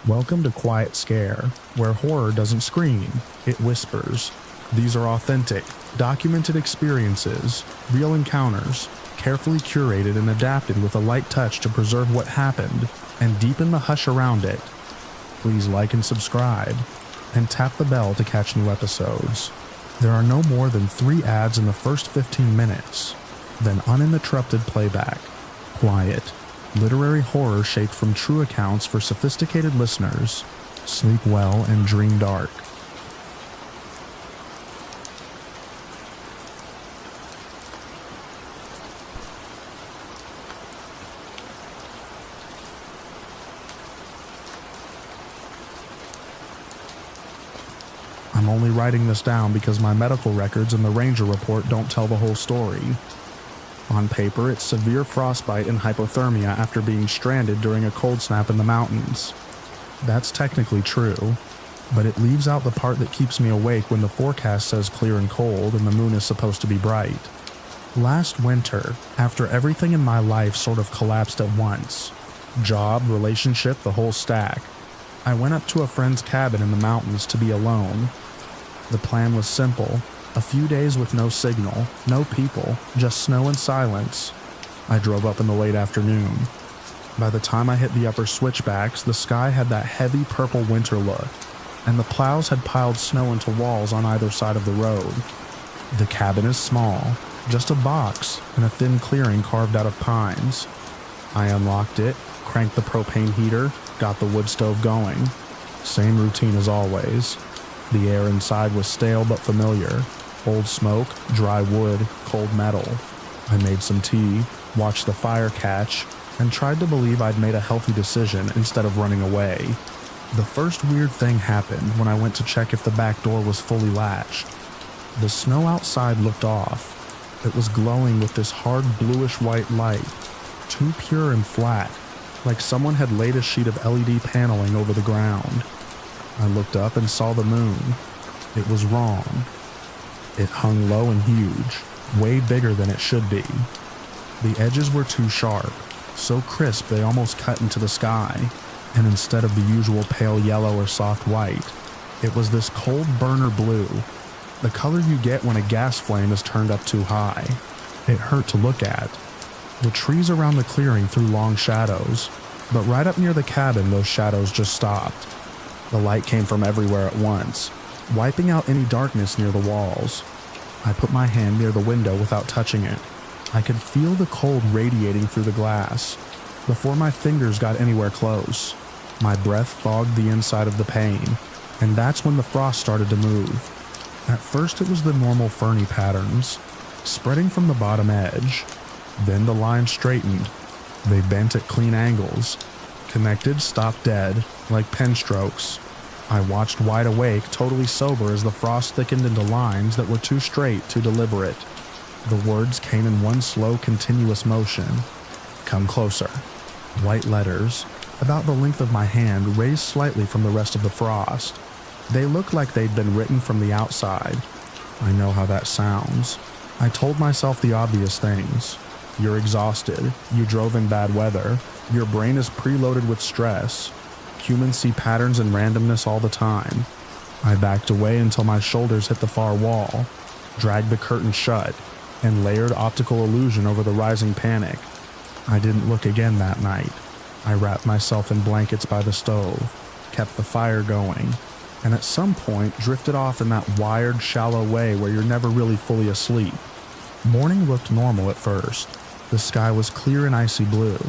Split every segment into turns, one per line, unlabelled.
Welcome to Quiet Scare, where horror doesn't scream, it whispers. These are authentic, documented experiences, real encounters, carefully curated and adapted with a light touch to preserve what happened and deepen the hush around it. Please like and subscribe, and tap the bell to catch new episodes. There are no more than 3 ads in the first 15 minutes, then uninterrupted playback. Quiet. Literary horror shaped from true accounts for sophisticated listeners. Sleep well and dream dark. I'm only writing this down because my medical records and the ranger report don't tell the whole story. On paper, it's severe frostbite and hypothermia after being stranded during a cold snap in the mountains. That's technically true, but it leaves out the part that keeps me awake when the forecast says clear and cold and the moon is supposed to be bright. Last winter, after everything in my life sort of collapsed at once, job, relationship, the whole stack, I went up to a friend's cabin in the mountains to be alone. The plan was simple. A few days with no signal, no people, just snow and silence. I drove up in the late afternoon. By the time I hit the upper switchbacks, the sky had that heavy purple winter look, and the plows had piled snow into walls on either side of the road. The cabin is small, just a box and a thin clearing carved out of pines. I unlocked it, cranked the propane heater, got the wood stove going. Same routine as always. The air inside was stale but familiar. Old smoke, dry wood, cold metal. I made some tea, watched the fire catch, and tried to believe I'd made a healthy decision instead of running away. The first weird thing happened when I went to check if the back door was fully latched. The snow outside looked off. It was glowing with this hard bluish-white light, too pure and flat, like someone had laid a sheet of LED paneling over the ground. I looked up and saw the moon. It was wrong. It hung low and huge, way bigger than it should be. The edges were too sharp, so crisp they almost cut into the sky, and instead of the usual pale yellow or soft white, it was this cold burner blue, the color you get when a gas flame is turned up too high. It hurt to look at. The trees around the clearing threw long shadows, but right up near the cabin those shadows just stopped. The light came from everywhere at once, wiping out any darkness near the walls. I put my hand near the window without touching it. I could feel the cold radiating through the glass. Before my fingers got anywhere close, my breath fogged the inside of the pane, and that's when the frost started to move. At first it was the normal ferny patterns, spreading from the bottom edge. Then the lines straightened. They bent at clean angles. Connected, stopped dead, like pen strokes. I watched wide awake, totally sober as the frost thickened into lines that were too straight, too deliberate. The words came in one slow, continuous motion. Come closer. White letters, about the length of my hand, raised slightly from the rest of the frost. They looked like they'd been written from the outside. I know how that sounds. I told myself the obvious things. You're exhausted. You drove in bad weather. Your brain is preloaded with stress. Humans see patterns and randomness all the time. I backed away until my shoulders hit the far wall, dragged the curtain shut, and layered optical illusion over the rising panic. I didn't look again that night. I wrapped myself in blankets by the stove, kept the fire going, and at some point drifted off in that wired, shallow way where you're never really fully asleep. Morning looked normal at first. The sky was clear and icy blue.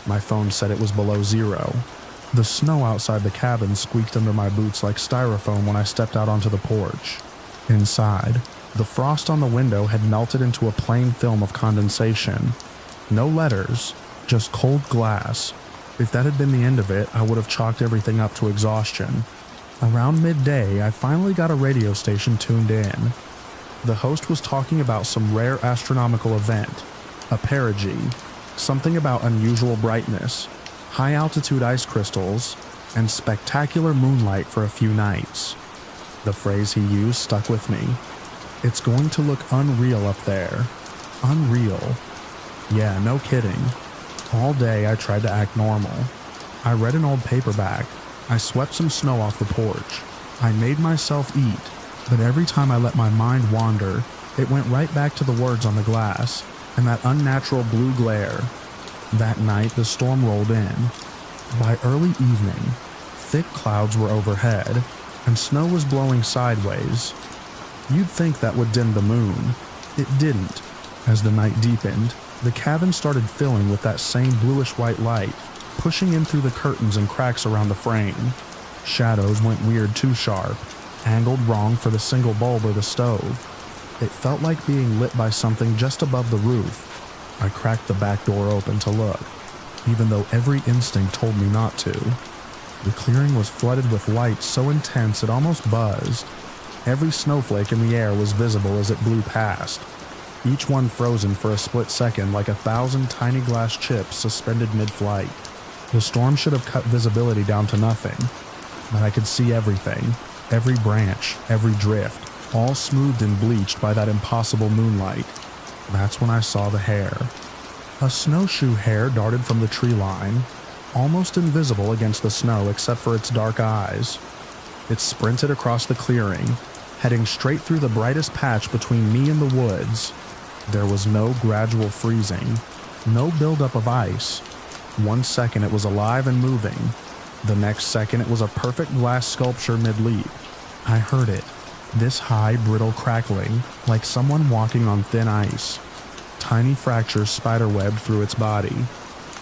My phone said it was below 0. The snow outside the cabin squeaked under my boots like styrofoam when I stepped out onto the porch. Inside, the frost on the window had melted into a plain film of condensation. No letters, just cold glass. If that had been the end of it, I would have chalked everything up to exhaustion. Around midday, I finally got a radio station tuned in. The host was talking about some rare astronomical event, a perigee, something about unusual brightness, high-altitude ice crystals, and spectacular moonlight for a few nights. The phrase he used stuck with me. It's going to look unreal up there. Unreal. Yeah, no kidding. All day I tried to act normal. I read an old paperback, I swept some snow off the porch. I made myself eat, but every time I let my mind wander, it went right back to the words on the glass and that unnatural blue glare. That night, the storm rolled in. By early evening, thick clouds were overhead, and snow was blowing sideways. You'd think that would dim the moon. It didn't. As the night deepened, the cabin started filling with that same bluish-white light, pushing in through the curtains and cracks around the frame. Shadows went weird too sharp, angled wrong for the single bulb or the stove. It felt like being lit by something just above the roof. I cracked the back door open to look, even though every instinct told me not to. The clearing was flooded with light so intense it almost buzzed. Every snowflake in the air was visible as it blew past, each one frozen for a split second like 1,000 tiny glass chips suspended mid-flight. The storm should have cut visibility down to nothing, but I could see everything, every branch, every drift, all smoothed and bleached by that impossible moonlight. That's when I saw the hare. A snowshoe hare darted from the tree line, almost invisible against the snow except for its dark eyes. It sprinted across the clearing, heading straight through the brightest patch between me and the woods. There was no gradual freezing, no buildup of ice. 1 second it was alive and moving. The next second it was a perfect glass sculpture mid-leap. I heard it, this high, brittle crackling, like someone walking on thin ice. Tiny fractures spiderwebbed through its body.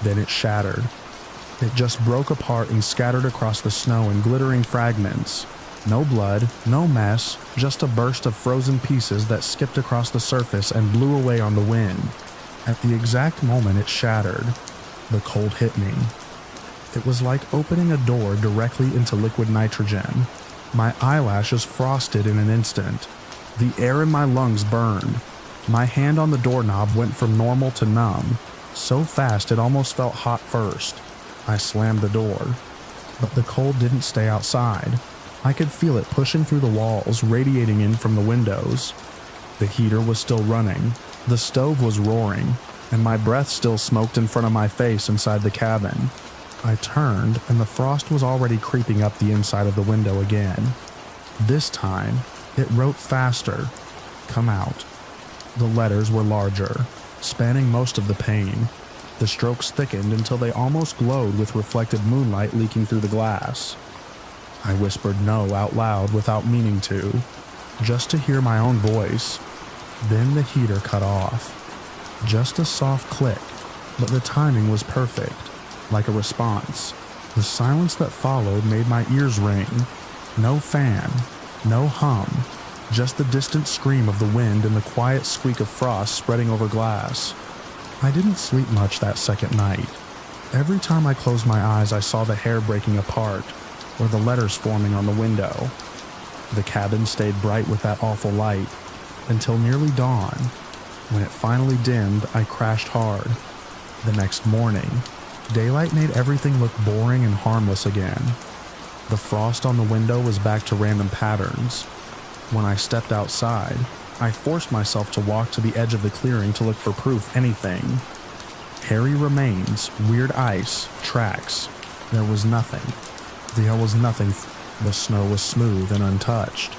Then it shattered. It just broke apart and scattered across the snow in glittering fragments. No blood, no mess, just a burst of frozen pieces that skipped across the surface and blew away on the wind. At the exact moment it shattered, the cold hit me. It was like opening a door directly into liquid nitrogen. My eyelashes frosted in an instant. The air in my lungs burned. My hand on the doorknob went from normal to numb, so fast it almost felt hot first. I slammed the door, but the cold didn't stay outside. I could feel it pushing through the walls, radiating in from the windows. The heater was still running, the stove was roaring, and my breath still smoked in front of my face inside the cabin. I turned, and the frost was already creeping up the inside of the window again. This time, it wrote faster. Come out. The letters were larger, spanning most of the pane. The strokes thickened until they almost glowed with reflected moonlight leaking through the glass. I whispered no out loud without meaning to, just to hear my own voice. Then the heater cut off. Just a soft click, but the timing was perfect, like a response. The silence that followed made my ears ring. No fan, no hum, just the distant scream of the wind and the quiet squeak of frost spreading over glass. I didn't sleep much that second night. Every time I closed my eyes, I saw the hair breaking apart, or the letters forming on the window. The cabin stayed bright with that awful light, until nearly dawn. When it finally dimmed, I crashed hard. The next morning, daylight made everything look boring and harmless again. The frost on the window was back to random patterns. When I stepped outside, I forced myself to walk to the edge of the clearing to look for proof anything. Hairy remains, weird ice, tracks. There was nothing. There was nothing. The snow was smooth and untouched,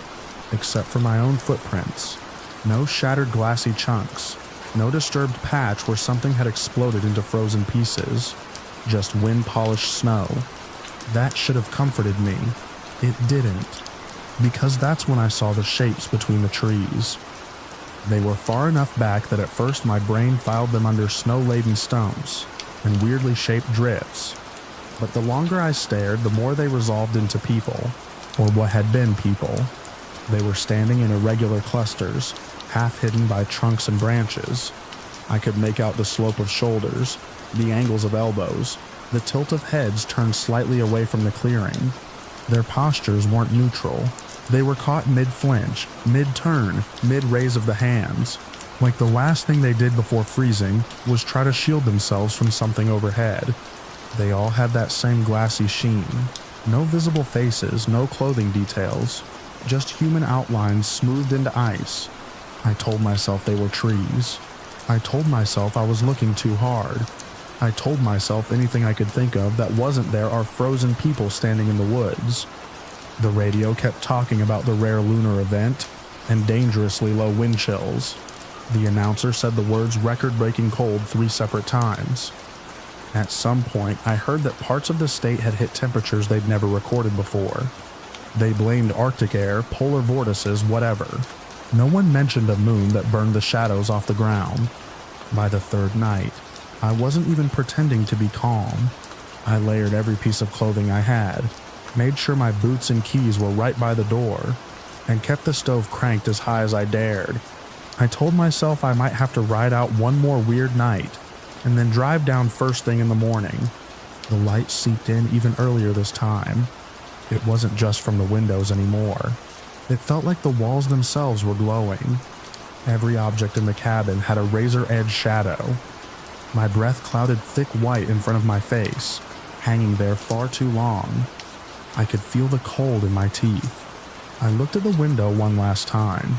except for my own footprints. No shattered glassy chunks, no disturbed patch where something had exploded into frozen pieces, just wind-polished snow. That should have comforted me. It didn't, because that's when I saw the shapes between the trees. They were far enough back that at first my brain filed them under snow-laden stumps and weirdly shaped drifts. But the longer I stared, the more they resolved into people, or what had been people. They were standing in irregular clusters, half hidden by trunks and branches. I could make out the slope of shoulders, the angles of elbows, the tilt of heads turned slightly away from the clearing. Their postures weren't neutral. They were caught mid-flinch, mid-turn, mid-raise of the hands. Like the last thing they did before freezing was try to shield themselves from something overhead. They all had that same glassy sheen. No visible faces, no clothing details. Just human outlines smoothed into ice. I told myself they were trees. I told myself I was looking too hard. I told myself anything I could think of that wasn't there are frozen people standing in the woods. The radio kept talking about the rare lunar event and dangerously low wind chills. The announcer said the words record-breaking cold 3 separate times. At some point, I heard that parts of the state had hit temperatures they'd never recorded before. They blamed Arctic air, polar vortices, whatever. No one mentioned a moon that burned the shadows off the ground. By the 3rd night, I wasn't even pretending to be calm. I layered every piece of clothing I had, made sure my boots and keys were right by the door, and kept the stove cranked as high as I dared. I told myself I might have to ride out one more weird night, and then drive down first thing in the morning. The light seeped in even earlier this time. It wasn't just from the windows anymore. It felt like the walls themselves were glowing. Every object in the cabin had a razor-edge shadow. My breath clouded thick white in front of my face, hanging there far too long. I could feel the cold in my teeth. I looked at the window one last time.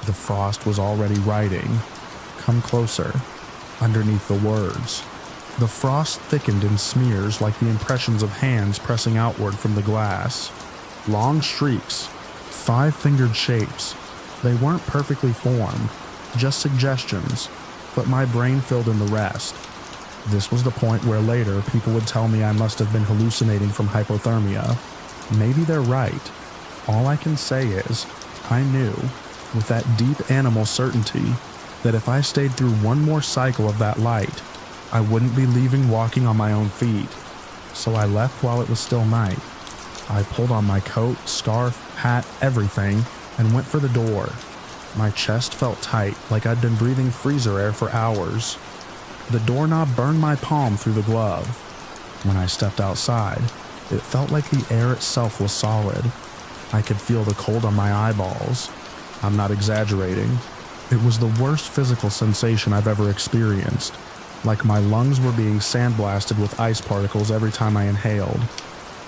The frost was already writing, "Come closer," underneath the words. The frost thickened in smears like the impressions of hands pressing outward from the glass. Long streaks, 5-fingered shapes. They weren't perfectly formed, just suggestions, but my brain filled in the rest. This was the point where later people would tell me I must have been hallucinating from hypothermia. Maybe they're right. All I can say is, I knew, with that deep animal certainty, that if I stayed through one more cycle of that light, I wouldn't be leaving walking on my own feet. So I left while it was still night. I pulled on my coat, scarf, hat, everything, and went for the door. My chest felt tight, like I'd been breathing freezer air for hours. The doorknob burned my palm through the glove. When I stepped outside, it felt like the air itself was solid. I could feel the cold on my eyeballs. I'm not exaggerating. It was the worst physical sensation I've ever experienced, like my lungs were being sandblasted with ice particles every time I inhaled.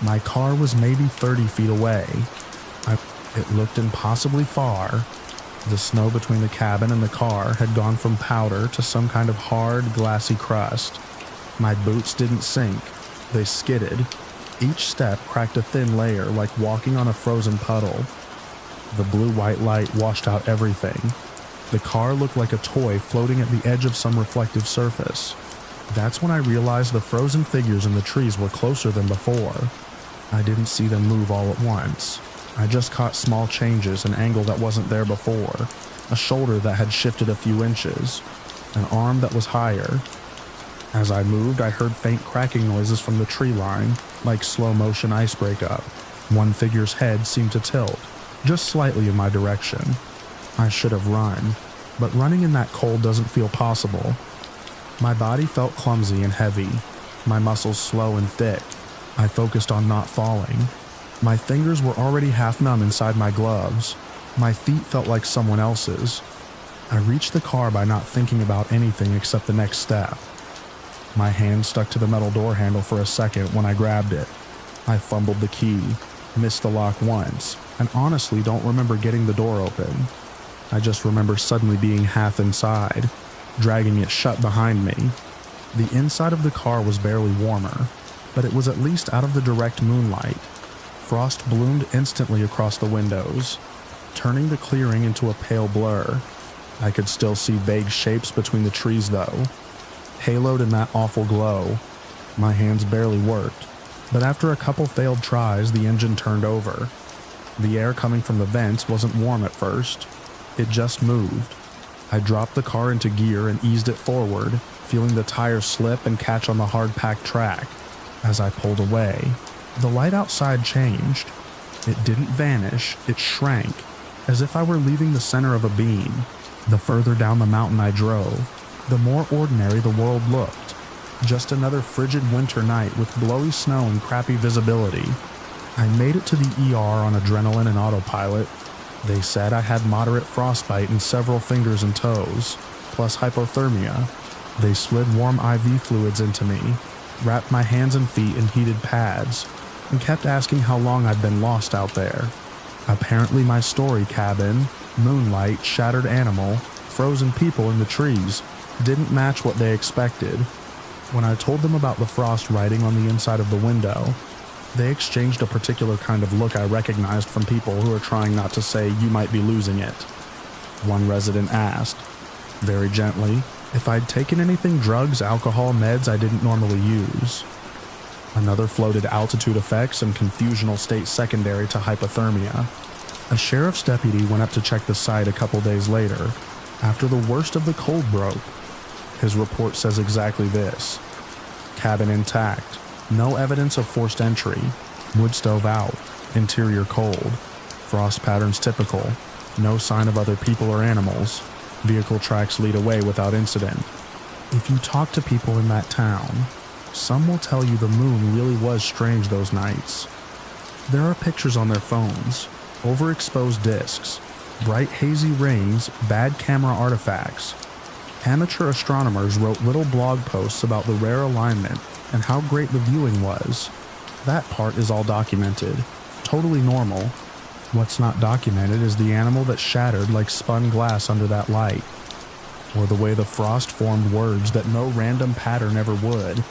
My car was maybe 30 feet away. It looked impossibly far. The snow between the cabin and the car had gone from powder to some kind of hard, glassy crust. My boots didn't sink. They skidded. Each step cracked a thin layer like walking on a frozen puddle. The blue-white light washed out everything. The car looked like a toy floating at the edge of some reflective surface. That's when I realized the frozen figures in the trees were closer than before. I didn't see them move all at once. I just caught small changes, an angle that wasn't there before, a shoulder that had shifted a few inches, an arm that was higher. As I moved, I heard faint cracking noises from the tree line, like slow-motion ice breakup. One figure's head seemed to tilt, just slightly in my direction. I should have run, but running in that cold doesn't feel possible. My body felt clumsy and heavy, my muscles slow and thick. I focused on not falling. My fingers were already half numb inside my gloves. My feet felt like someone else's. I reached the car by not thinking about anything except the next step. My hand stuck to the metal door handle for a second when I grabbed it. I fumbled the key, missed the lock once, and honestly don't remember getting the door open. I just remember suddenly being half inside, dragging it shut behind me. The inside of the car was barely warmer, but it was at least out of the direct moonlight. Frost bloomed instantly across the windows, turning the clearing into a pale blur. I could still see vague shapes between the trees though. Haloed in that awful glow, my hands barely worked, but after a couple failed tries, the engine turned over. The air coming from the vents wasn't warm at first. It just moved. I dropped the car into gear and eased it forward, feeling the tires slip and catch on the hard-packed track. As I pulled away, the light outside changed. It didn't vanish, it shrank, as if I were leaving the center of a beam. The further down the mountain I drove, the more ordinary the world looked. Just another frigid winter night with blowy snow and crappy visibility. I made it to the ER on adrenaline and autopilot. They said I had moderate frostbite in several fingers and toes, plus hypothermia. They slid warm IV fluids into me, wrapped my hands and feet in heated pads, and kept asking how long I'd been lost out there. Apparently my story cabin, moonlight, shattered animal, frozen people in the trees didn't match what they expected. When I told them about the frost writing on the inside of the window, they exchanged a particular kind of look I recognized from people who are trying not to say you might be losing it. One resident asked, very gently, if I'd taken anything drugs, alcohol, meds I didn't normally use. Another floated altitude effects and confusional state secondary to hypothermia. A sheriff's deputy went up to check the site a couple days later, after the worst of the cold broke. His report says exactly this. Cabin intact. No evidence of forced entry. Wood stove out. Interior cold. Frost patterns typical. No sign of other people or animals. Vehicle tracks lead away without incident. If you talk to people in that town, some will tell you the moon really was strange those nights. There are pictures on their phones, overexposed discs, bright hazy rings, bad camera artifacts. Amateur astronomers wrote little blog posts about the rare alignment and how great the viewing was. That part is all documented, totally normal. What's not documented is the animal that shattered like spun glass under that light, or the way the frost formed words that no random pattern ever would,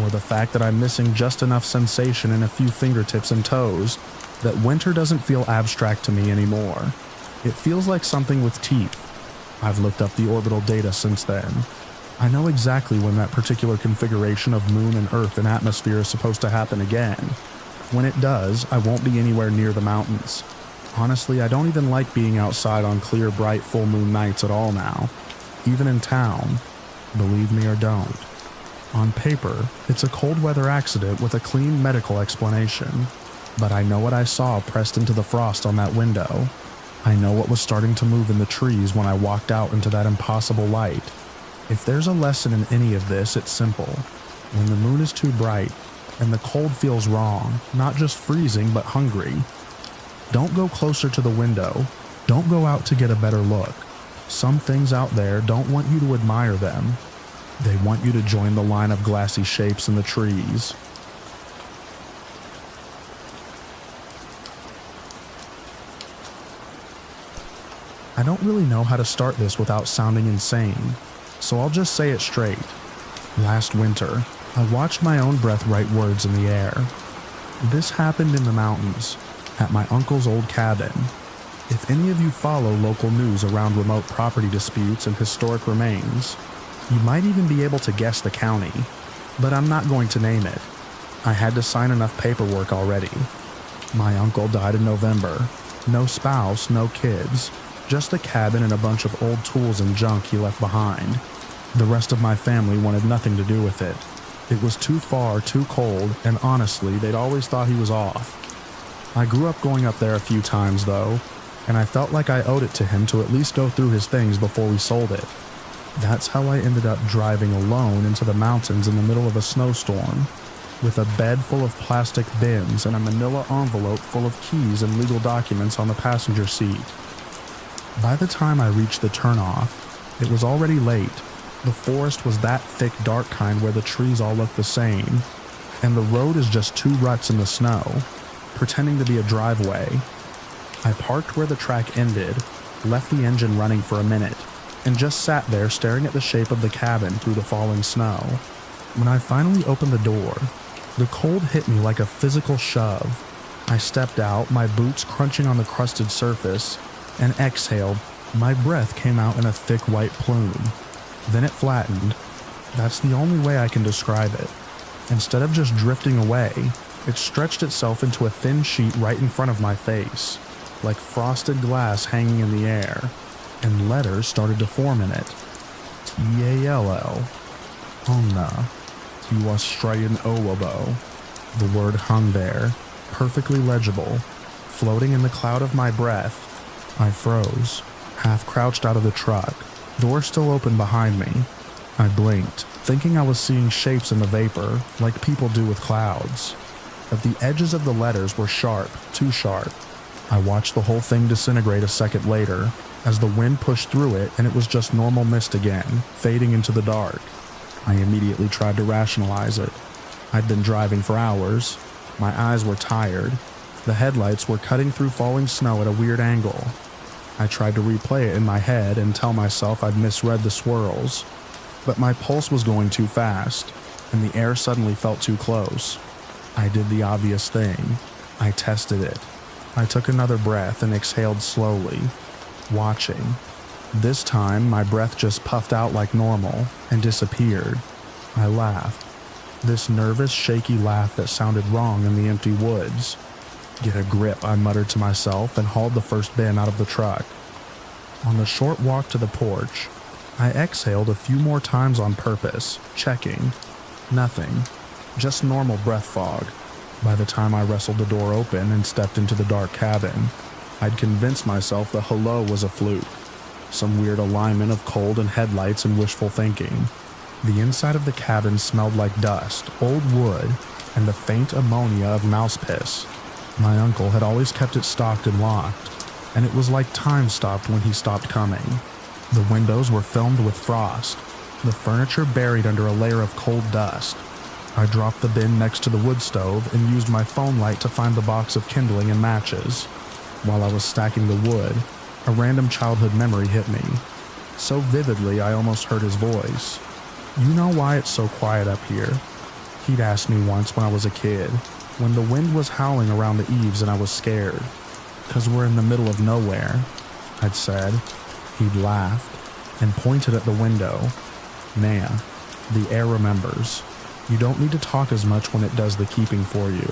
or the fact that I'm missing just enough sensation in a few fingertips and toes that winter doesn't feel abstract to me anymore. It feels like something with teeth. I've looked up the orbital data since then. I know exactly when that particular configuration of moon and earth and atmosphere is supposed to happen again. When it does, I won't be anywhere near the mountains. Honestly, I don't even like being outside on clear, bright, full moon nights at all now. Even in town. Believe me or don't. On paper, it's a cold weather accident with a clean medical explanation. But I know what I saw pressed into the frost on that window. I know what was starting to move in the trees when I walked out into that impossible light. If there's a lesson in any of this, it's simple. When the moon is too bright, and the cold feels wrong, not just freezing but hungry, don't go closer to the window. Don't go out to get a better look. Some things out there don't want you to admire them. They want you to join the line of glassy shapes in the trees. I don't really know how to start this without sounding insane, so I'll just say it straight. Last winter, I watched my own breath write words in the air. This happened in the mountains, at my uncle's old cabin. If any of you follow local news around remote property disputes and historic remains, you might even be able to guess the county, but I'm not going to name it. I had to sign enough paperwork already. My uncle died in November. No spouse, no kids, just the cabin and a bunch of old tools and junk he left behind. The rest of my family wanted nothing to do with it. It was too far, too cold, and honestly, they'd always thought he was off. I grew up going up there a few times, though, and I felt like I owed it to him to at least go through his things before we sold it. That's how I ended up driving alone into the mountains in the middle of a snowstorm, with a bed full of plastic bins and a manila envelope full of keys and legal documents on the passenger seat. By the time I reached the turnoff, it was already late. The forest was that thick, dark kind where the trees all look the same, and the road is just two ruts in the snow, pretending to be a driveway. I parked where the track ended, left the engine running for a minute, and just sat there staring at the shape of the cabin through the falling snow. When I finally opened the door, the cold hit me like a physical shove. I stepped out, my boots crunching on the crusted surface, and exhaled. My breath came out in a thick white plume. Then it flattened. That's the only way I can describe it. Instead of just drifting away, it stretched itself into a thin sheet right in front of my face, like frosted glass hanging in the air, and letters started to form in it. T-A-L-L. Onna. T-Australian Owabo. The word hung there, perfectly legible, floating in the cloud of my breath. I froze, half crouched out of the truck, door still open behind me. I blinked, thinking I was seeing shapes in the vapor, like people do with clouds. But the edges of the letters were sharp, too sharp. I watched the whole thing disintegrate a second later, as the wind pushed through it and it was just normal mist again, fading into the dark. I immediately tried to rationalize it. I'd been driving for hours. My eyes were tired. The headlights were cutting through falling snow at a weird angle. I tried to replay it in my head and tell myself I'd misread the swirls. but my pulse was going too fast, and the air suddenly felt too close. I did the obvious thing. I tested it. I took another breath and exhaled slowly, watching. This time, my breath just puffed out like normal and disappeared. I laughed. This nervous, shaky laugh that sounded wrong in the empty woods. Get a grip, I muttered to myself and hauled the first bin out of the truck. On the short walk to the porch, I exhaled a few more times on purpose, checking. Nothing. Just normal breath fog. By the time I wrestled the door open and stepped into the dark cabin, I'd convinced myself the hello was a fluke. Some weird alignment of cold and headlights and wishful thinking. The inside of the cabin smelled like dust, old wood, and the faint ammonia of mouse piss. My uncle had always kept it stocked and locked, and it was like time stopped when he stopped coming. The windows were filmed with frost, the furniture buried under a layer of cold dust. I dropped the bin next to the wood stove and used my phone light to find the box of kindling and matches. While I was stacking the wood, a random childhood memory hit me. So vividly I almost heard his voice. "You know why it's so quiet up here?" He'd asked me once when I was a kid, when the wind was howling around the eaves and I was scared. "'Cause we're in the middle of nowhere," I'd said. He'd laughed and pointed at the window. "Man, the air remembers. You don't need to talk as much when it does the keeping for you.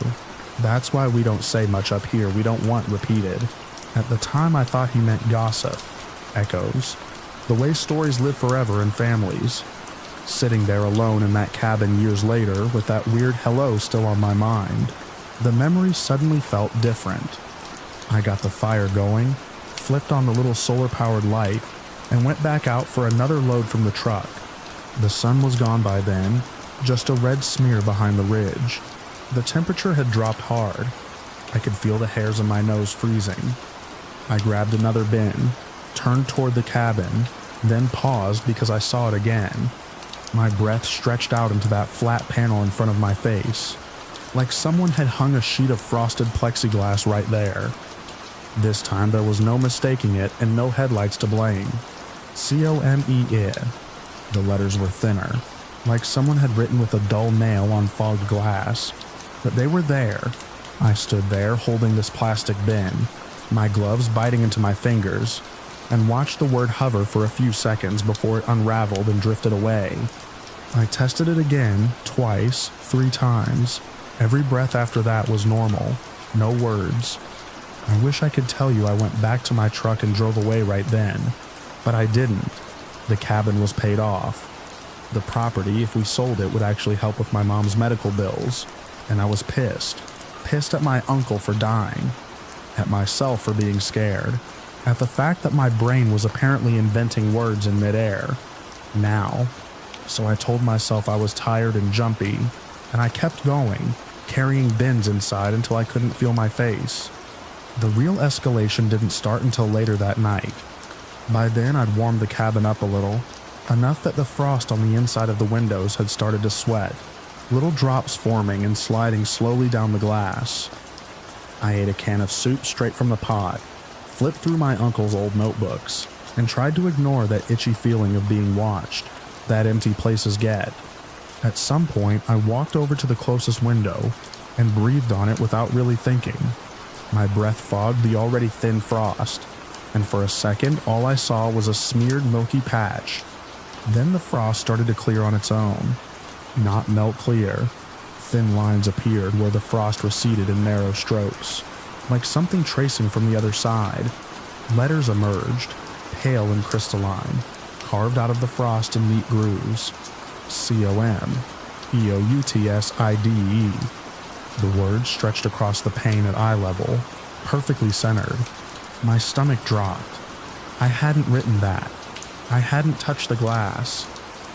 That's why we don't say much up here. We don't want repeated." At the time I thought he meant gossip, echoes, the way stories live forever in families. Sitting there alone in that cabin years later with that weird hello still on my mind, the memory suddenly felt different. I got the fire going, flipped on the little solar-powered light, and went back out for another load from the truck. The sun was gone by then, just a red smear behind the ridge. The temperature had dropped hard. I could feel the hairs on my nose freezing. I grabbed another bin, turned toward the cabin, then paused because I saw it again. My breath stretched out into that flat panel in front of my face, like someone had hung a sheet of frosted plexiglass right there. This time there was no mistaking it and no headlights to blame. C-O-M-E-I. The letters were thinner, like someone had written with a dull nail on fogged glass, but they were there. I stood there holding this plastic bin, my gloves biting into my fingers, and watched the word hover for a few seconds before it unraveled and drifted away. I tested it again, twice, 3 times. Every breath after that was normal, no words. I wish I could tell you I went back to my truck and drove away right then, but I didn't. The cabin was paid off. The property, if we sold it, would actually help with my mom's medical bills, and I was pissed. Pissed at my uncle for dying, at myself for being scared, at the fact that my brain was apparently inventing words in midair. Now. So I told myself I was tired and jumpy, and I kept going, carrying bins inside until I couldn't feel my face. The real escalation didn't start until later that night. By then I'd warmed the cabin up a little, enough that the frost on the inside of the windows had started to sweat, little drops forming and sliding slowly down the glass. I ate a can of soup straight from the pot, flipped through my uncle's old notebooks, and tried to ignore that itchy feeling of being watched that empty places get. At some point, I walked over to the closest window and breathed on it without really thinking. My breath fogged the already thin frost, and for a second, all I saw was a smeared milky patch. Then the frost started to clear on its own. Not melt clear. Thin lines appeared where the frost receded in narrow strokes, like something tracing from the other side. Letters emerged, pale and crystalline, carved out of the frost in neat grooves. C-O-M-E-O-U-T-S-I-D-E. The words stretched across the pane at eye level, perfectly centered. My stomach dropped. I hadn't written that. I hadn't touched the glass.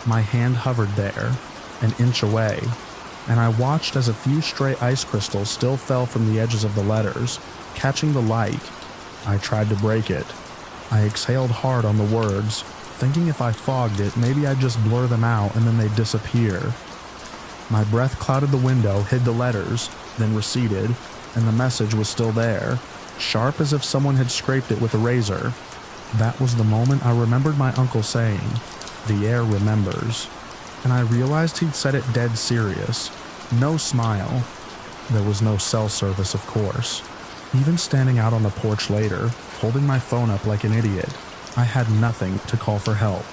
My hand hovered there, an inch away, and I watched as a few stray ice crystals still fell from the edges of the letters, catching the light. I tried to break it. I exhaled hard on the words, thinking if I fogged it, maybe I'd just blur them out and then they'd disappear. My breath clouded the window, hid the letters, then receded, and the message was still there, sharp as if someone had scraped it with a razor. That was the moment I remembered my uncle saying, The air remembers. And I realized he'd said it dead serious. No smile. There was no cell service, of course. Even standing out on the porch later, holding my phone up like an idiot, I had nothing to call for help.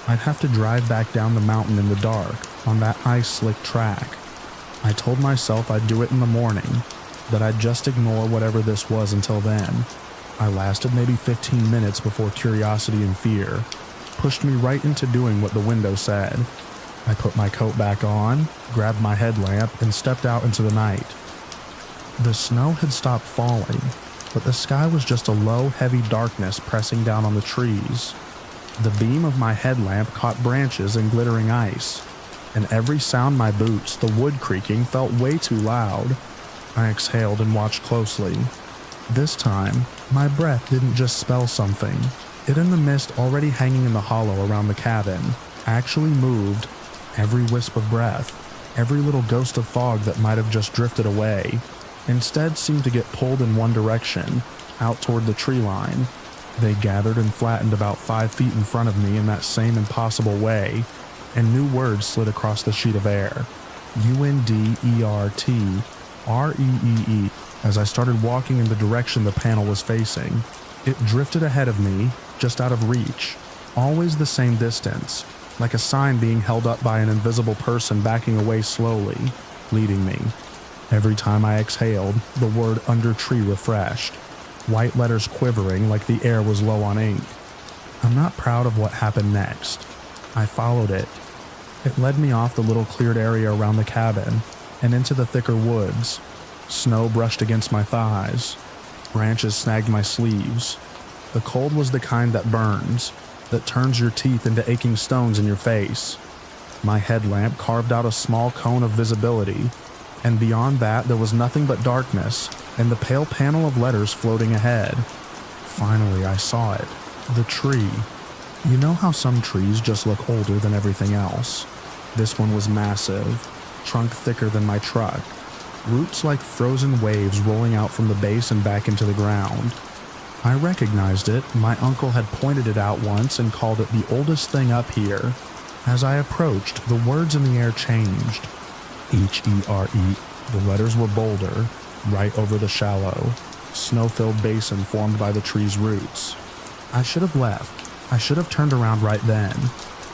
I'd have to drive back down the mountain in the dark on that ice-slick track. I told myself I'd do it in the morning, that I'd just ignore whatever this was until then. I lasted maybe 15 minutes before curiosity and fear pushed me right into doing what the window said. I put my coat back on, grabbed my headlamp, and stepped out into the night. The snow had stopped falling, but the sky was just a low, heavy darkness pressing down on the trees. The beam of my headlamp caught branches and glittering ice, and every sound my boots, the wood creaking, felt way too loud. I exhaled and watched closely. This time, my breath didn't just spell something. It and the mist already hanging in the hollow around the cabin actually moved. Every wisp of breath, every little ghost of fog that might have just drifted away, instead seemed to get pulled in one direction, out toward the tree line. They gathered and flattened about 5 feet in front of me in that same impossible way, and new words slid across the sheet of air. UNDERTREEE. As I started walking in the direction the panel was facing, it drifted ahead of me, just out of reach, always the same distance, like a sign being held up by an invisible person backing away slowly, leading me. Every time I exhaled, the word under tree refreshed, white letters quivering like the air was low on ink. I'm not proud of what happened next. I followed it. It led me off the little cleared area around the cabin and into the thicker woods. Snow brushed against my thighs. Branches snagged my sleeves. The cold was the kind that burns, that turns your teeth into aching stones in your face. My headlamp carved out a small cone of visibility, and beyond that there was nothing but darkness and the pale panel of letters floating ahead. Finally, I saw it. The tree. You know how some trees just look older than everything else? This one was massive, trunk thicker than my truck, roots like frozen waves rolling out from the base and back into the ground. I recognized it. My uncle had pointed it out once and called it the oldest thing up here. As I approached, the words in the air changed. H-E-R-E. The letters were bolder, right over the shallow, snow-filled basin formed by the tree's roots. I should have left. I should have turned around right then.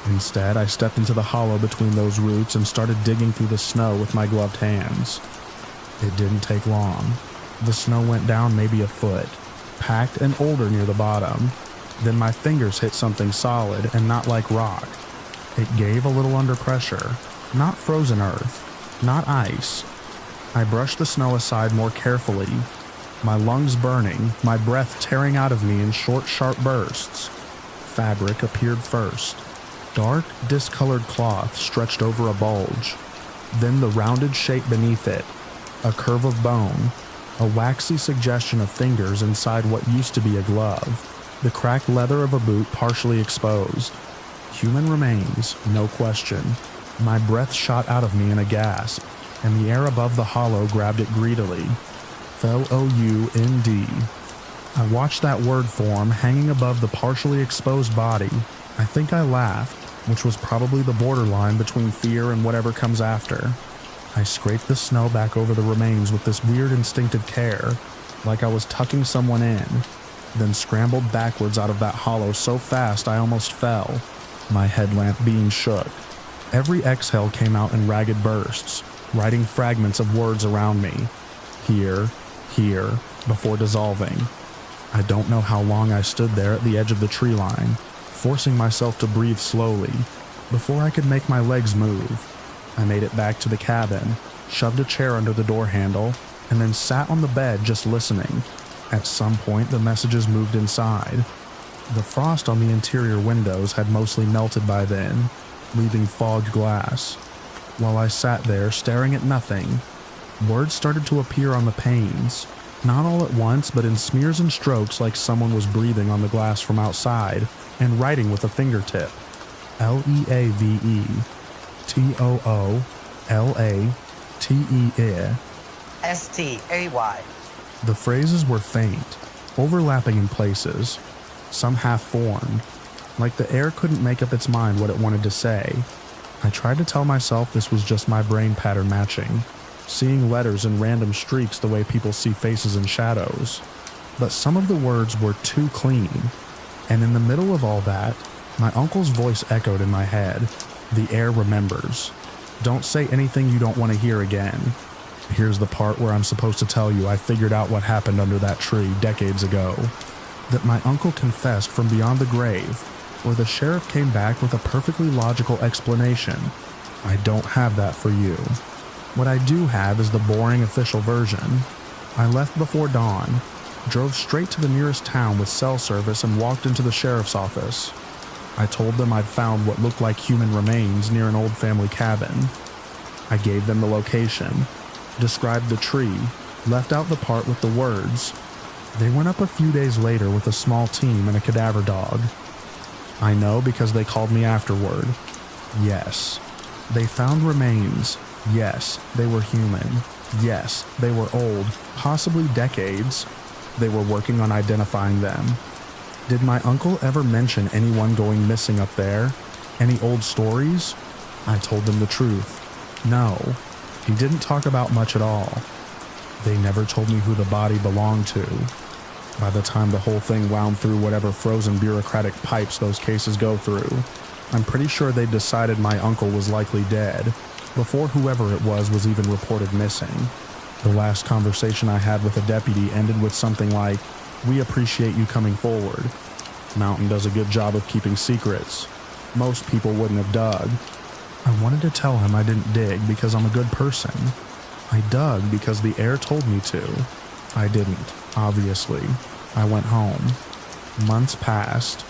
Instead, I stepped into the hollow between those roots and started digging through the snow with my gloved hands. It didn't take long. The snow went down maybe a foot, packed and older near the bottom. Then my fingers hit something solid and not like rock. It gave a little under pressure, not frozen earth, not ice. I brushed the snow aside more carefully, my lungs burning, my breath tearing out of me in short, sharp bursts. Fabric appeared first. Dark, discolored cloth stretched over a bulge. Then the rounded shape beneath it, a curve of bone, a waxy suggestion of fingers inside what used to be a glove, the cracked leather of a boot partially exposed. Human remains, no question. My breath shot out of me in a gasp, and the air above the hollow grabbed it greedily. Found. I watched that word form hanging above the partially exposed body. I think I laughed, which was probably the borderline between fear and whatever comes after. I scraped the snow back over the remains with this weird instinctive care, like I was tucking someone in, then scrambled backwards out of that hollow so fast I almost fell. My headlamp beam shook. Every exhale came out in ragged bursts, writing fragments of words around me. Here, before dissolving. I don't know how long I stood there at the edge of the tree line, forcing myself to breathe slowly, before I could make my legs move. I made it back to the cabin, shoved a chair under the door handle, and then sat on the bed just listening. At some point, the messages moved inside. The frost on the interior windows had mostly melted by then, leaving fogged glass. While I sat there staring at nothing, words started to appear on the panes, not all at once but in smears and strokes like someone was breathing on the glass from outside and writing with a fingertip. Leave, Toolate,
Stay.
The phrases were faint, overlapping in places, some half-formed. like the air couldn't make up its mind what it wanted to say. I tried to tell myself this was just my brain pattern matching, seeing letters in random streaks the way people see faces and shadows. But some of the words were too clean, and in the middle of all that, my uncle's voice echoed in my head. The air remembers. Don't say anything you don't want to hear again. Here's the part where I'm supposed to tell you I figured out what happened under that tree decades ago. That my uncle confessed from beyond the grave, where the sheriff came back with a perfectly logical explanation. I don't have that for you. What I do have is the boring official version. I left before dawn, drove straight to the nearest town with cell service and walked into the sheriff's office. I told them I'd found what looked like human remains near an old family cabin. I gave them the location, described the tree, left out the part with the words. They went up a few days later with a small team and a cadaver dog. I know because they called me afterward. Yes, they found remains. Yes, they were human. Yes, they were old, possibly decades. They were working on identifying them. Did my uncle ever mention anyone going missing up there? Any old stories? I told them the truth. No, he didn't talk about much at all. They never told me who the body belonged to. By the time the whole thing wound through whatever frozen bureaucratic pipes those cases go through, I'm pretty sure they decided my uncle was likely dead, before whoever it was even reported missing. The last conversation I had with a deputy ended with something like, "We appreciate you coming forward. Mountain does a good job of keeping secrets. Most people wouldn't have dug." I wanted to tell him I didn't dig because I'm a good person. I dug because the air told me to. I didn't, obviously. I went home. Months passed.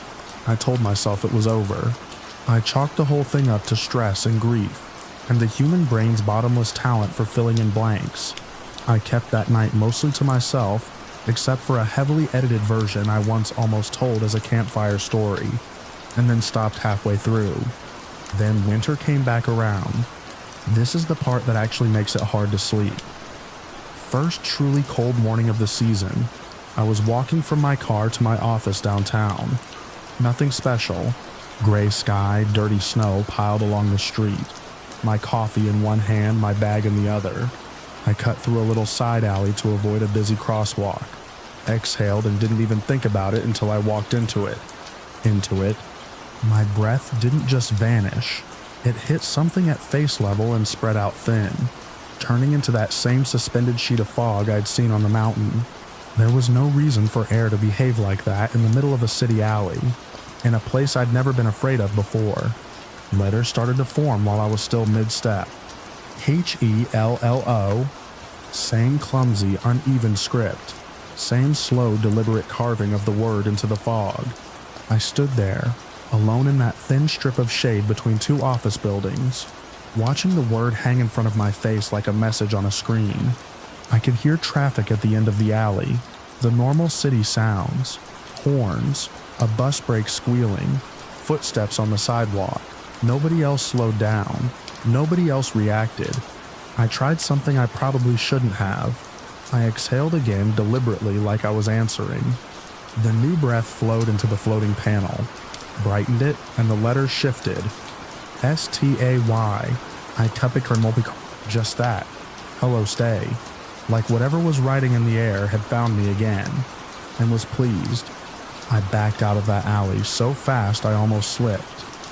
I told myself it was over. I chalked the whole thing up to stress and grief, and the human brain's bottomless talent for filling in blanks. I kept that night mostly to myself, except for a heavily edited version I once almost told as a campfire story, and then stopped halfway through. Then winter came back around. This is the part that actually makes it hard to sleep. First truly cold morning of the season, I was walking from my car to my office downtown. Nothing special. Gray sky, dirty snow piled along the street. My coffee in one hand, my bag in the other. I cut through a little side alley to avoid a busy crosswalk. Exhaled and didn't even think about it until I walked into it. My breath didn't just vanish. It hit something at face level and spread out thin, turning into that same suspended sheet of fog I'd seen on the mountain. There was no reason for air to behave like that in the middle of a city alley, in a place I'd never been afraid of before. Letters started to form while I was still mid-step. Hello, same clumsy, uneven script, same slow, deliberate carving of the word into the fog. I stood there, alone in that thin strip of shade between two office buildings, watching the word hang in front of my face like a message on a screen. I could hear traffic at the end of the alley, the normal city sounds, horns, a bus brake squealing, footsteps on the sidewalk. Nobody else slowed down. Nobody else reacted. I tried something I probably shouldn't have. I exhaled again deliberately like I was answering. The new breath flowed into the floating panel, brightened it, and the letters shifted. S-T-A-Y. I just that. Hello, stay. Like whatever was writing in the air had found me again, and was pleased. I backed out of that alley so fast I almost slipped,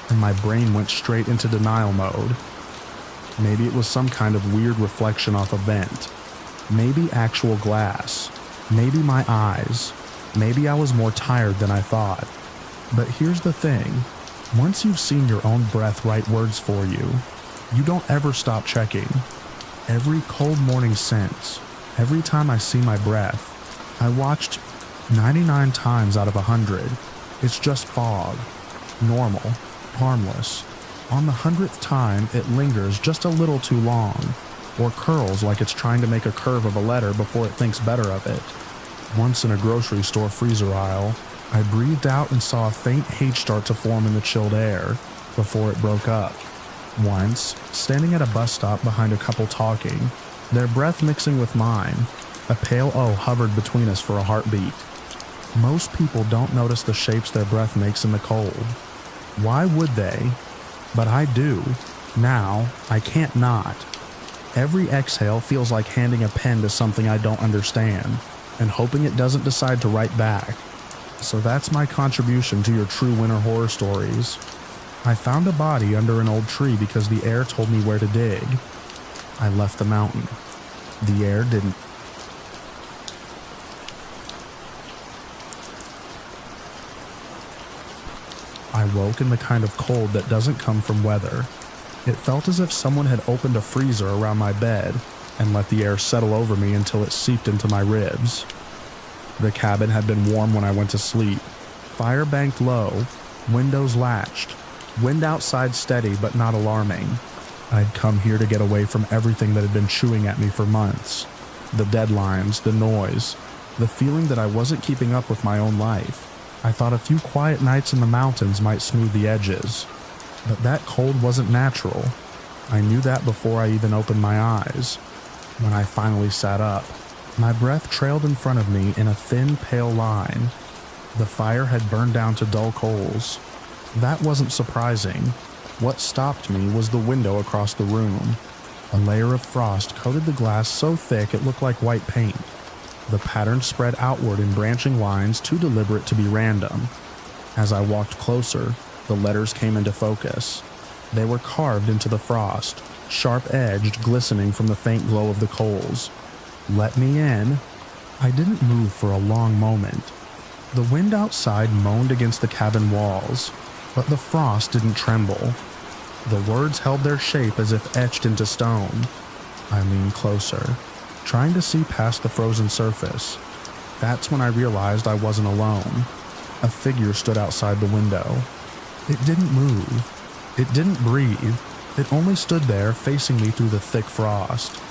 and my brain went straight into denial mode. Maybe it was some kind of weird reflection off a vent. Maybe actual glass. Maybe my eyes. Maybe I was more tired than I thought. But here's the thing. Once you've seen your own breath write words for you, you don't ever stop checking. Every cold morning since, every time I see my breath, I watched 99 times out of 100. It's just fog. Normal. Harmless. On the 100th time, it lingers just a little too long, or curls like it's trying to make a curve of a letter before it thinks better of it. Once in a grocery store freezer aisle, I breathed out and saw a faint H start to form in the chilled air before it broke up. Once, standing at a bus stop behind a couple talking, their breath mixing with mine, a pale O hovered between us for a heartbeat. Most people don't notice the shapes their breath makes in the cold. Why would they? But I do. Now, I can't not. Every exhale feels like handing a pen to something I don't understand, and hoping it doesn't decide to write back. So that's my contribution to your true winter horror stories. I found a body under an old tree because the air told me where to dig. I left the mountain. The air didn't. I woke in the kind of cold that doesn't come from weather. It felt as if someone had opened a freezer around my bed and let the air settle over me until it seeped into my ribs. The cabin had been warm when I went to sleep. Fire banked low, windows latched, wind outside steady but not alarming. I'd come here to get away from everything that had been chewing at me for months. The deadlines, the noise, the feeling that I wasn't keeping up with my own life. I thought a few quiet nights in the mountains might smooth the edges. But that cold wasn't natural. I knew that before I even opened my eyes. When I finally sat up, my breath trailed in front of me in a thin, pale line. The fire had burned down to dull coals. That wasn't surprising. What stopped me was the window across the room. A layer of frost coated the glass so thick it looked like white paint. The pattern spread outward in branching lines too deliberate to be random. As I walked closer, the letters came into focus. They were carved into the frost, sharp-edged, glistening from the faint glow of the coals. Let me in. I didn't move for a long moment. The wind outside moaned against the cabin walls, but the frost didn't tremble. The words held their shape as if etched into stone. I leaned closer, trying to see past the frozen surface. That's when I realized I wasn't alone. A figure stood outside the window. It didn't move. It didn't breathe. It only stood there, facing me through the thick frost.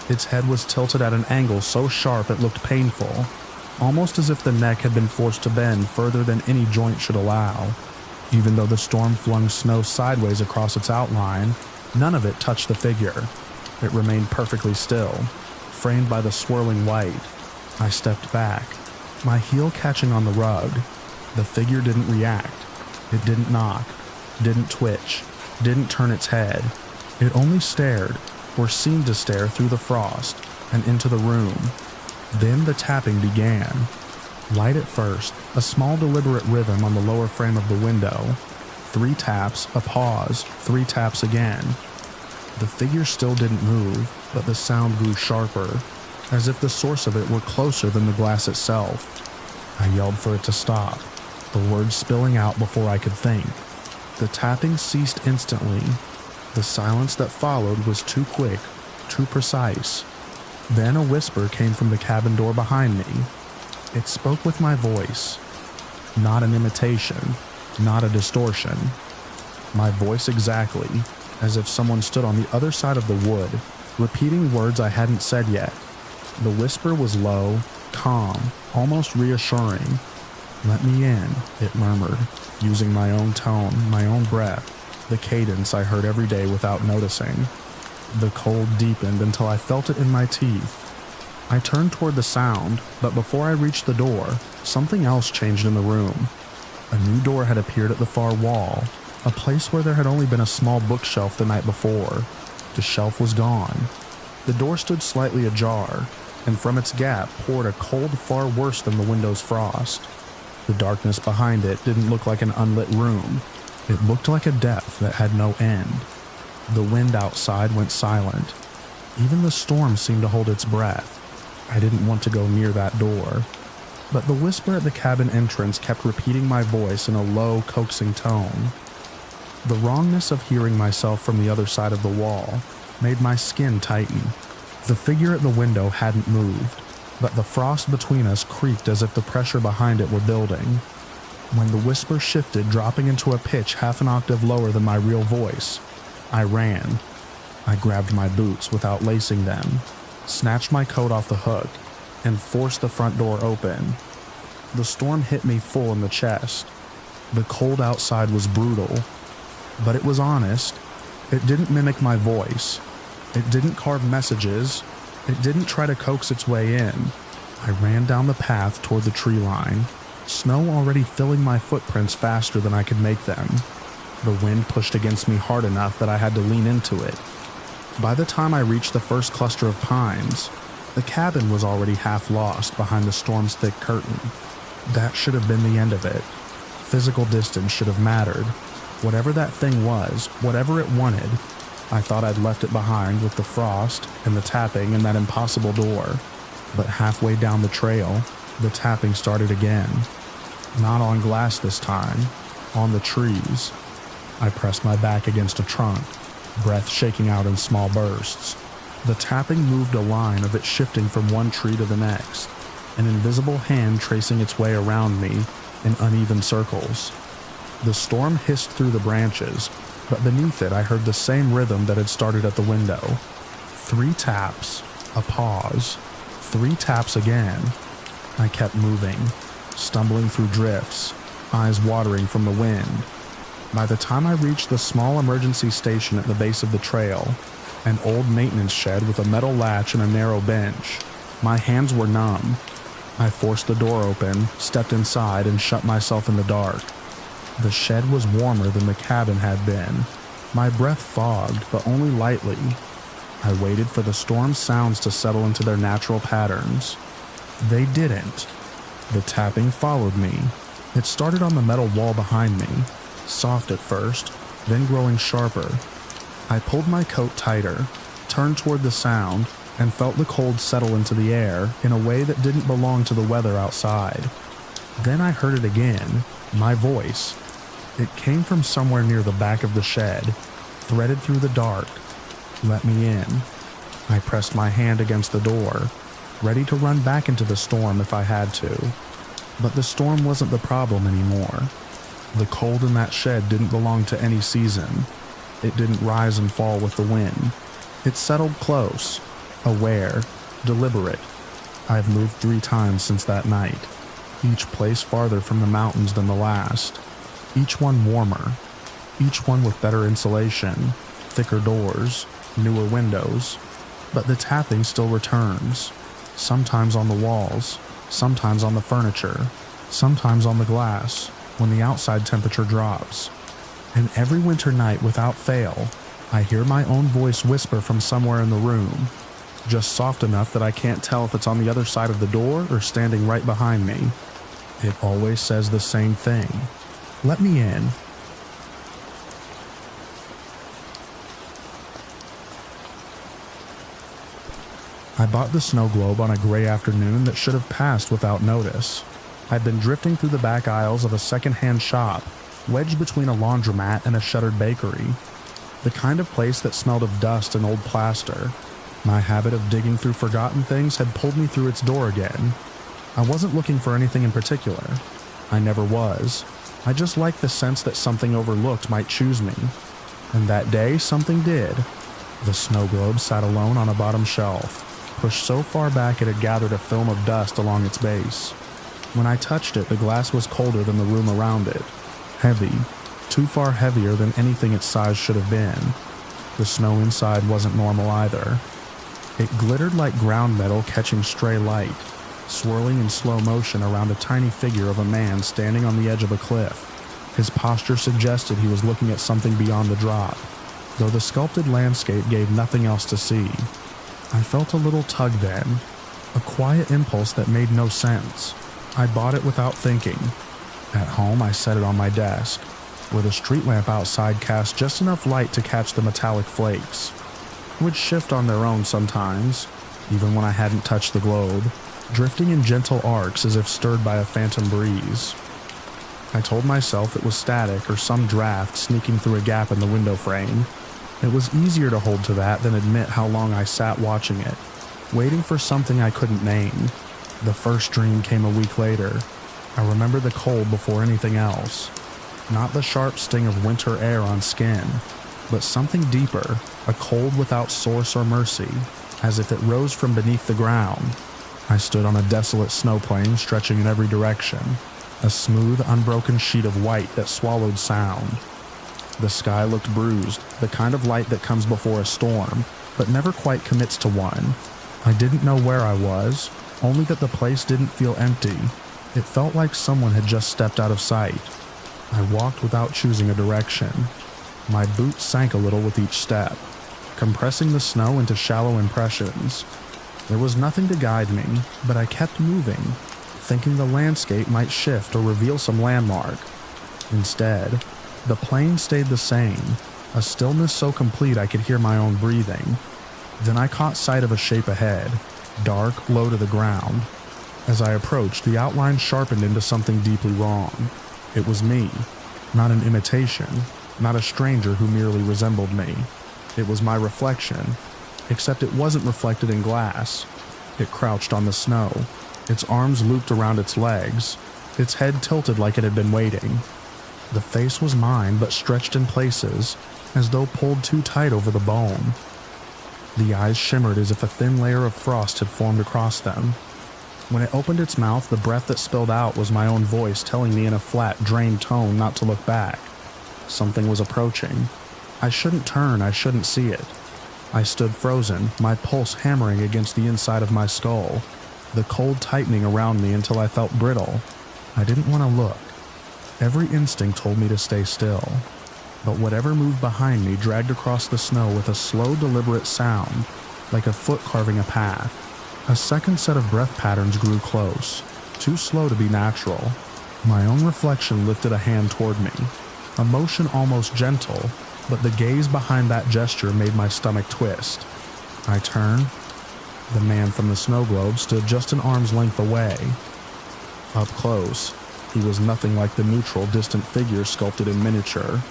Its head was tilted at an angle so sharp it looked painful, almost as if the neck had been forced to bend further than any joint should allow. Even though the storm flung snow sideways across its outline, none of it touched the figure. It remained perfectly still, framed by the swirling white. I stepped back, my heel catching on the rug. The figure didn't react. It didn't knock, didn't twitch, didn't turn its head. It only stared, or seemed to stare through the frost and into the room. Then the tapping began. Light at first, a small deliberate rhythm on the lower frame of the window. 3 taps, a pause, 3 taps again. The figure still didn't move, but the sound grew sharper, as if the source of it were closer than the glass itself. I yelled for it to stop, the words spilling out before I could think. The tapping ceased instantly. The silence that followed was too quick, too precise. Then a whisper came from the cabin door behind me. It spoke with my voice. Not an imitation, not a distortion. My voice exactly, as if someone stood on the other side of the wood, repeating words I hadn't said yet. The whisper was low, calm, almost reassuring. "Let me in," it murmured, using my own tone, my own breath, the cadence I heard every day without noticing. The cold deepened until I felt it in my teeth. I turned toward the sound, but before I reached the door, something else changed in the room. A new door had appeared at the far wall, a place where there had only been a small bookshelf the night before. The shelf was gone. The door stood slightly ajar, and from its gap poured a cold far worse than the window's frost. The darkness behind it didn't look like an unlit room. It looked like a depth that had no end. The wind outside went silent. Even the storm seemed to hold its breath. I didn't want to go near that door. But the whisper at the cabin entrance kept repeating my voice in a low, coaxing tone. The wrongness of hearing myself from the other side of the wall made my skin tighten. The figure at the window hadn't moved, but the frost between us creaked as if the pressure behind it were building. When the whisper shifted, dropping into a pitch half an octave lower than my real voice, I ran. I grabbed my boots without lacing them, snatched my coat off the hook, and forced the front door open. The storm hit me full in the chest. The cold outside was brutal, but it was honest. It didn't mimic my voice. It didn't carve messages. It didn't try to coax its way in. I ran down the path toward the tree line, snow already filling my footprints faster than I could make them. The wind pushed against me hard enough that I had to lean into it. By the time I reached the first cluster of pines, the cabin was already half lost behind the storm's thick curtain. That should have been the end of it. Physical distance should have mattered. Whatever that thing was, whatever it wanted, I thought I'd left it behind with the frost and the tapping and that impossible door. But halfway down the trail, the tapping started again. Not on glass this time, on the trees. I pressed my back against a trunk, breath shaking out in small bursts. The tapping moved a line of it shifting from one tree to the next, an invisible hand tracing its way around me in uneven circles. The storm hissed through the branches, but beneath it I heard the same rhythm that had started at the window. 3 taps, a pause, 3 taps again. I kept moving, stumbling through drifts, eyes watering from the wind. By the time I reached the small emergency station at the base of the trail, an old maintenance shed with a metal latch and a narrow bench, my hands were numb. I forced the door open, stepped inside, and shut myself in the dark. The shed was warmer than the cabin had been. My breath fogged, but only lightly. I waited for the storm's sounds to settle into their natural patterns. They didn't. The tapping followed me. It started on the metal wall behind me, soft at first, then growing sharper. I pulled my coat tighter, turned toward the sound, and felt the cold settle into the air in a way that didn't belong to the weather outside. Then I heard it again, my voice. It came from somewhere near the back of the shed, threaded through the dark. Let me in. I pressed my hand against the door, ready to run back into the storm if I had to. But the storm wasn't the problem anymore. The cold in that shed didn't belong to any season. It didn't rise and fall with the wind. It settled close, aware, deliberate. I've moved 3 times since that night, each place farther from the mountains than the last. Each one warmer, each one with better insulation, thicker doors, newer windows. But the tapping still returns, sometimes on the walls, sometimes on the furniture, sometimes on the glass when the outside temperature drops. And every winter night without fail, I hear my own voice whisper from somewhere in the room, just soft enough that I can't tell if it's on the other side of the door or standing right behind me. It always says the same thing. Let me in. I bought the snow globe on a gray afternoon that should have passed without notice. I'd been drifting through the back aisles of a second-hand shop, wedged between a laundromat and a shuttered bakery. The kind of place that smelled of dust and old plaster. My habit of digging through forgotten things had pulled me through its door again. I wasn't looking for anything in particular. I never was. I just liked the sense that something overlooked might choose me. And that day, something did. The snow globe sat alone on a bottom shelf, pushed so far back it had gathered a film of dust along its base. When I touched it, the glass was colder than the room around it. Heavy, too far heavier than anything its size should have been. The snow inside wasn't normal either. It glittered like ground metal catching stray light, swirling in slow motion around a tiny figure of a man standing on the edge of a cliff. His posture suggested he was looking at something beyond the drop, though the sculpted landscape gave nothing else to see. I felt a little tug then, a quiet impulse that made no sense. I bought it without thinking. At home, I set it on my desk, where the street lamp outside cast just enough light to catch the metallic flakes. It would shift on their own sometimes, even when I hadn't touched the globe, drifting in gentle arcs as if stirred by a phantom breeze. I told myself it was static or some draft sneaking through a gap in the window frame. It was easier to hold to that than admit how long I sat watching it, waiting for something I couldn't name. The first dream came a week later. I remember the cold before anything else. Not the sharp sting of winter air on skin, but something deeper, a cold without source or mercy, as if it rose from beneath the ground. I stood on a desolate snowplain stretching in every direction, a smooth, unbroken sheet of white that swallowed sound. The sky looked bruised, the kind of light that comes before a storm, but never quite commits to one. I didn't know where I was, only that the place didn't feel empty. It felt like someone had just stepped out of sight. I walked without choosing a direction. My boots sank a little with each step, compressing the snow into shallow impressions. There was nothing to guide me, but I kept moving, thinking the landscape might shift or reveal some landmark. Instead, the plain stayed the same, a stillness so complete I could hear my own breathing. Then I caught sight of a shape ahead, dark, low to the ground. As I approached, the outline sharpened into something deeply wrong. It was me, not an imitation, not a stranger who merely resembled me. It was my reflection, except it wasn't reflected in glass. It crouched on the snow, its arms looped around its legs, its head tilted like it had been waiting. The face was mine, but stretched in places, as though pulled too tight over the bone. The eyes shimmered as if a thin layer of frost had formed across them. When it opened its mouth, the breath that spilled out was my own voice telling me in a flat, drained tone not to look back. Something was approaching. I shouldn't turn, I shouldn't see it. I stood frozen, my pulse hammering against the inside of my skull, the cold tightening around me until I felt brittle. I didn't want to look. Every instinct told me to stay still. But whatever moved behind me dragged across the snow with a slow, deliberate sound, like a foot carving a path. A second set of breath patterns grew close, too slow to be natural. My own reflection lifted a hand toward me, a motion almost gentle, but the gaze behind that gesture made my stomach twist. I turned. The man from the snow globe stood just an arm's length away. Up close, he was nothing like the neutral, distant figure sculpted in miniature.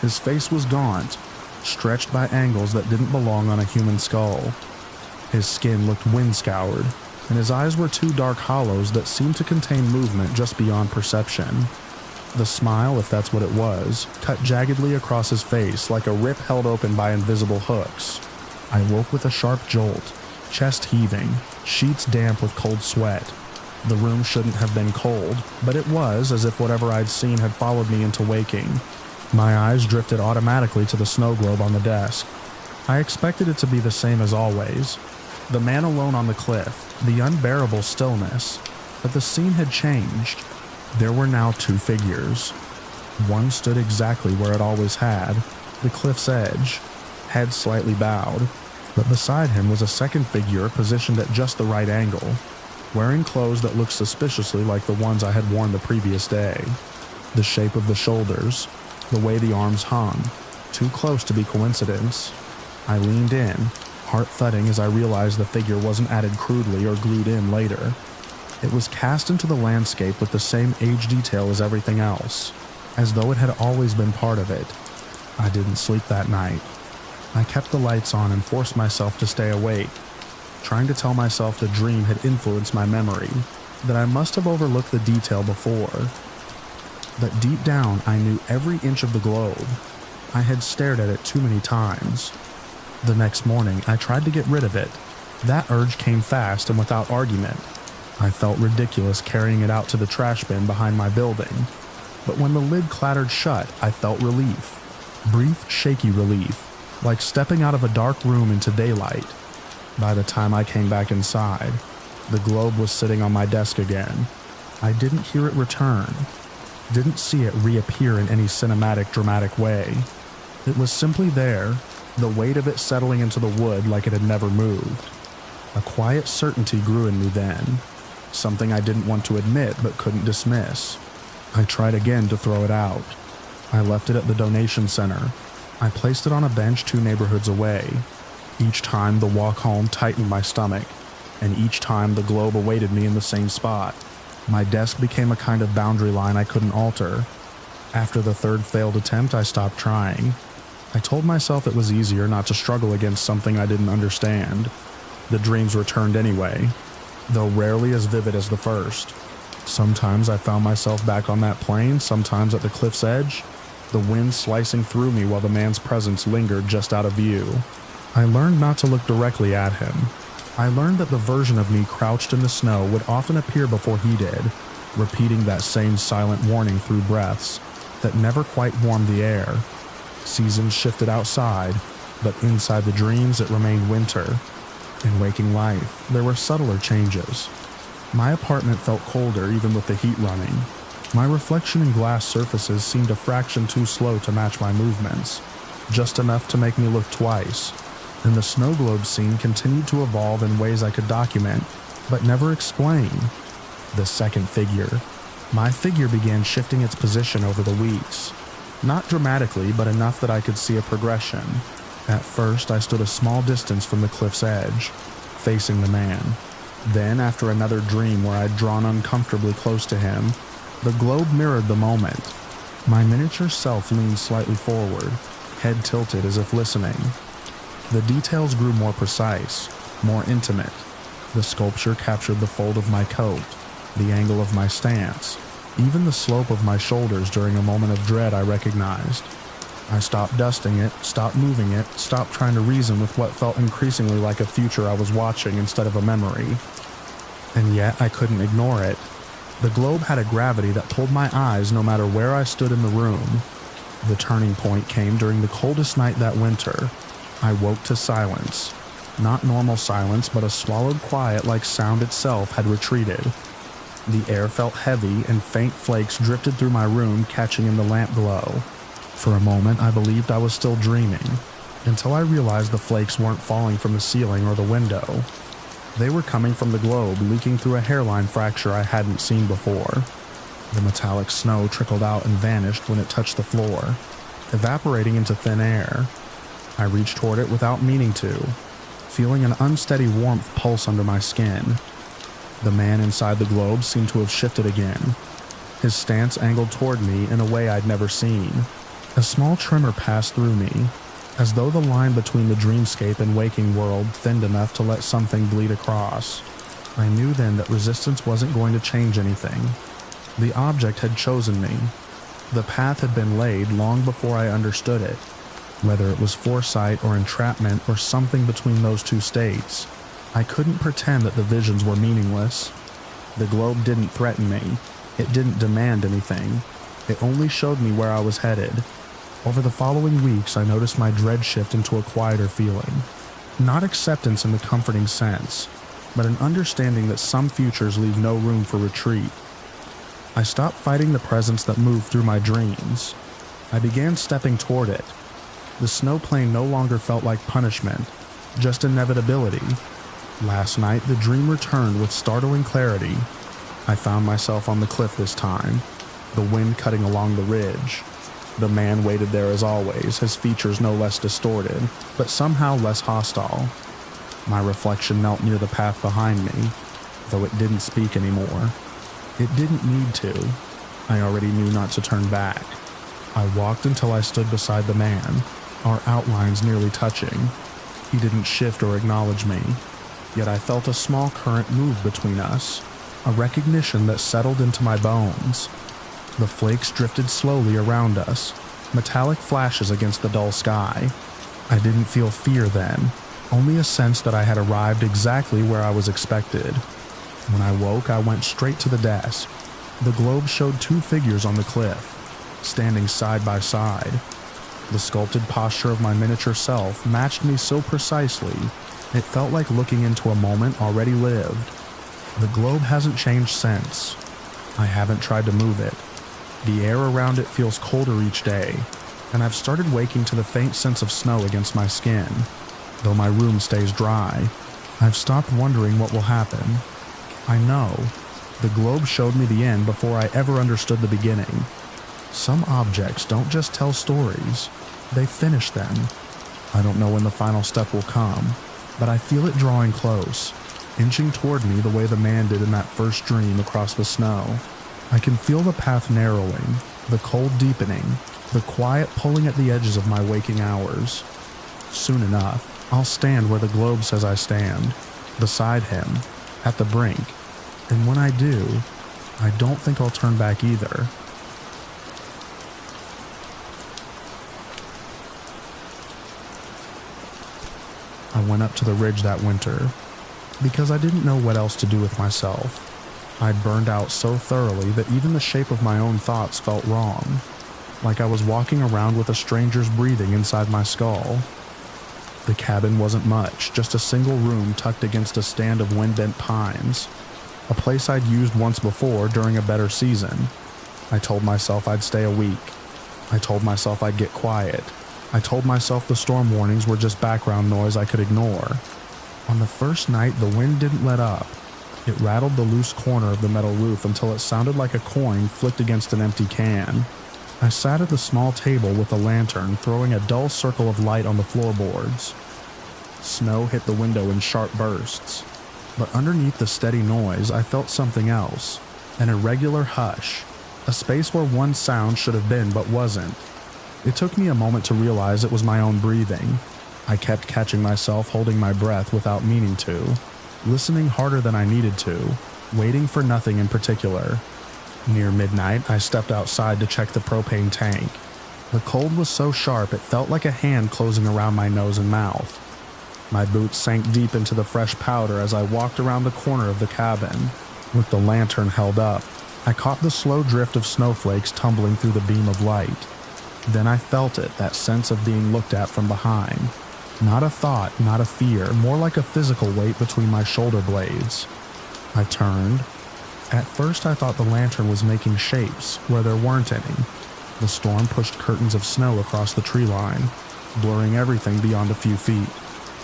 His face was gaunt, stretched by angles that didn't belong on a human skull. His skin looked wind-scoured, and his eyes were two dark hollows that seemed to contain movement just beyond perception. The smile, if that's what it was, cut jaggedly across his face like a rip held open by invisible hooks. I woke with a sharp jolt, chest heaving, sheets damp with cold sweat. The room shouldn't have been cold, but it was as if whatever I'd seen had followed me into waking. My eyes drifted automatically to the snow globe on the desk. I expected it to be the same as always. The man alone on the cliff, the unbearable stillness, but the scene had changed. There were now two figures. One stood exactly where it always had, the cliff's edge, head slightly bowed, but beside him was a second figure positioned at just the right angle, wearing clothes that looked suspiciously like the ones I had worn the previous day. The shape of the shoulders, the way the arms hung, too close to be coincidence. I leaned in, heart thudding as I realized the figure wasn't added crudely or glued in later. It was cast into the landscape with the same age detail as everything else, as though it had always been part of it. I didn't sleep that night. I kept the lights on and forced myself to stay awake, trying to tell myself the dream had influenced my memory, that I must have overlooked the detail before. But deep down, I knew every inch of the globe. I had stared at it too many times. The next morning, I tried to get rid of it. That urge came fast and without argument. I felt ridiculous carrying it out to the trash bin behind my building. But when the lid clattered shut, I felt relief. Brief, shaky relief, like stepping out of a dark room into daylight. By the time I came back inside, the globe was sitting on my desk again. I didn't hear it return. Didn't see it reappear in any cinematic, dramatic way. It was simply there, the weight of it settling into the wood like it had never moved. A quiet certainty grew in me then, something I didn't want to admit but couldn't dismiss. I tried again to throw it out. I left it at the donation center. I placed it on a bench 2 neighborhoods away. Each time the walk home tightened my stomach, and each time the globe awaited me in the same spot. My desk became a kind of boundary line I couldn't alter. After the third failed attempt, I stopped trying. I told myself it was easier not to struggle against something I didn't understand. The dreams returned anyway, though rarely as vivid as the first. Sometimes I found myself back on that plain, sometimes at the cliff's edge, the wind slicing through me while the man's presence lingered just out of view. I learned not to look directly at him. I learned that the version of me crouched in the snow would often appear before he did, repeating that same silent warning through breaths that never quite warmed the air. Seasons shifted outside, but inside the dreams it remained winter. In waking life, there were subtler changes. My apartment felt colder even with the heat running. My reflection in glass surfaces seemed a fraction too slow to match my movements, just enough to make me look twice, and the snow globe scene continued to evolve in ways I could document, but never explain. The second figure. My figure began shifting its position over the weeks. Not dramatically, but enough that I could see a progression. At first, I stood a small distance from the cliff's edge, facing the man. Then, after another dream where I'd drawn uncomfortably close to him, the globe mirrored the moment. My miniature self leaned slightly forward, head tilted as if listening. The details grew more precise, more intimate. The sculpture captured the fold of my coat, the angle of my stance, even the slope of my shoulders during a moment of dread I recognized. I stopped dusting it, stopped moving it, stopped trying to reason with what felt increasingly like a future I was watching instead of a memory. And yet I couldn't ignore it. The globe had a gravity that pulled my eyes no matter where I stood in the room. The turning point came during the coldest night that winter. I woke to silence. Not normal silence, but a swallowed quiet like sound itself had retreated. The air felt heavy and faint flakes drifted through my room, catching in the lamp glow. For a moment, I believed I was still dreaming, until I realized the flakes weren't falling from the ceiling or the window. They were coming from the globe, leaking through a hairline fracture I hadn't seen before. The metallic snow trickled out and vanished when it touched the floor, evaporating into thin air. I reached toward it without meaning to, feeling an unsteady warmth pulse under my skin. The man inside the globe seemed to have shifted again, his stance angled toward me in a way I'd never seen. A small tremor passed through me, as though the line between the dreamscape and waking world thinned enough to let something bleed across. I knew then that resistance wasn't going to change anything. The object had chosen me. The path had been laid long before I understood it. Whether it was foresight or entrapment or something between those two states, I couldn't pretend that the visions were meaningless. The globe didn't threaten me. It didn't demand anything. It only showed me where I was headed. Over the following weeks, I noticed my dread shift into a quieter feeling. Not acceptance in the comforting sense, but an understanding that some futures leave no room for retreat. I stopped fighting the presence that moved through my dreams. I began stepping toward it. The snow plane no longer felt like punishment, just inevitability. Last night, the dream returned with startling clarity. I found myself on the cliff this time, the wind cutting along the ridge. The man waited there as always, his features no less distorted, but somehow less hostile. My reflection knelt near the path behind me, though it didn't speak anymore. It didn't need to. I already knew not to turn back. I walked until I stood beside the man, our outlines nearly touching. He didn't shift or acknowledge me, yet I felt a small current move between us, a recognition that settled into my bones. The flakes drifted slowly around us, metallic flashes against the dull sky. I didn't feel fear then, only a sense that I had arrived exactly where I was expected. When I woke, I went straight to the desk. The globe showed two figures on the cliff, standing side by side. The sculpted posture of my miniature self matched me so precisely, it felt like looking into a moment already lived. The globe hasn't changed since. I haven't tried to move it. The air around it feels colder each day, and I've started waking to the faint sense of snow against my skin. Though my room stays dry, I've stopped wondering what will happen. I know. The globe showed me the end before I ever understood the beginning. Some objects don't just tell stories, they finish them. I don't know when the final step will come, but I feel it drawing close, inching toward me the way the man did in that first dream across the snow. I can feel the path narrowing, the cold deepening, the quiet pulling at the edges of my waking hours. Soon enough, I'll stand where the globe says I stand, beside him, at the brink. And when I do, I don't think I'll turn back either. I went up to the ridge that winter, because I didn't know what else to do with myself. I'd burned out so thoroughly that even the shape of my own thoughts felt wrong, like I was walking around with a stranger's breathing inside my skull. The cabin wasn't much, just a single room tucked against a stand of wind-bent pines, a place I'd used once before during a better season. I told myself I'd stay a week. I told myself I'd get quiet. I told myself the storm warnings were just background noise I could ignore. On the first night, the wind didn't let up. It rattled the loose corner of the metal roof until it sounded like a coin flicked against an empty can. I sat at the small table with a lantern, throwing a dull circle of light on the floorboards. Snow hit the window in sharp bursts, but underneath the steady noise, I felt something else, an irregular hush, a space where one sound should have been but wasn't. It took me a moment to realize it was my own breathing. I kept catching myself holding my breath without meaning to, listening harder than I needed to, waiting for nothing in particular. Near midnight, I stepped outside to check the propane tank. The cold was so sharp it felt like a hand closing around my nose and mouth. My boots sank deep into the fresh powder as I walked around the corner of the cabin. With the lantern held up, I caught the slow drift of snowflakes tumbling through the beam of light. Then I felt it, that sense of being looked at from behind. Not a thought, not a fear, more like a physical weight between my shoulder blades. I turned. At first I thought the lantern was making shapes where there weren't any. The storm pushed curtains of snow across the tree line, blurring everything beyond a few feet.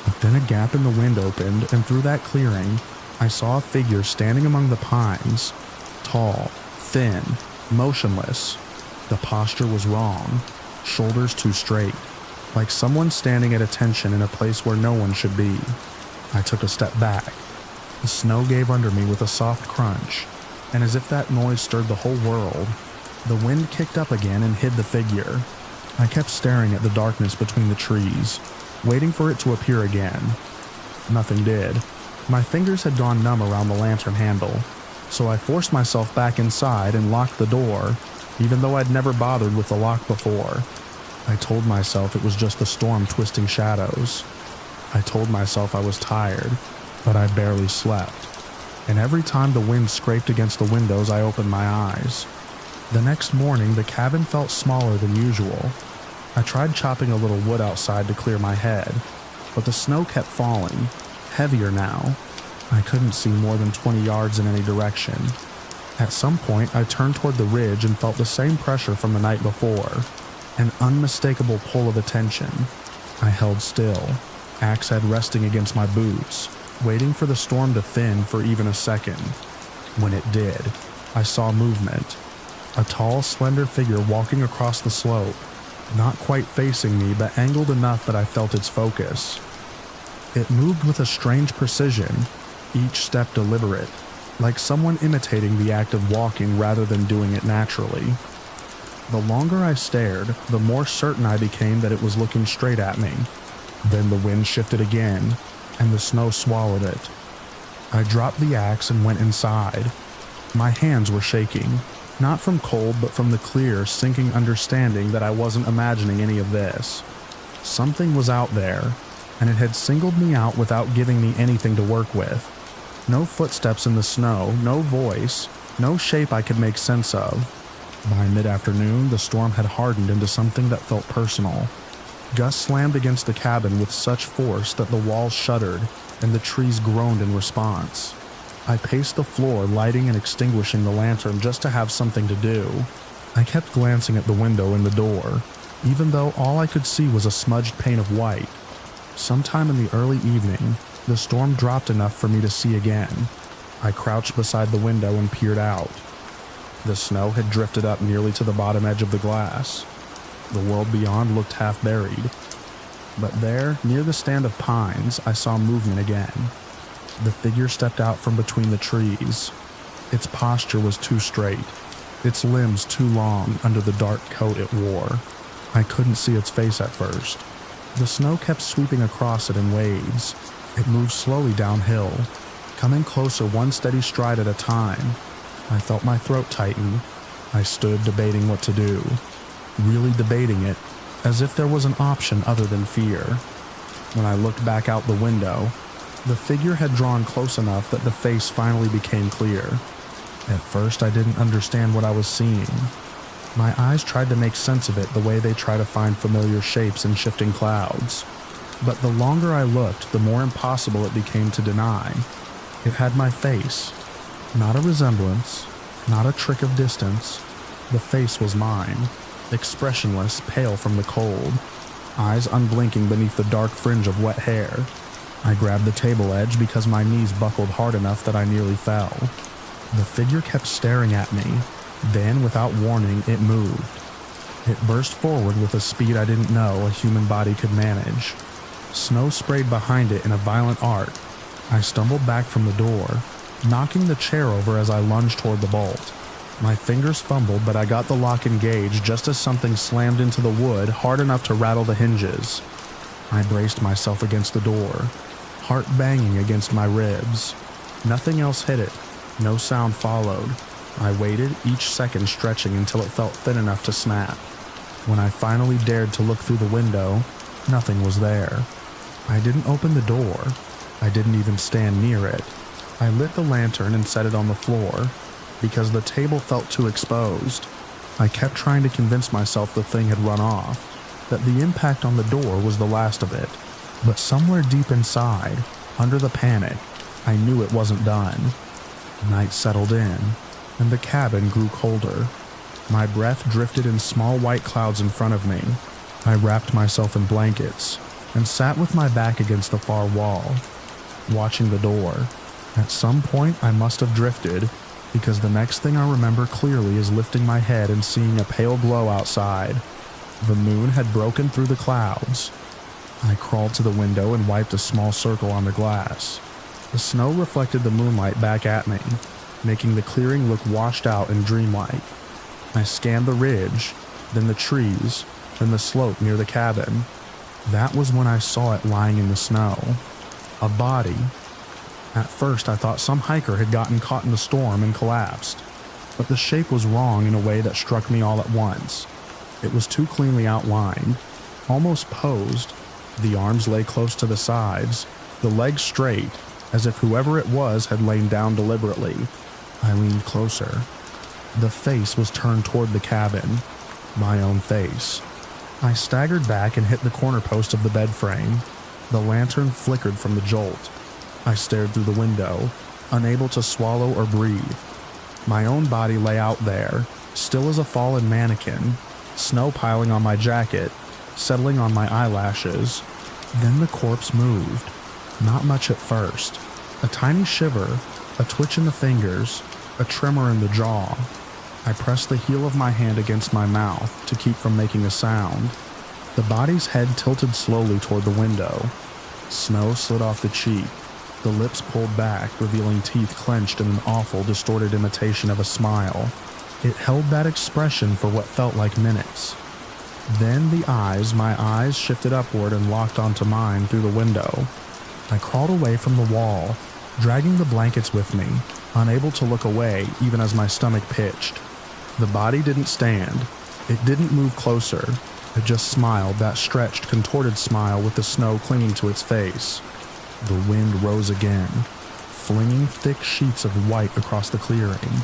But then a gap in the wind opened, and through that clearing, I saw a figure standing among the pines. Tall, thin, motionless. The posture was wrong, shoulders too straight, like someone standing at attention in a place where no one should be. I took a step back. The snow gave under me with a soft crunch, and as if that noise stirred the whole world, the wind kicked up again and hid the figure. I kept staring at the darkness between the trees, waiting for it to appear again. Nothing did. My fingers had gone numb around the lantern handle, so I forced myself back inside and locked the door, even though I'd never bothered with the lock before. I told myself it was just the storm twisting shadows. I told myself I was tired, but I barely slept. And every time the wind scraped against the windows, I opened my eyes. The next morning, the cabin felt smaller than usual. I tried chopping a little wood outside to clear my head, but the snow kept falling, heavier now. I couldn't see more than 20 yards in any direction. At some point, I turned toward the ridge and felt the same pressure from the night before, an unmistakable pull of attention. I held still, axe head resting against my boots, waiting for the storm to thin for even a second. When it did, I saw movement. A tall, slender figure walking across the slope, not quite facing me, but angled enough that I felt its focus. It moved with a strange precision, each step deliberate, like someone imitating the act of walking rather than doing it naturally. The longer I stared, the more certain I became that it was looking straight at me. Then the wind shifted again, and the snow swallowed it. I dropped the axe and went inside. My hands were shaking, not from cold but from the clear, sinking understanding that I wasn't imagining any of this. Something was out there, and it had singled me out without giving me anything to work with. No footsteps in the snow, no voice, no shape I could make sense of. By mid-afternoon, the storm had hardened into something that felt personal. Gusts slammed against the cabin with such force that the walls shuddered and the trees groaned in response. I paced the floor, lighting and extinguishing the lantern just to have something to do. I kept glancing at the window and the door, even though all I could see was a smudged pane of white. Sometime in the early evening, the storm dropped enough for me to see again. I crouched beside the window and peered out. The snow had drifted up nearly to the bottom edge of the glass. The world beyond looked half buried. But there, near the stand of pines, I saw movement again. The figure stepped out from between the trees. Its posture was too straight, its limbs too long under the dark coat it wore. I couldn't see its face at first. The snow kept sweeping across it in waves. It moved slowly downhill, coming closer one steady stride at a time. I felt my throat tighten. I stood debating what to do, really debating it, as if there was an option other than fear. When I looked back out the window, the figure had drawn close enough that the face finally became clear. At first, I didn't understand what I was seeing. My eyes tried to make sense of it the way they try to find familiar shapes in shifting clouds. But the longer I looked, the more impossible it became to deny. It had my face. Not a resemblance, not a trick of distance, The face was mine, expressionless, pale from the cold, eyes unblinking beneath the dark fringe of wet hair. I grabbed the table edge because my knees buckled hard enough that I nearly fell. The figure kept staring at me. Then, without warning, it moved. It burst forward with a speed I didn't know a human body could manage. Snow sprayed behind it in a violent arc. I stumbled back from the door, knocking the chair over as I lunged toward the bolt. My fingers fumbled, but I got the lock engaged just as something slammed into the wood hard enough to rattle the hinges. I braced myself against the door, heart banging against my ribs. Nothing else hit it. No sound followed. I waited, each second stretching until it felt thin enough to snap. When I finally dared to look through the window, nothing was there. I didn't open the door. I didn't even stand near it. I lit the lantern and set it on the floor, because the table felt too exposed. I kept trying to convince myself the thing had run off, that the impact on the door was the last of it. But somewhere deep inside, under the panic, I knew it wasn't done. Night settled in, and the cabin grew colder. My breath drifted in small white clouds in front of me. I wrapped myself in blankets and sat with my back against the far wall, watching the door. At some point, I must have drifted, because the next thing I remember clearly is lifting my head and seeing a pale glow outside. The moon had broken through the clouds. I crawled to the window and wiped a small circle on the glass. The snow reflected the moonlight back at me, making the clearing look washed out and dreamlike. I scanned the ridge, then the trees, then the slope near the cabin. That was when I saw it lying in the snow. A body. At first I thought some hiker had gotten caught in the storm and collapsed, but the shape was wrong in a way that struck me all at once. It was too cleanly outlined, almost posed. The arms lay close to the sides, the legs straight, as if whoever it was had lain down deliberately. I leaned closer. The face was turned toward the cabin, my own face. I staggered back and hit the corner post of the bed frame. The lantern flickered from the jolt. I stared through the window, unable to swallow or breathe. My own body lay out there, still as a fallen mannequin, snow piling on my jacket, settling on my eyelashes. Then the corpse moved. Not much at first. A tiny shiver, a twitch in the fingers, a tremor in the jaw. I pressed the heel of my hand against my mouth to keep from making a sound. The body's head tilted slowly toward the window. Snow slid off the cheek. The lips pulled back, revealing teeth clenched in an awful, distorted imitation of a smile. It held that expression for what felt like minutes. Then my eyes shifted upward and locked onto mine through the window. I crawled away from the wall, dragging the blankets with me, unable to look away even as my stomach pitched. The body didn't stand. It didn't move closer. It just smiled, that stretched, contorted smile with the snow clinging to its face. The wind rose again, flinging thick sheets of white across the clearing.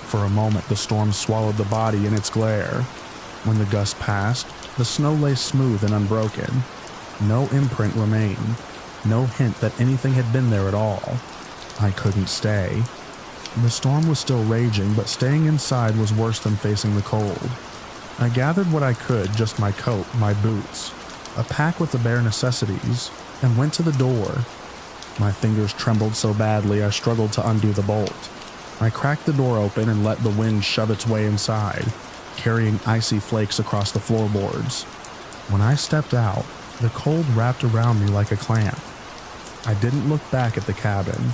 For a moment, the storm swallowed the body in its glare. When the gust passed, the snow lay smooth and unbroken. No imprint remained. No hint that anything had been there at all. I couldn't stay. The storm was still raging, but staying inside was worse than facing the cold. I gathered what I could, just my coat, my boots, a pack with the bare necessities, and went to the door. My fingers trembled so badly I struggled to undo the bolt. I cracked the door open and let the wind shove its way inside, carrying icy flakes across the floorboards. When I stepped out, the cold wrapped around me like a clamp. I didn't look back at the cabin.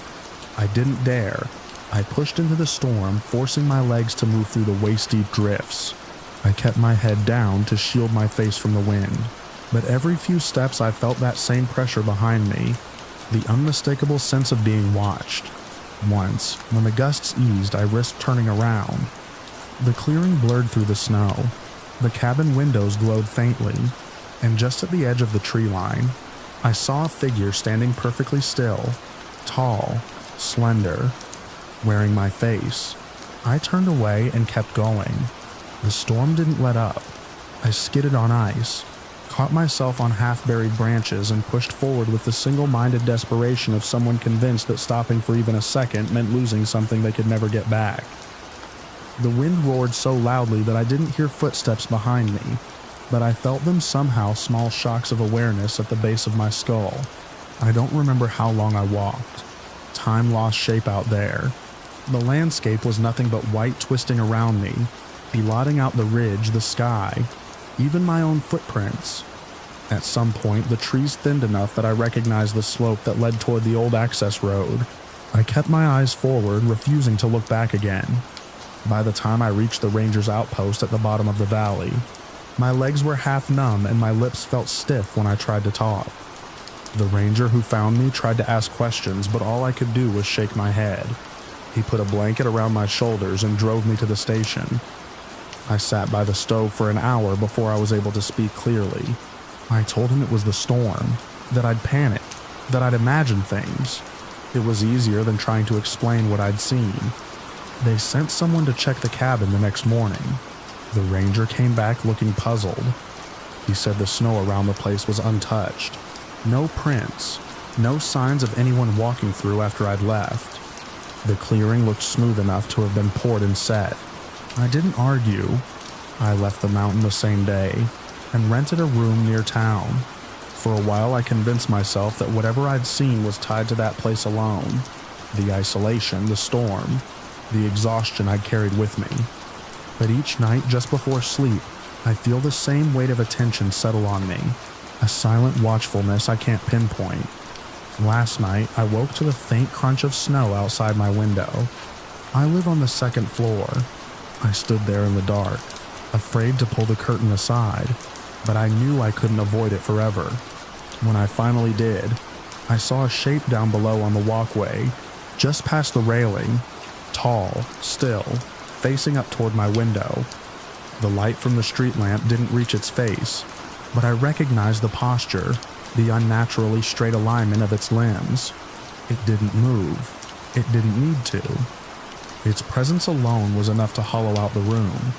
I didn't dare. I pushed into the storm, forcing my legs to move through the waist-deep drifts. I kept my head down to shield my face from the wind, but every few steps I felt that same pressure behind me, the unmistakable sense of being watched. Once, when the gusts eased, I risked turning around. The clearing blurred through the snow. The cabin windows glowed faintly, and just at the edge of the tree line, I saw a figure standing perfectly still, tall, slender, wearing my face. I turned away and kept going. The storm didn't let up. I skidded on ice, caught myself on half-buried branches, and pushed forward with the single-minded desperation of someone convinced that stopping for even a second meant losing something they could never get back. The wind roared so loudly that I didn't hear footsteps behind me, but I felt them somehow, small shocks of awareness at the base of my skull. I don't remember how long I walked. Time lost shape out there. The landscape was nothing but white twisting around me, blotting out the ridge, the sky, even my own footprints. At some point, the trees thinned enough that I recognized the slope that led toward the old access road. I kept my eyes forward, refusing to look back again. By the time I reached the ranger's outpost at the bottom of the valley, my legs were half numb and my lips felt stiff when I tried to talk. The ranger who found me tried to ask questions, but all I could do was shake my head. He put a blanket around my shoulders and drove me to the station. I sat by the stove for an hour before I was able to speak clearly. I told him it was the storm, that I'd panicked, that I'd imagined things. It was easier than trying to explain what I'd seen. They sent someone to check the cabin the next morning. The ranger came back looking puzzled. He said the snow around the place was untouched. No prints, no signs of anyone walking through after I'd left. The clearing looked smooth enough to have been poured and set. I didn't argue. I left the mountain the same day and rented a room near town. For a while I convinced myself that whatever I'd seen was tied to that place alone. The isolation, the storm, the exhaustion I'd carried with me. But each night just before sleep, I feel the same weight of attention settle on me, a silent watchfulness I can't pinpoint. Last night, I woke to the faint crunch of snow outside my window. I live on the second floor. I stood there in the dark, afraid to pull the curtain aside, but I knew I couldn't avoid it forever. When I finally did, I saw a shape down below on the walkway, just past the railing, tall, still, facing up toward my window. The light from the street lamp didn't reach its face, but I recognized the posture, the unnaturally straight alignment of its limbs. It didn't move. It didn't need to. Its presence alone was enough to hollow out the room.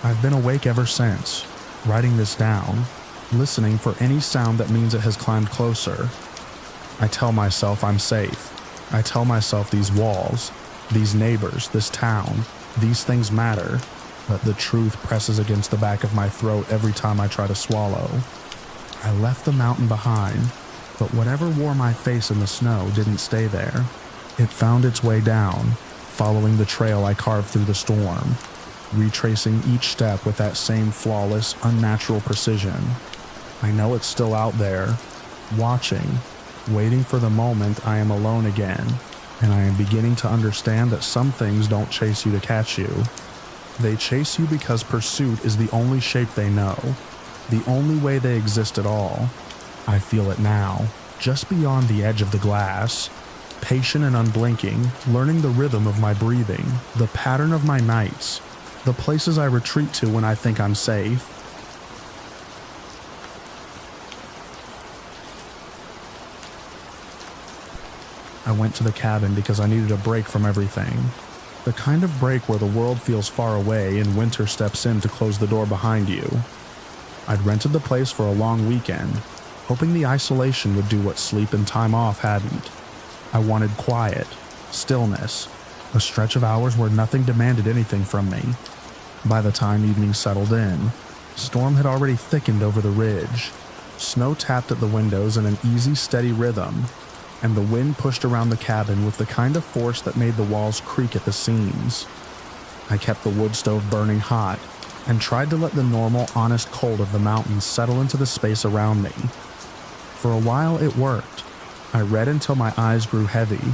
I've been awake ever since, writing this down, listening for any sound that means it has climbed closer. I tell myself I'm safe. I tell myself these walls, these neighbors, this town, these things matter, but the truth presses against the back of my throat every time I try to swallow. I left the mountain behind, but whatever wore my face in the snow didn't stay there. It found its way down, following the trail I carved through the storm, retracing each step with that same flawless, unnatural precision. I know it's still out there, watching, waiting for the moment I am alone again, and I am beginning to understand that some things don't chase you to catch you. They chase you because pursuit is the only shape they know, the only way they exist at all. I feel it now, just beyond the edge of the glass, patient and unblinking, learning the rhythm of my breathing, the pattern of my nights, the places I retreat to when I think I'm safe. I went to the cabin because I needed a break from everything. The kind of break where the world feels far away and winter steps in to close the door behind you. I'd rented the place for a long weekend, hoping the isolation would do what sleep and time off hadn't. I wanted quiet, stillness, a stretch of hours where nothing demanded anything from me. By the time evening settled in, storm had already thickened over the ridge. Snow tapped at the windows in an easy, steady rhythm, and the wind pushed around the cabin with the kind of force that made the walls creak at the seams. I kept the wood stove burning hot and tried to let the normal, honest cold of the mountains settle into the space around me. For a while it worked. I read until my eyes grew heavy,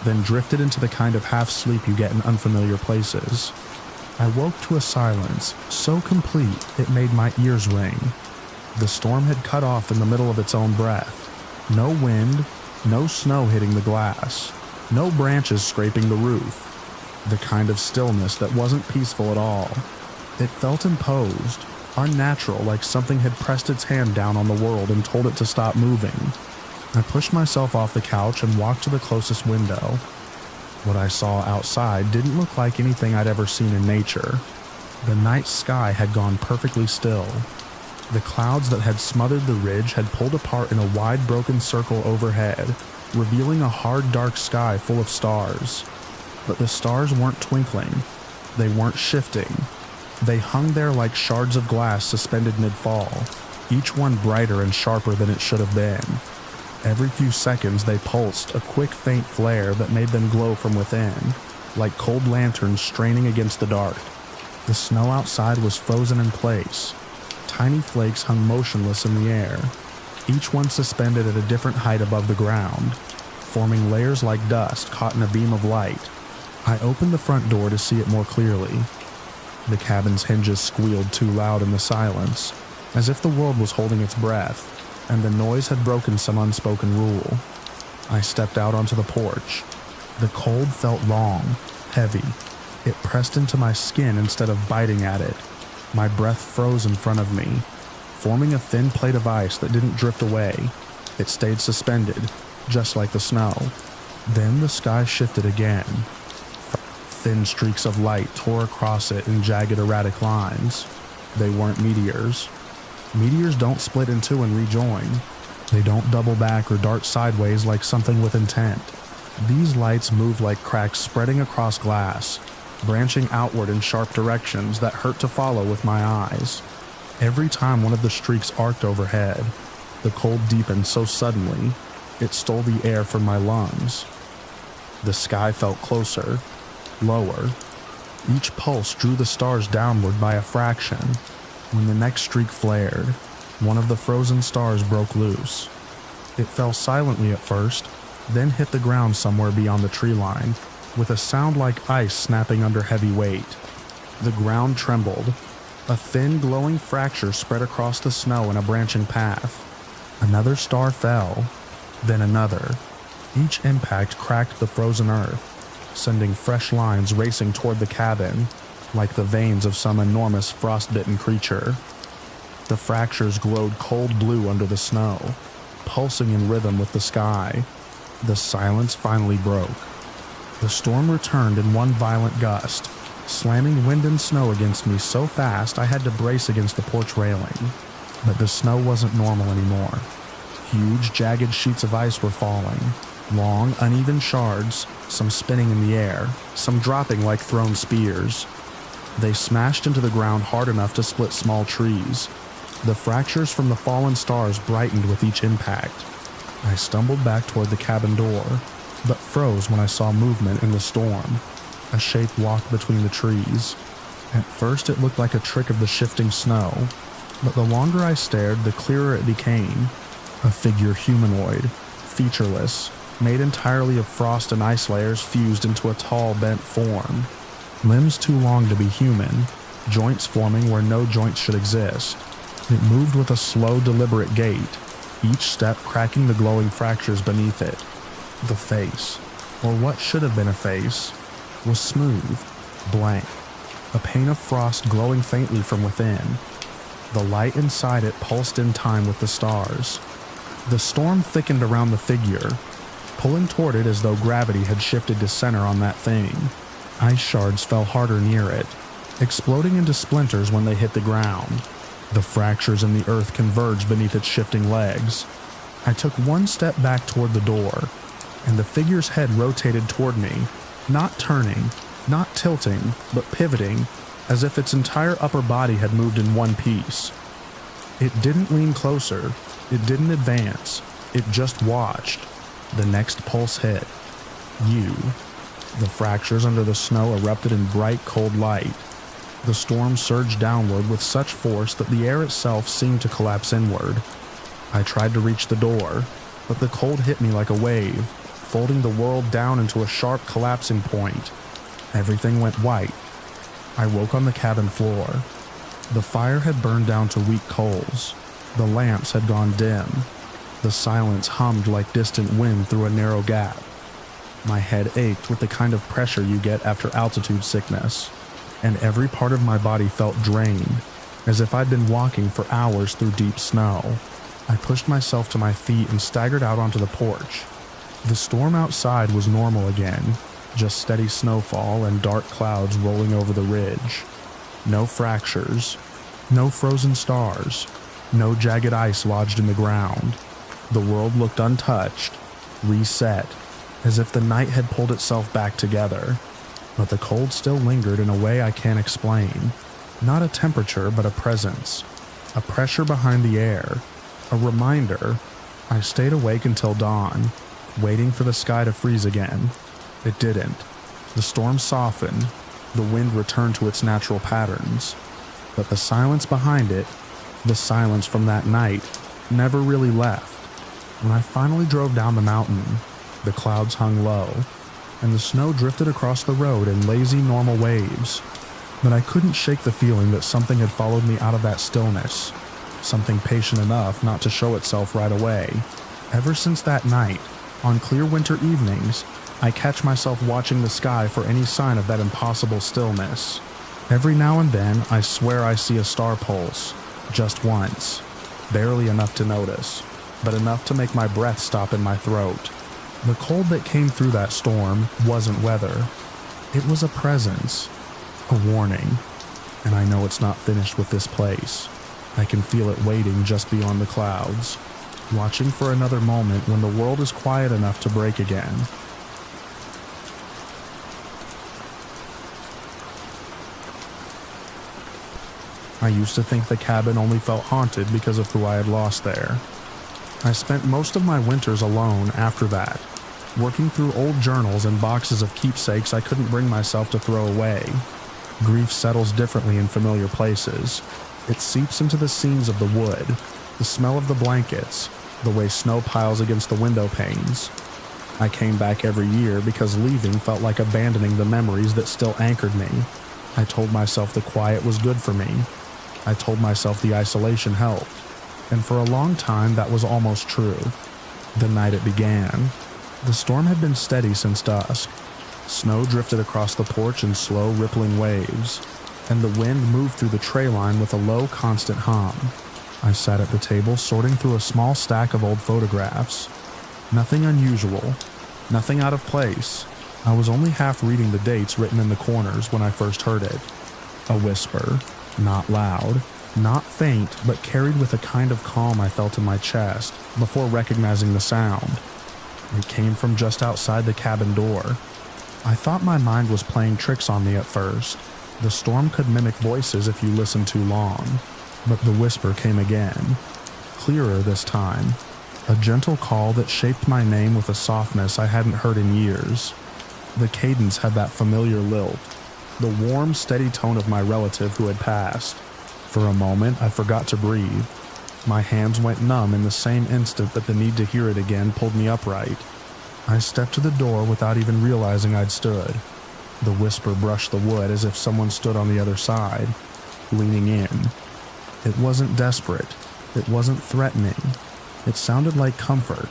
then drifted into the kind of half-sleep you get in unfamiliar places. I woke to a silence so complete it made my ears ring. The storm had cut off in the middle of its own breath. No wind, no snow hitting the glass, no branches scraping the roof. The kind of stillness that wasn't peaceful at all. It felt imposed, unnatural, like something had pressed its hand down on the world and told it to stop moving. I pushed myself off the couch and walked to the closest window. What I saw outside didn't look like anything I'd ever seen in nature. The night sky had gone perfectly still. The clouds that had smothered the ridge had pulled apart in a wide broken circle overhead, revealing a hard dark sky full of stars. But the stars weren't twinkling. They weren't shifting. They hung there like shards of glass suspended mid-fall, each one brighter and sharper than it should have been. Every few seconds they pulsed a quick faint flare that made them glow from within, like cold lanterns straining against the dark. The snow outside was frozen in place. Tiny flakes hung motionless in the air, each one suspended at a different height above the ground, forming layers like dust caught in a beam of light. I opened the front door to see it more clearly. The cabin's hinges squealed too loud in the silence, as if the world was holding its breath, and the noise had broken some unspoken rule. I stepped out onto the porch. The cold felt wrong, heavy. It pressed into my skin instead of biting at it. My breath froze in front of me, forming a thin plate of ice that didn't drift away. It stayed suspended, just like the snow. Then the sky shifted again. Thin streaks of light tore across it in jagged, erratic lines. They weren't meteors. Meteors don't split in two and rejoin. They don't double back or dart sideways like something with intent. These lights moved like cracks spreading across glass, branching outward in sharp directions that hurt to follow with my eyes. Every time one of the streaks arced overhead, the cold deepened so suddenly, it stole the air from my lungs. The sky felt closer, lower. Each pulse drew the stars downward by a fraction. When the next streak flared, one of the frozen stars broke loose. It fell silently at first, then hit the ground somewhere beyond the tree line, with a sound like ice snapping under heavy weight. The ground trembled. A thin, glowing fracture spread across the snow in a branching path. Another star fell, then another. Each impact cracked the frozen earth, sending fresh lines racing toward the cabin, like the veins of some enormous frostbitten creature. The fractures glowed cold blue under the snow, pulsing in rhythm with the sky. The silence finally broke. The storm returned in one violent gust, slamming wind and snow against me so fast I had to brace against the porch railing. But the snow wasn't normal anymore. Huge, jagged sheets of ice were falling, long, uneven shards, some spinning in the air, some dropping like thrown spears. They smashed into the ground hard enough to split small trees. The fractures from the fallen stars brightened with each impact. I stumbled back toward the cabin door, but froze when I saw movement in the storm. A shape walked between the trees. At first it looked like a trick of the shifting snow, but the longer I stared, the clearer it became. A figure humanoid, featureless, made entirely of frost and ice layers fused into a tall, bent form. Limbs too long to be human, joints forming where no joints should exist. It moved with a slow, deliberate gait, each step cracking the glowing fractures beneath it. The face, or what should have been a face, was smooth, blank, a pane of frost glowing faintly from within. The light inside it pulsed in time with the stars. The storm thickened around the figure, pulling toward it as though gravity had shifted to center on that thing. Ice shards fell harder near it, exploding into splinters when they hit the ground. The fractures in the earth converged beneath its shifting legs. I took one step back toward the door, and the figure's head rotated toward me, not turning, not tilting, but pivoting, as if its entire upper body had moved in one piece. It didn't lean closer, it didn't advance, it just watched. The next pulse hit. You. The fractures under the snow erupted in bright, cold light. The storm surged downward with such force that the air itself seemed to collapse inward. I tried to reach the door, but the cold hit me like a wave, folding the world down into a sharp collapsing point. Everything went white. I woke on the cabin floor. The fire had burned down to weak coals. The lamps had gone dim. The silence hummed like distant wind through a narrow gap. My head ached with the kind of pressure you get after altitude sickness, and every part of my body felt drained, as if I'd been walking for hours through deep snow. I pushed myself to my feet and staggered out onto the porch. The storm outside was normal again, just steady snowfall and dark clouds rolling over the ridge. No fractures, no frozen stars, no jagged ice lodged in the ground. The world looked untouched, reset, as if the night had pulled itself back together. but the cold still lingered in a way I can't explain. Not a temperature, but a presence. A pressure behind the air. A reminder. I stayed awake until dawn, waiting for the sky to freeze again. It didn't. The storm softened. The wind returned to its natural patterns. But the silence behind it, the silence from that night, never really left. When I finally drove down the mountain, the clouds hung low, and the snow drifted across the road in lazy, normal waves. But I couldn't shake the feeling that something had followed me out of that stillness, something patient enough not to show itself right away. Ever since that night, on clear winter evenings, I catch myself watching the sky for any sign of that impossible stillness. Every now and then, I swear I see a star pulse, just once, barely enough to notice, but enough to make my breath stop in my throat. The cold that came through that storm wasn't weather. It was a presence, a warning, and I know it's not finished with this place. I can feel it waiting just beyond the clouds, watching for another moment when the world is quiet enough to break again. I used to think the cabin only felt haunted because of who I had lost there. I spent most of my winters alone after that, working through old journals and boxes of keepsakes I couldn't bring myself to throw away. Grief settles differently in familiar places. It seeps into the seams of the wood, the smell of the blankets, the way snow piles against the window panes. I came back every year because leaving felt like abandoning the memories that still anchored me. I told myself the quiet was good for me. I told myself the isolation helped. And for a long time that was almost true. The night it began. The storm had been steady since dusk. Snow drifted across the porch in slow, rippling waves, and the wind moved through the tray line with a low, constant hum. I sat at the table sorting through a small stack of old photographs. Nothing unusual, nothing out of place. I was only half reading the dates written in the corners when I first heard it. A whisper, not loud, not faint, but carried with a kind of calm I felt in my chest before recognizing the sound. It came from just outside the cabin door. I thought my mind was playing tricks on me at first. The storm could mimic voices if you listened too long. But the whisper came again, clearer this time. A gentle call that shaped my name with a softness I hadn't heard in years. The cadence had that familiar lilt, the warm, steady tone of my relative who had passed. For a moment, I forgot to breathe. My hands went numb in the same instant that the need to hear it again pulled me upright. I stepped to the door without even realizing I'd stood. The whisper brushed the wood as if someone stood on the other side, leaning in. It wasn't desperate. It wasn't threatening. It sounded like comfort.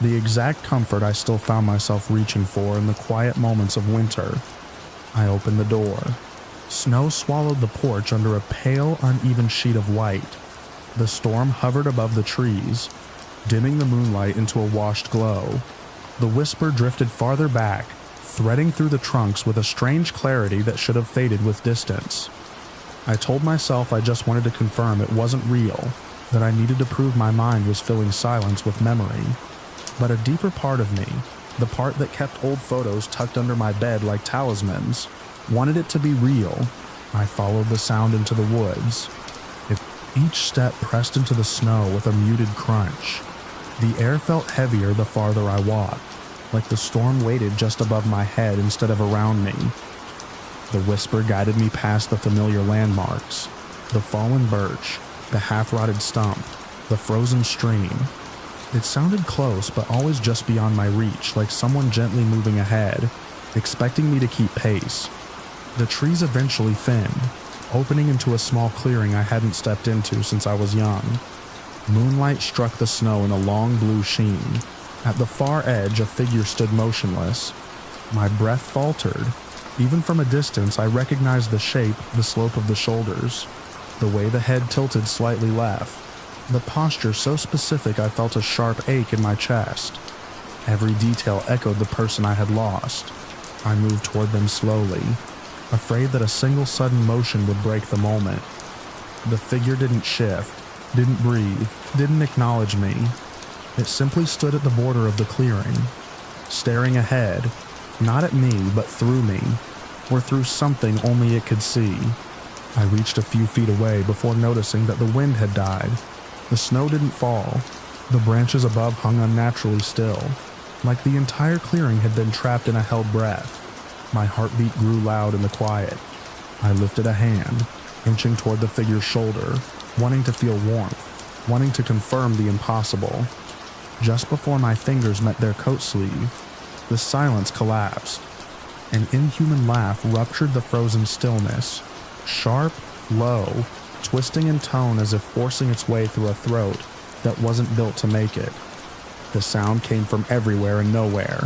The exact comfort I still found myself reaching for in the quiet moments of winter. I opened the door. Snow swallowed the porch under a pale, uneven sheet of white. The storm hovered above the trees, dimming the moonlight into a washed glow. The whisper drifted farther back, threading through the trunks with a strange clarity that should have faded with distance. I told myself I just wanted to confirm it wasn't real, that I needed to prove my mind was filling silence with memory. But a deeper part of me, the part that kept old photos tucked under my bed like talismans, wanted it to be real. I followed the sound into the woods. Each step pressed into the snow with a muted crunch. The air felt heavier the farther I walked, like the storm waited just above my head instead of around me. The whisper guided me past the familiar landmarks, the fallen birch, the half-rotted stump, the frozen stream. It sounded close, but always just beyond my reach, like someone gently moving ahead, expecting me to keep pace. The trees eventually thinned, opening into a small clearing I hadn't stepped into since I was young. Moonlight struck the snow in a long blue sheen. At the far edge, a figure stood motionless. My breath faltered. Even from a distance, I recognized the shape, the slope of the shoulders, the way the head tilted slightly left, the posture so specific I felt a sharp ache in my chest. Every detail echoed the person I had lost. I moved toward them slowly, afraid that a single sudden motion would break the moment. The figure didn't shift, didn't breathe, didn't acknowledge me. It simply stood at the border of the clearing, staring ahead, not at me, but through me. or through something only it could see. I reached a few feet away before noticing that the wind had died. The snow didn't fall. The branches above hung unnaturally still, like the entire clearing had been trapped in a held breath. My heartbeat grew loud in the quiet. I lifted a hand, inching toward the figure's shoulder, wanting to feel warmth, wanting to confirm the impossible. Just before my fingers met their coat sleeve, the silence collapsed. An inhuman laugh ruptured the frozen stillness, sharp, low, twisting in tone as if forcing its way through a throat that wasn't built to make it. The sound came from everywhere and nowhere.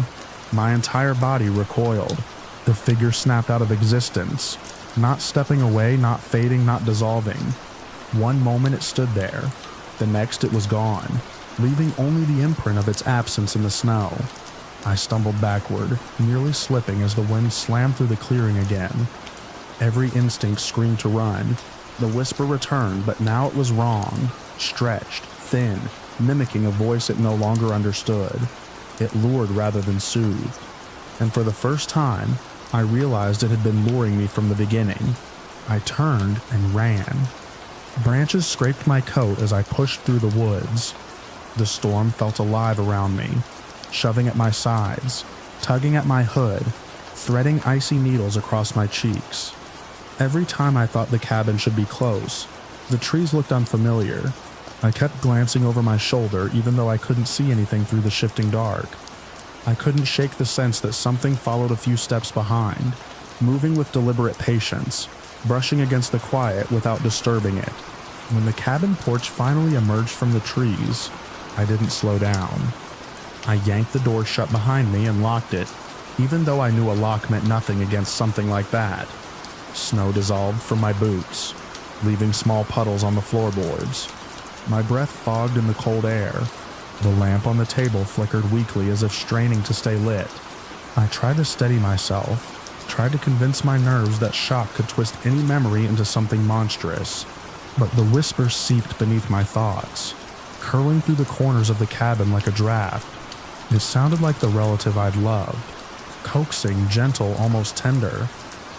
My entire body recoiled. The figure snapped out of existence, not stepping away, not fading, not dissolving. One moment it stood there, the next it was gone, leaving only the imprint of its absence in the snow. I stumbled backward, nearly slipping as the wind slammed through the clearing again. Every instinct screamed to run. The whisper returned, but now it was wrong, stretched, thin, mimicking a voice it no longer understood. It lured rather than soothed. And for the first time, I realized it had been luring me from the beginning. I turned and ran. Branches scraped my coat as I pushed through the woods. The storm felt alive around me, shoving at my sides, tugging at my hood, threading icy needles across my cheeks. Every time I thought the cabin should be close, the trees looked unfamiliar. I kept glancing over my shoulder even though I couldn't see anything through the shifting dark. I couldn't shake the sense that something followed a few steps behind, moving with deliberate patience, brushing against the quiet without disturbing it. When the cabin porch finally emerged from the trees, I didn't slow down. I yanked the door shut behind me and locked it, even though I knew a lock meant nothing against something like that. Snow dissolved from my boots, leaving small puddles on the floorboards. My breath fogged in the cold air. The lamp on the table flickered weakly as if straining to stay lit. I tried to steady myself, tried to convince my nerves that shock could twist any memory into something monstrous. But the whisper seeped beneath my thoughts, curling through the corners of the cabin like a draft. It sounded like the relative I'd loved, coaxing, gentle, almost tender.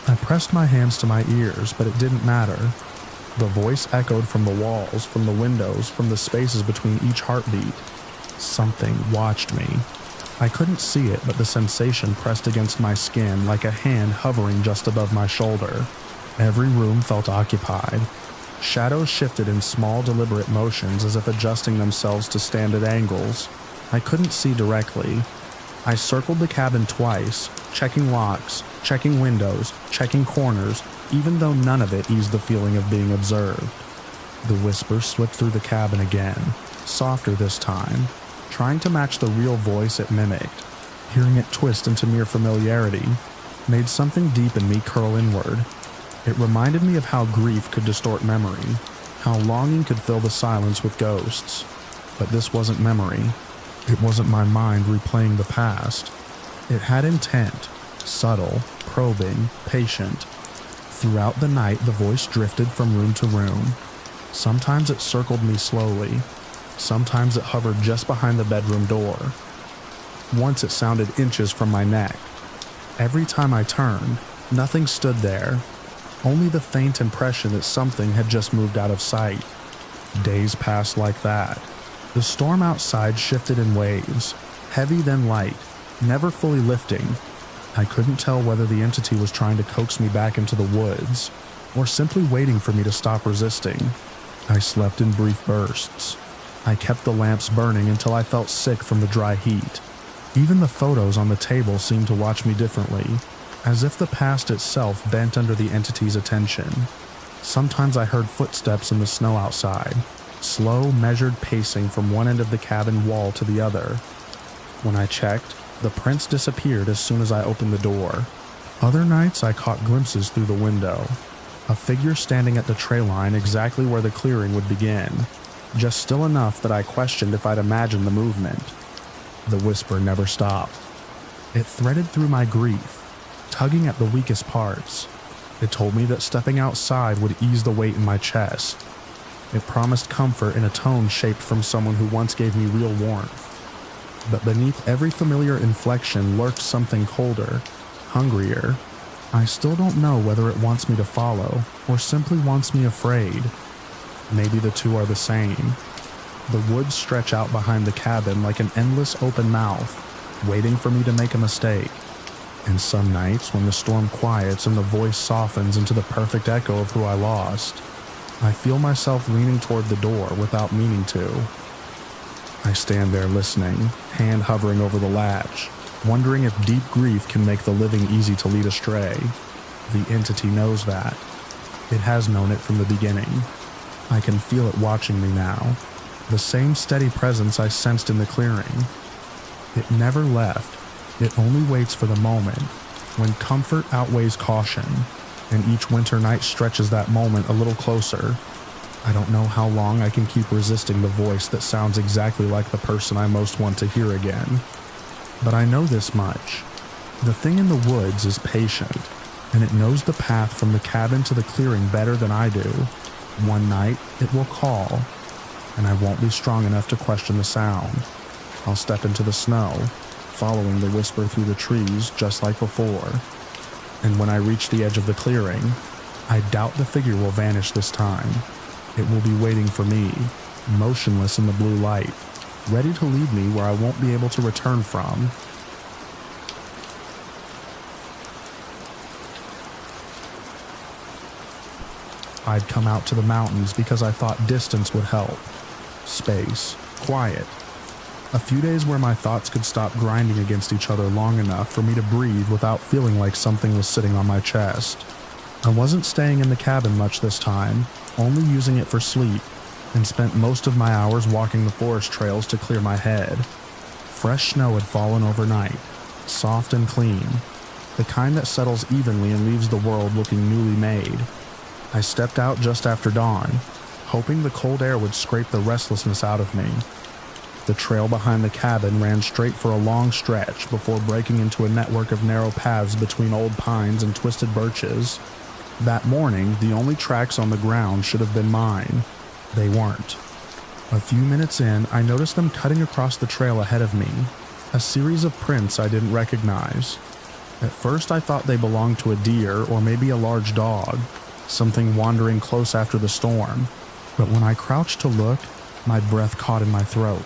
I pressed my hands to my ears, but it didn't matter. The voice echoed from the walls, from the windows, from the spaces between each heartbeat. Something watched me. I couldn't see it, but the sensation pressed against my skin like a hand hovering just above my shoulder. Every room felt occupied. Shadows shifted in small, deliberate motions as if adjusting themselves to stand at angles. I couldn't see directly. I circled the cabin twice, checking locks, checking windows, checking corners, even though none of it eased the feeling of being observed. The whisper slipped through the cabin again, softer this time, trying to match the real voice it mimicked. Hearing it twist into mere familiarity made something deep in me curl inward. It reminded me of how grief could distort memory, how longing could fill the silence with ghosts. But this wasn't memory. It wasn't my mind replaying the past. It had intent, subtle, probing, patient. Throughout the night, the voice drifted from room to room. Sometimes it circled me slowly. Sometimes it hovered just behind the bedroom door. Once it sounded inches from my neck. Every time I turned, nothing stood there. Only the faint impression that something had just moved out of sight. Days passed like that. The storm outside shifted in waves, heavy then light, never fully lifting. I couldn't tell whether the entity was trying to coax me back into the woods, or simply waiting for me to stop resisting. I slept in brief bursts. I kept the lamps burning until I felt sick from the dry heat. Even the photos on the table seemed to watch me differently, as if the past itself bent under the entity's attention. Sometimes I heard footsteps in the snow outside, slow, measured pacing from one end of the cabin wall to the other. When I checked, the prints disappeared as soon as I opened the door. Other nights I caught glimpses through the window. A figure standing at the tray line exactly where the clearing would begin, just still enough that I questioned if I'd imagined the movement. The whisper never stopped. It threaded through my grief, tugging at the weakest parts. It told me that stepping outside would ease the weight in my chest. It promised comfort in a tone shaped from someone who once gave me real warmth. But beneath every familiar inflection lurked something colder, hungrier. I still don't know whether it wants me to follow or simply wants me afraid. Maybe the two are the same. The woods stretch out behind the cabin like an endless open mouth, waiting for me to make a mistake. And some nights, when the storm quiets and the voice softens into the perfect echo of who I lost, I feel myself leaning toward the door without meaning to. I stand there listening, hand hovering over the latch, wondering if deep grief can make the living easy to lead astray. The entity knows that. It has known it from the beginning. I can feel it watching me now, the same steady presence I sensed in the clearing. It never left. It only waits for the moment when comfort outweighs caution, and each winter night stretches that moment a little closer. I don't know how long I can keep resisting the voice that sounds exactly like the person I most want to hear again. But I know this much. The thing in the woods is patient, and it knows the path from the cabin to the clearing better than I do. One night, it will call, and I won't be strong enough to question the sound. I'll step into the snow, following the whisper through the trees just like before. And when I reach the edge of the clearing, I doubt the figure will vanish this time. It will be waiting for me, motionless in the blue light, ready to lead me where I won't be able to return from. I'd come out to the mountains because I thought distance would help. Space, quiet. A few days where my thoughts could stop grinding against each other long enough for me to breathe without feeling like something was sitting on my chest. I wasn't staying in the cabin much this time, only using it for sleep, and spent most of my hours walking the forest trails to clear my head. Fresh snow had fallen overnight, soft and clean, the kind that settles evenly and leaves the world looking newly made. I stepped out just after dawn, hoping the cold air would scrape the restlessness out of me. The trail behind the cabin ran straight for a long stretch before breaking into a network of narrow paths between old pines and twisted birches. That morning, the only tracks on the ground should have been mine. They weren't. A few minutes in, I noticed them cutting across the trail ahead of me, a series of prints I didn't recognize. At first, I thought they belonged to a deer or maybe a large dog, something wandering close after the storm. But when I crouched to look, my breath caught in my throat.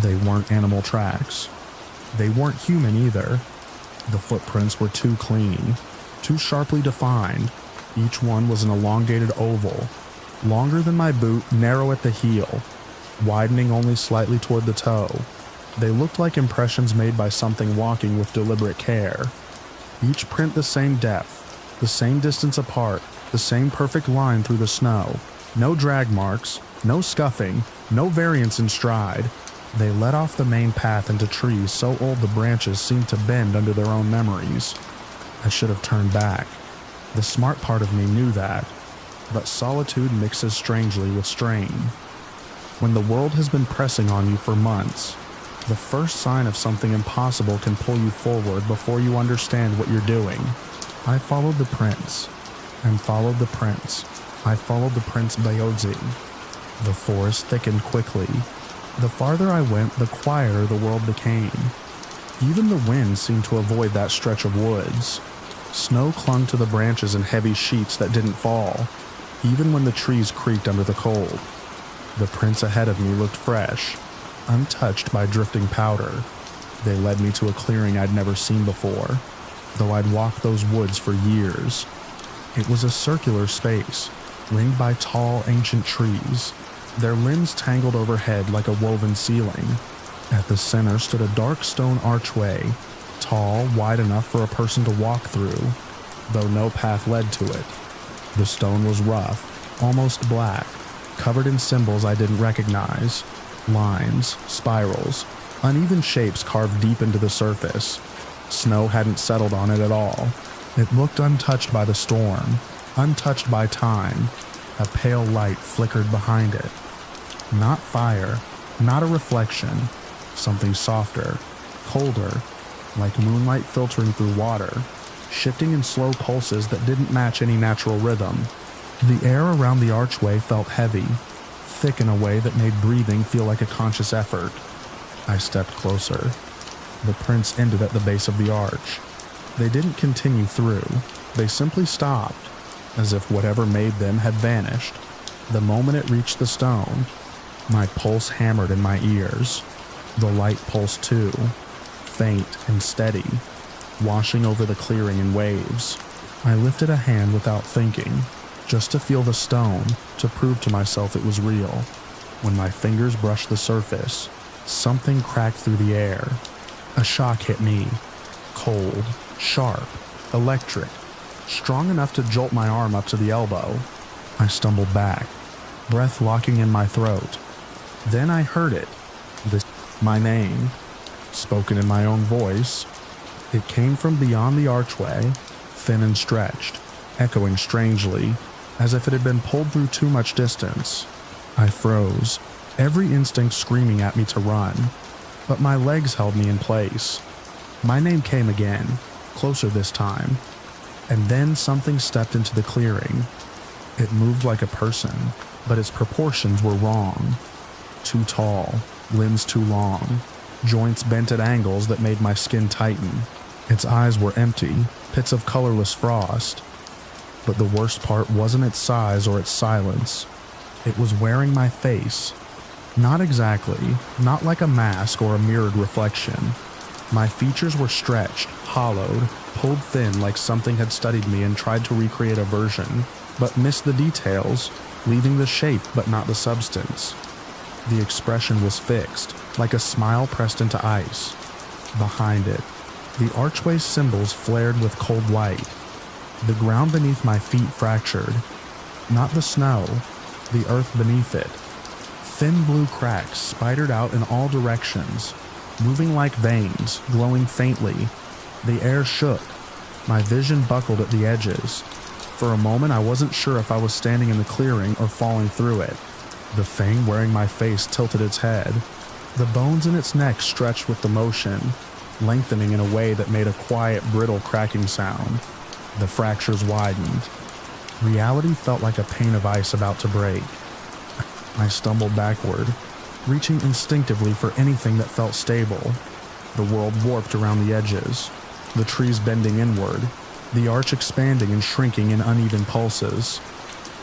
They weren't animal tracks. They weren't human either. The footprints were too clean, too sharply defined. Each one was an elongated oval, longer than my boot, narrow at the heel, widening only slightly toward the toe. They looked like impressions made by something walking with deliberate care. Each print the same depth, the same distance apart, the same perfect line through the snow. No drag marks, no scuffing, no variance in stride. They led off the main path into trees so old the branches seemed to bend under their own memories. I should have turned back. The smart part of me knew that, but solitude mixes strangely with strain. When the world has been pressing on you for months, the first sign of something impossible can pull you forward before you understand what you're doing. I followed the prints, and followed the prints. I followed the prints Bayodzi. The forest thickened quickly. The farther I went, the quieter the world became. Even the wind seemed to avoid that stretch of woods. Snow clung to the branches in heavy sheets that didn't fall, even when the trees creaked under the cold. The prints ahead of me looked fresh, untouched by drifting powder. They led me to a clearing I'd never seen before, though I'd walked those woods for years. It was a circular space, ringed by tall, ancient trees, their limbs tangled overhead like a woven ceiling. At the center stood a dark stone archway, tall, wide enough for a person to walk through, though no path led to it. The stone was rough, almost black, covered in symbols I didn't recognize. Lines, spirals, uneven shapes carved deep into the surface. Snow hadn't settled on it at all. It looked untouched by the storm, untouched by time. A pale light flickered behind it. Not fire, not a reflection, something softer, colder, like moonlight filtering through water, shifting in slow pulses that didn't match any natural rhythm. The air around the archway felt heavy, thick in a way that made breathing feel like a conscious effort. I stepped closer. The prints ended at the base of the arch. They didn't continue through. They simply stopped, as if whatever made them had vanished. The moment it reached the stone, my pulse hammered in my ears. The light pulsed too, faint and steady, washing over the clearing in waves. I lifted a hand without thinking, just to feel the stone, to prove to myself it was real. When my fingers brushed the surface, something cracked through the air. A shock hit me. Cold, sharp, electric, strong enough to jolt my arm up to the elbow. I stumbled back, breath locking in my throat. Then I heard it. My name, spoken in my own voice. It came from beyond the archway, thin and stretched, echoing strangely, as if it had been pulled through too much distance. I froze, every instinct screaming at me to run, but my legs held me in place. My name came again, closer this time, and then something stepped into the clearing. It moved like a person, but its proportions were wrong. Too tall, limbs too long, joints bent at angles that made my skin tighten. Its eyes were empty, pits of colorless frost. But the worst part wasn't its size or its silence. It was wearing my face. Not exactly, not like a mask or a mirrored reflection. My features were stretched, hollowed, pulled thin like something had studied me and tried to recreate a version, but missed the details, leaving the shape but not the substance. The expression was fixed, like a smile pressed into ice. Behind it, the archway's symbols flared with cold light. The ground beneath my feet fractured. Not the snow, the earth beneath it. Thin blue cracks spidered out in all directions, moving like veins, glowing faintly. The air shook. My vision buckled at the edges. For a moment, I wasn't sure if I was standing in the clearing or falling through it. The thing wearing my face tilted its head. The bones in its neck stretched with the motion, lengthening in a way that made a quiet, brittle cracking sound. The fractures widened. Reality felt like a pane of ice about to break. I stumbled backward, reaching instinctively for anything that felt stable. The world warped around the edges, the trees bending inward, the arch expanding and shrinking in uneven pulses.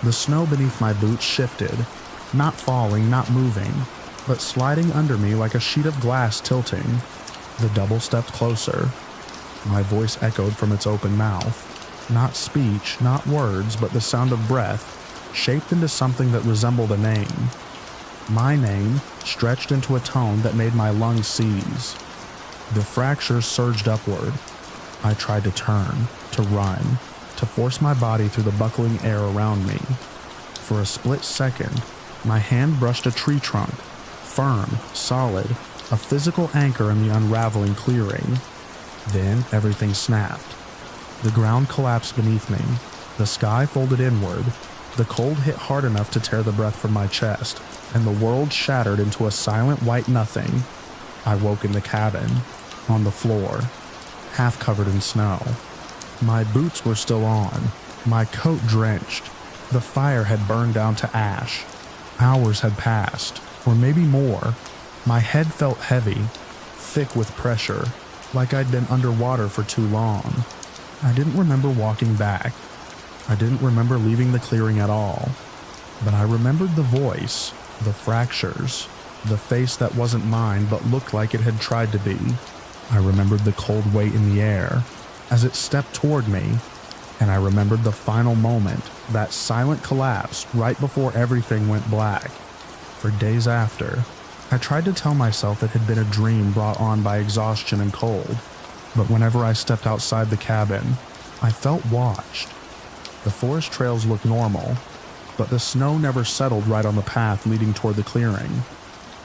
The snow beneath my boots shifted, not falling, not moving, but sliding under me like a sheet of glass tilting. The double stepped closer. My voice echoed from its open mouth. Not speech, not words, but the sound of breath, shaped into something that resembled a name. My name, stretched into a tone that made my lungs seize. The fractures surged upward. I tried to turn, to run, to force my body through the buckling air around me. For a split second, my hand brushed a tree trunk, firm, solid, a physical anchor in the unraveling clearing. Then everything snapped. The ground collapsed beneath me, the sky folded inward, the cold hit hard enough to tear the breath from my chest, and the world shattered into a silent white nothing. I woke in the cabin, on the floor, half covered in snow. My boots were still on, my coat drenched. The fire had burned down to ash. Hours had passed, or maybe more. My head felt heavy, thick with pressure, like I'd been underwater for too long. I didn't remember walking back. I didn't remember leaving the clearing at all. But I remembered the voice, the fractures, the face that wasn't mine but looked like it had tried to be. I remembered the cold weight in the air as it stepped toward me, and I remembered the final moment, that silent collapse right before everything went black. For days after, I tried to tell myself it had been a dream brought on by exhaustion and cold, but whenever I stepped outside the cabin, I felt watched. The forest trails looked normal, but the snow never settled right on the path leading toward the clearing.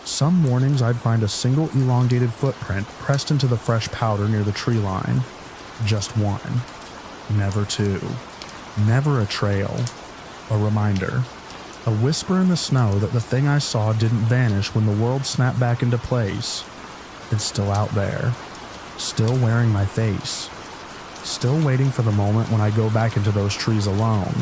Some mornings I'd find a single elongated footprint pressed into the fresh powder near the tree line. Just one. Never two. Never a trail. A reminder. A whisper in the snow that the thing I saw didn't vanish when the world snapped back into place. It's still out there. Still wearing my face. Still waiting for the moment when I go back into those trees alone.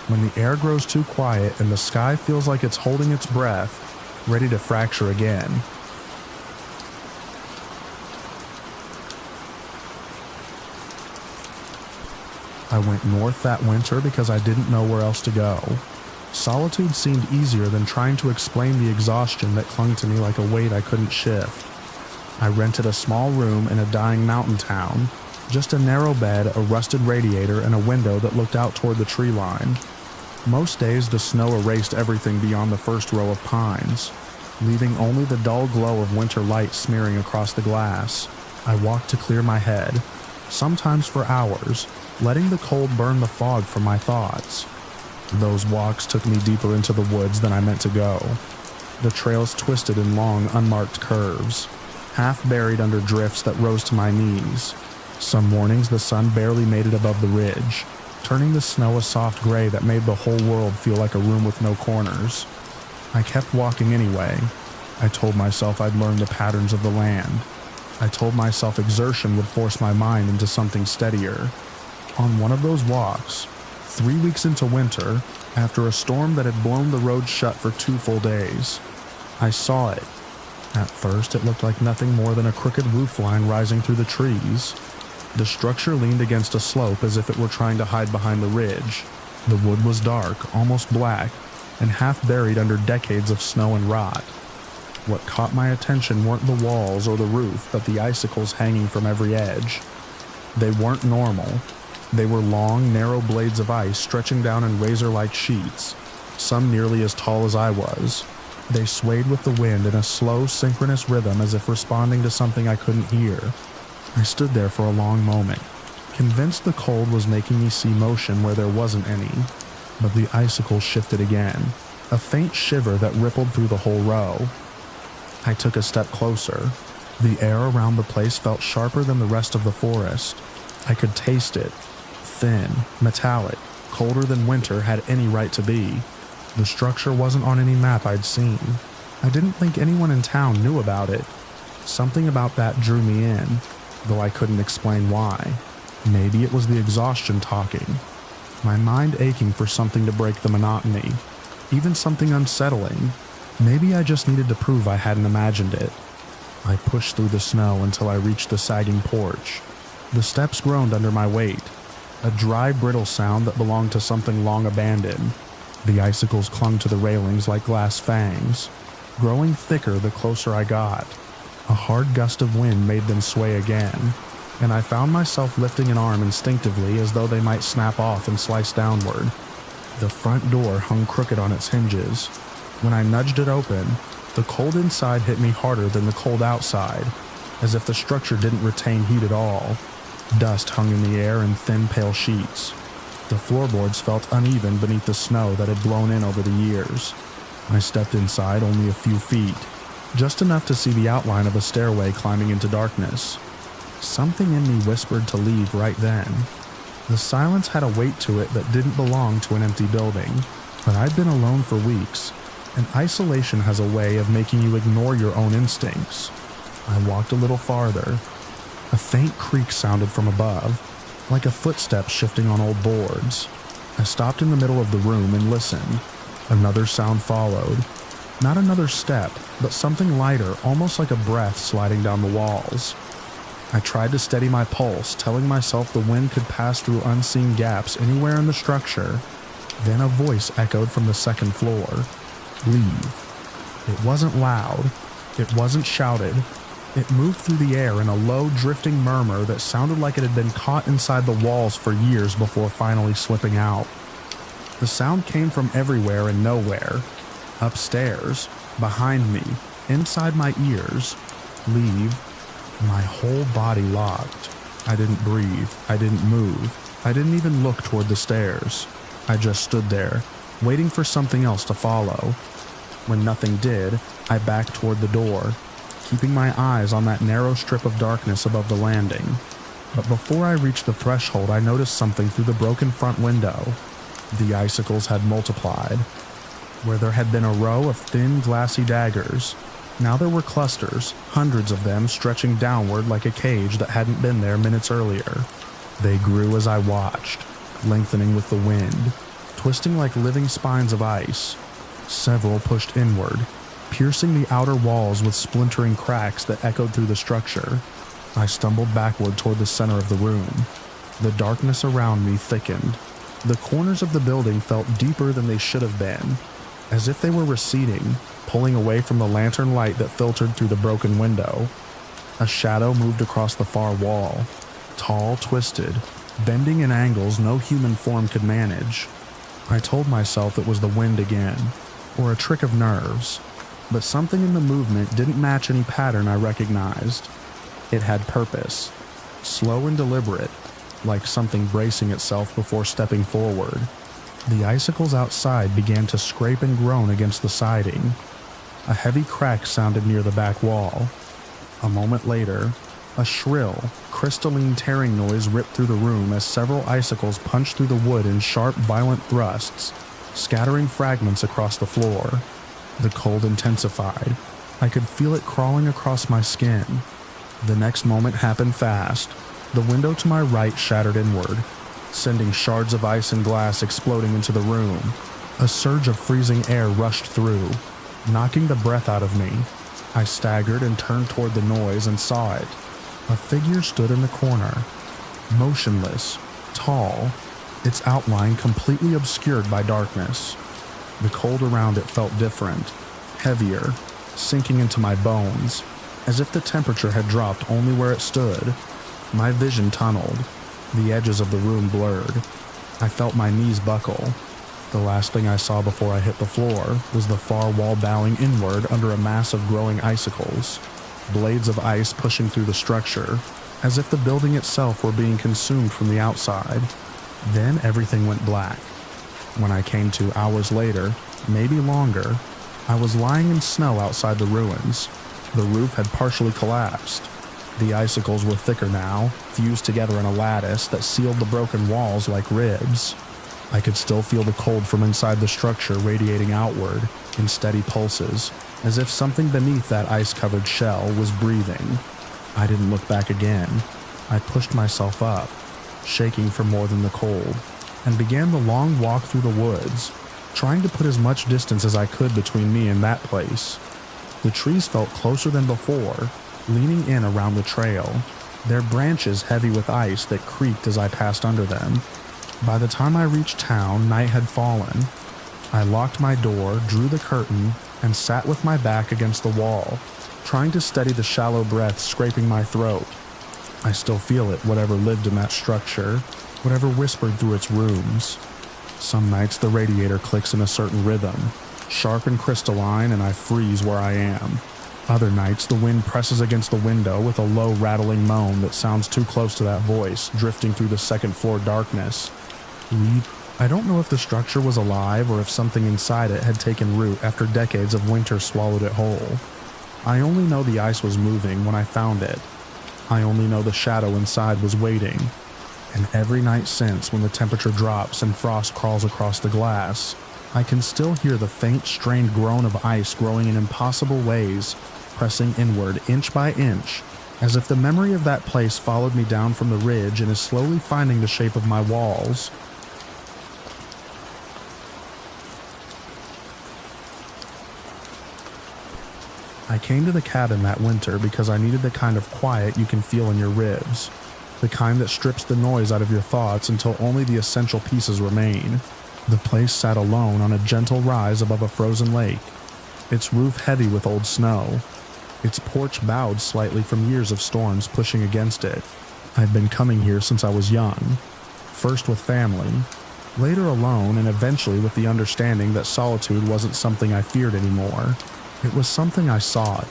When the air grows too quiet and the sky feels like it's holding its breath, ready to fracture again. I went north that winter because I didn't know where else to go. Solitude seemed easier than trying to explain the exhaustion that clung to me like a weight I couldn't shift. I rented a small room in a dying mountain town, just a narrow bed, a rusted radiator, and a window that looked out toward the tree line. Most days the snow erased everything beyond the first row of pines, leaving only the dull glow of winter light smearing across the glass. I walked to clear my head, sometimes for hours, letting the cold burn the fog from my thoughts. Those walks took me deeper into the woods than I meant to go. The trails twisted in long, unmarked curves, half buried under drifts that rose to my knees. Some mornings the sun barely made it above the ridge, turning the snow a soft gray that made the whole world feel like a room with no corners. I kept walking anyway. I told myself I'd learn the patterns of the land. I told myself exertion would force my mind into something steadier. On one of those walks, 3 weeks into winter, after a storm that had blown the road shut for 2 full days, I saw it. At first, it looked like nothing more than a crooked roofline rising through the trees. The structure leaned against a slope as if it were trying to hide behind the ridge. The wood was dark, almost black, and half buried under decades of snow and rot. What caught my attention weren't the walls or the roof, but the icicles hanging from every edge. They weren't normal. They were long, narrow blades of ice stretching down in razor-like sheets, some nearly as tall as I was. They swayed with the wind in a slow, synchronous rhythm as if responding to something I couldn't hear. I stood there for a long moment, convinced the cold was making me see motion where there wasn't any. But the icicles shifted again, a faint shiver that rippled through the whole row. I took a step closer. The air around the place felt sharper than the rest of the forest. I could taste it. Thin, metallic, colder than winter had any right to be. The structure wasn't on any map I'd seen. I didn't think anyone in town knew about it. Something about that drew me in, though I couldn't explain why. Maybe it was the exhaustion talking. My mind aching for something to break the monotony, even something unsettling. Maybe I just needed to prove I hadn't imagined it. I pushed through the snow until I reached the sagging porch. The steps groaned under my weight, a dry, brittle sound that belonged to something long abandoned. The icicles clung to the railings like glass fangs, growing thicker the closer I got. A hard gust of wind made them sway again, and I found myself lifting an arm instinctively as though they might snap off and slice downward. The front door hung crooked on its hinges. When I nudged it open, the cold inside hit me harder than the cold outside, as if the structure didn't retain heat at all. Dust hung in the air in thin, pale sheets. The floorboards felt uneven beneath the snow that had blown in over the years. I stepped inside only a few feet, just enough to see the outline of a stairway climbing into darkness. Something in me whispered to leave right then. The silence had a weight to it that didn't belong to an empty building, but I'd been alone for weeks, and isolation has a way of making you ignore your own instincts. I walked a little farther. A faint creak sounded from above, like a footstep shifting on old boards. I stopped in the middle of the room and listened. Another sound followed. Not another step, but something lighter, almost like a breath sliding down the walls. I tried to steady my pulse, telling myself the wind could pass through unseen gaps anywhere in the structure. Then a voice echoed from the second floor. Leave. It wasn't loud. It wasn't shouted. It moved through the air in a low, drifting murmur that sounded like it had been caught inside the walls for years before finally slipping out. The sound came from everywhere and nowhere. Upstairs, behind me, inside my ears. Leave. My whole body locked. I didn't breathe. I didn't move. I didn't even look toward the stairs. I just stood there, waiting for something else to follow. When nothing did, I backed toward the door, keeping my eyes on that narrow strip of darkness above the landing. But before I reached the threshold, I noticed something through the broken front window. The icicles had multiplied. Where there had been a row of thin, glassy daggers, now there were clusters, hundreds of them stretching downward like a cage that hadn't been there minutes earlier. They grew as I watched, lengthening with the wind, twisting like living spines of ice. Several pushed inward, piercing the outer walls with splintering cracks that echoed through the structure. I stumbled backward toward the center of the room. The darkness around me thickened. The corners of the building felt deeper than they should have been, as if they were receding, pulling away from the lantern light that filtered through the broken window. A shadow moved across the far wall, tall, twisted, bending in angles no human form could manage. I told myself it was the wind again, or a trick of nerves, but something in the movement didn't match any pattern I recognized. It had purpose, slow and deliberate, like something bracing itself before stepping forward. The icicles outside began to scrape and groan against the siding. A heavy crack sounded near the back wall. A moment later, a shrill, crystalline tearing noise ripped through the room as several icicles punched through the wood in sharp, violent thrusts, scattering fragments across the floor. The cold intensified. I could feel it crawling across my skin. The next moment happened fast. The window to my right shattered inward, sending shards of ice and glass exploding into the room. A surge of freezing air rushed through, knocking the breath out of me. I staggered and turned toward the noise and saw it. A figure stood in the corner, motionless, tall, its outline completely obscured by darkness. The cold around it felt different, heavier, sinking into my bones, as if the temperature had dropped only where it stood. My vision tunneled, the edges of the room blurred. I felt my knees buckle. The last thing I saw before I hit the floor was the far wall bowing inward under a mass of growing icicles, blades of ice pushing through the structure, as if the building itself were being consumed from the outside. Then everything went black. When I came to hours later, maybe longer, I was lying in snow outside the ruins. The roof had partially collapsed. The icicles were thicker now, fused together in a lattice that sealed the broken walls like ribs. I could still feel the cold from inside the structure radiating outward in steady pulses, as if something beneath that ice-covered shell was breathing. I didn't look back again. I pushed myself up, shaking from more than the cold, and began the long walk through the woods, trying to put as much distance as I could between me and that place. The trees felt closer than before, leaning in around the trail, their branches heavy with ice that creaked as I passed under them. By the time I reached town, night had fallen. I locked my door, drew the curtain, and sat with my back against the wall, trying to steady the shallow breath scraping my throat. I still feel it, whatever lived in that structure, whatever whispered through its rooms. Some nights the radiator clicks in a certain rhythm, sharp and crystalline, and I freeze where I am. Other nights the wind presses against the window with a low rattling moan that sounds too close to that voice, drifting through the second-floor darkness. I don't know if the structure was alive or if something inside it had taken root after decades of winter swallowed it whole. I only know the ice was moving when I found it. I only know the shadow inside was waiting. And every night since, when the temperature drops and frost crawls across the glass, I can still hear the faint, strained groan of ice growing in impossible ways, pressing inward inch by inch, as if the memory of that place followed me down from the ridge and is slowly finding the shape of my walls. I came to the cabin that winter because I needed the kind of quiet you can feel in your ribs, the kind that strips the noise out of your thoughts until only the essential pieces remain. The place sat alone on a gentle rise above a frozen lake, its roof heavy with old snow, its porch bowed slightly from years of storms pushing against it. I'd been coming here since I was young, first with family, later alone, and eventually with the understanding that solitude wasn't something I feared anymore. It was something I sought.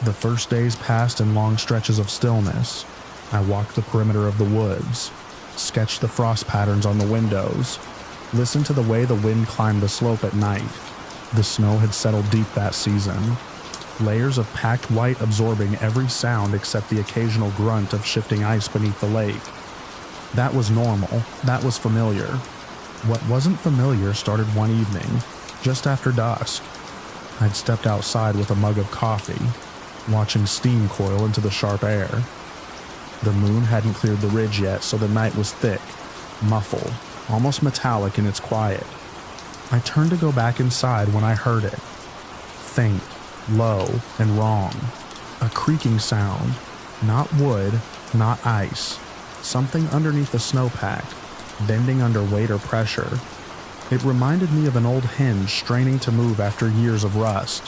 The first days passed in long stretches of stillness. I walked the perimeter of the woods, sketched the frost patterns on the windows, listened to the way the wind climbed the slope at night. The snow had settled deep that season, layers of packed white absorbing every sound except the occasional grunt of shifting ice beneath the lake. That was normal. That was familiar. What wasn't familiar started one evening, just after dusk. I'd stepped outside with a mug of coffee, watching steam coil into the sharp air. The moon hadn't cleared the ridge yet, so the night was thick, muffled, almost metallic in its quiet. I turned to go back inside when I heard it. Faint, low, and wrong. A creaking sound. Not wood, not ice. something underneath the snowpack, bending under weight or pressure. It reminded me of an old hinge straining to move after years of rust.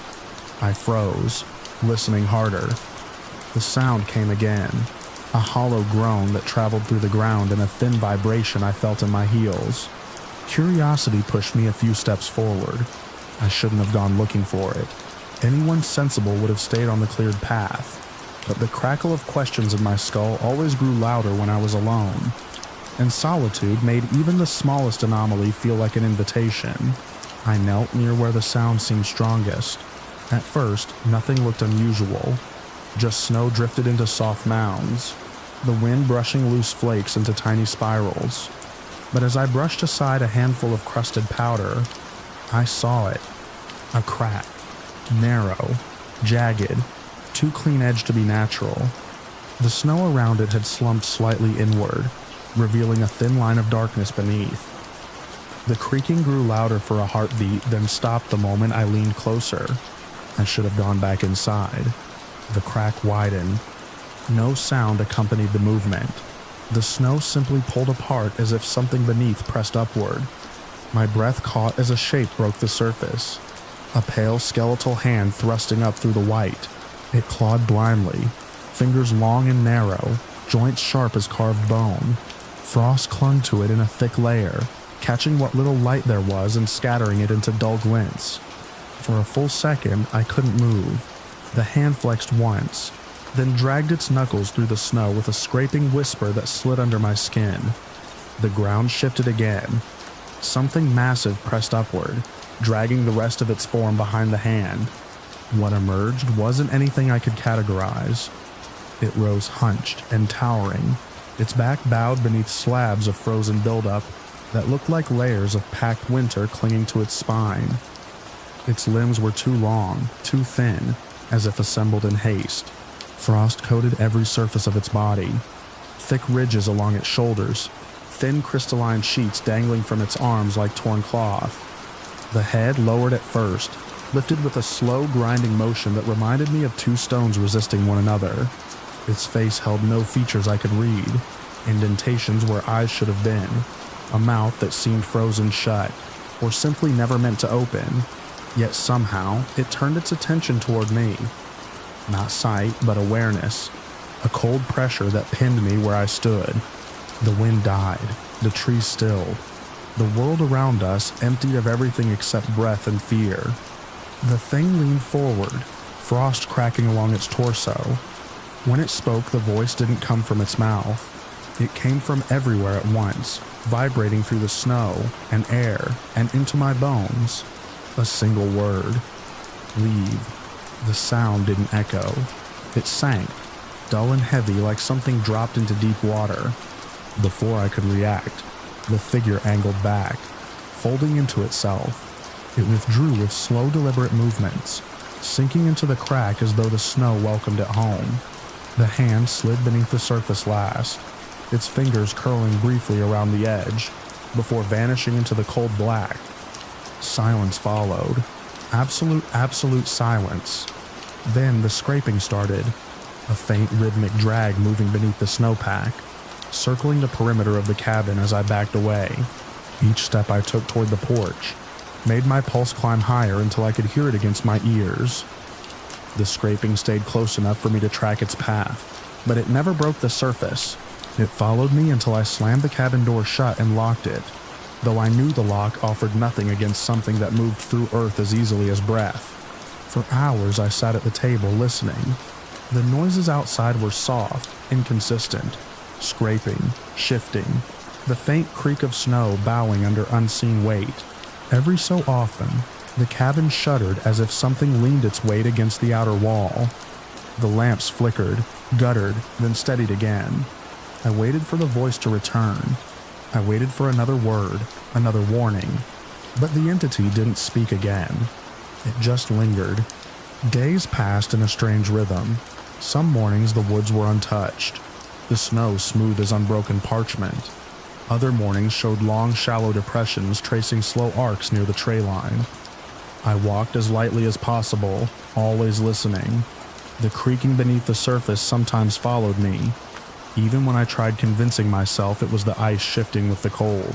I froze, listening harder. The sound came again, a hollow groan that traveled through the ground and a thin vibration I felt in my heels. Curiosity pushed me a few steps forward. I shouldn't have gone looking for it. Anyone sensible would have stayed on the cleared path, but the crackle of questions in my skull always grew louder when I was alone, and solitude made even the smallest anomaly feel like an invitation. I knelt near where the sound seemed strongest. At first, nothing looked unusual. Just snow drifted into soft mounds, the wind brushing loose flakes into tiny spirals. But as I brushed aside a handful of crusted powder, I saw it. A crack. Narrow, jagged, too clean-edged to be natural. The snow around it had slumped slightly inward, revealing a thin line of darkness beneath. The creaking grew louder for a heartbeat, then stopped the moment I leaned closer. I should have gone back inside. The crack widened. No sound accompanied the movement. The snow simply pulled apart as if something beneath pressed upward. My breath caught as a shape broke the surface. A pale skeletal hand thrusting up through the white. It clawed blindly, fingers long and narrow, joints sharp as carved bone. Frost clung to it in a thick layer, catching what little light there was and scattering it into dull glints. For a full second, I couldn't move. The hand flexed once, then dragged its knuckles through the snow with a scraping whisper that slid under my skin. The ground shifted again. Something massive pressed upward, dragging the rest of its form behind the hand. What emerged wasn't anything I could categorize. It rose hunched and towering, its back bowed beneath slabs of frozen buildup that looked like layers of packed winter clinging to its spine. Its limbs were too long, too thin, as if assembled in haste. Frost coated every surface of its body. Thick ridges along its shoulders, thin crystalline sheets dangling from its arms like torn cloth. The head lowered at first, lifted with a slow grinding motion that reminded me of two stones resisting one another. Its face held no features I could read, indentations where eyes should have been, a mouth that seemed frozen shut, or simply never meant to open. Yet somehow, it turned its attention toward me. Not sight, but awareness. A cold pressure that pinned me where I stood. The wind died. The trees stilled. The world around us emptied of everything except breath and fear. The thing leaned forward, frost cracking along its torso. When it spoke, the voice didn't come from its mouth. It came from everywhere at once, vibrating through the snow and air and into my bones. A single word. Leave. The sound didn't echo. It sank, dull and heavy like something dropped into deep water. Before I could react, the figure angled back, folding into itself. It withdrew with slow, deliberate movements, sinking into the crack as though the snow welcomed it home. The hand slid beneath the surface last, its fingers curling briefly around the edge, before vanishing into the cold black. Silence followed. Absolute silence. Then the scraping started, a faint rhythmic drag moving beneath the snowpack, circling the perimeter of the cabin as I backed away. Each step I took toward the porch made my pulse climb higher until I could hear it against my ears. The scraping stayed close enough for me to track its path, but it never broke the surface. It followed me until I slammed the cabin door shut and locked it, though I knew the lock offered nothing against something that moved through earth as easily as breath. For hours I sat at the table listening. The noises outside were soft, inconsistent, scraping, shifting, the faint creak of snow bowing under unseen weight. Every so often, the cabin shuddered as if something leaned its weight against the outer wall. The lamps flickered, guttered, then steadied again. I waited for the voice to return. I waited for another word, another warning. But the entity didn't speak again. It just lingered. Days passed in a strange rhythm. Some mornings the woods were untouched, the snow smooth as unbroken parchment. Other mornings showed long, shallow depressions tracing slow arcs near the tray line. I walked as lightly as possible, always listening. The creaking beneath the surface sometimes followed me. even when I tried convincing myself it was the ice shifting with the cold.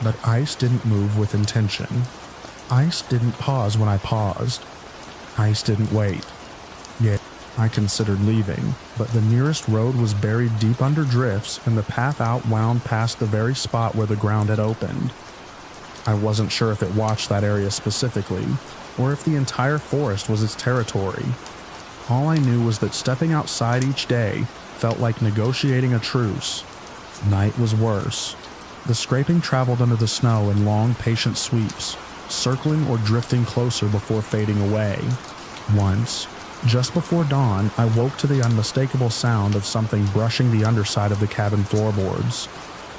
But ice didn't move with intention. Ice didn't pause when I paused. Ice didn't wait. Yet, I considered leaving, but the nearest road was buried deep under drifts and the path out wound past the very spot where the ground had opened. I wasn't sure if it watched that area specifically, or if the entire forest was its territory. All I knew was that stepping outside each day felt like negotiating a truce. Night was worse. The scraping traveled under the snow in long, patient sweeps, circling or drifting closer before fading away. Once, just before dawn, I woke to the unmistakable sound of something brushing the underside of the cabin floorboards.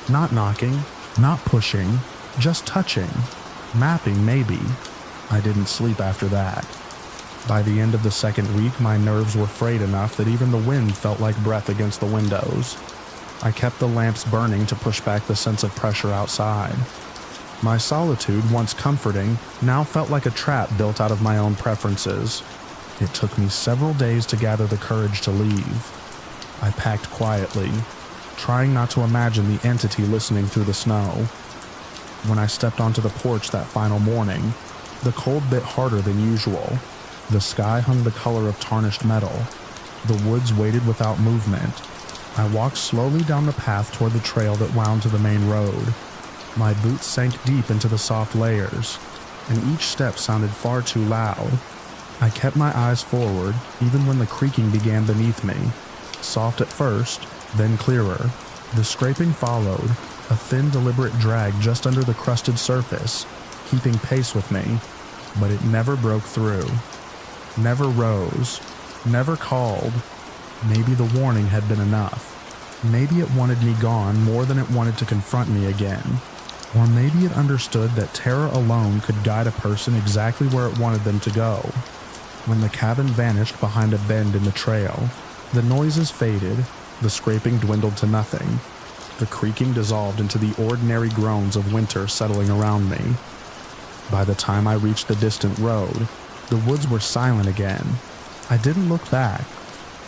Not knocking, not pushing, just touching. Mapping, maybe. I didn't sleep after that. By the end of the second week, my nerves were frayed enough that even the wind felt like breath against the windows. I kept the lamps burning to push back the sense of pressure outside. My solitude, once comforting, now felt like a trap built out of my own preferences. It took me several days to gather the courage to leave. I packed quietly, trying not to imagine the entity listening through the snow. When I stepped onto the porch that final morning, the cold bit harder than usual. The sky hung the color of tarnished metal. The woods waited without movement. I walked slowly down the path toward the trail that wound to the main road. My boots sank deep into the soft layers, and each step sounded far too loud. I kept my eyes forward, even when the creaking began beneath me. Soft at first, then clearer. The scraping followed, a thin, deliberate drag just under the crusted surface, keeping pace with me, but it never broke through. Never rose. Never called. Maybe the warning had been enough. Maybe it wanted me gone more than it wanted to confront me again. Or maybe it understood that terror alone could guide a person exactly where it wanted them to go. When the cabin vanished behind a bend in the trail, the noises faded, the scraping dwindled to nothing. The creaking dissolved into the ordinary groans of winter settling around me. By the time I reached the distant road, the woods were silent again. I didn't look back.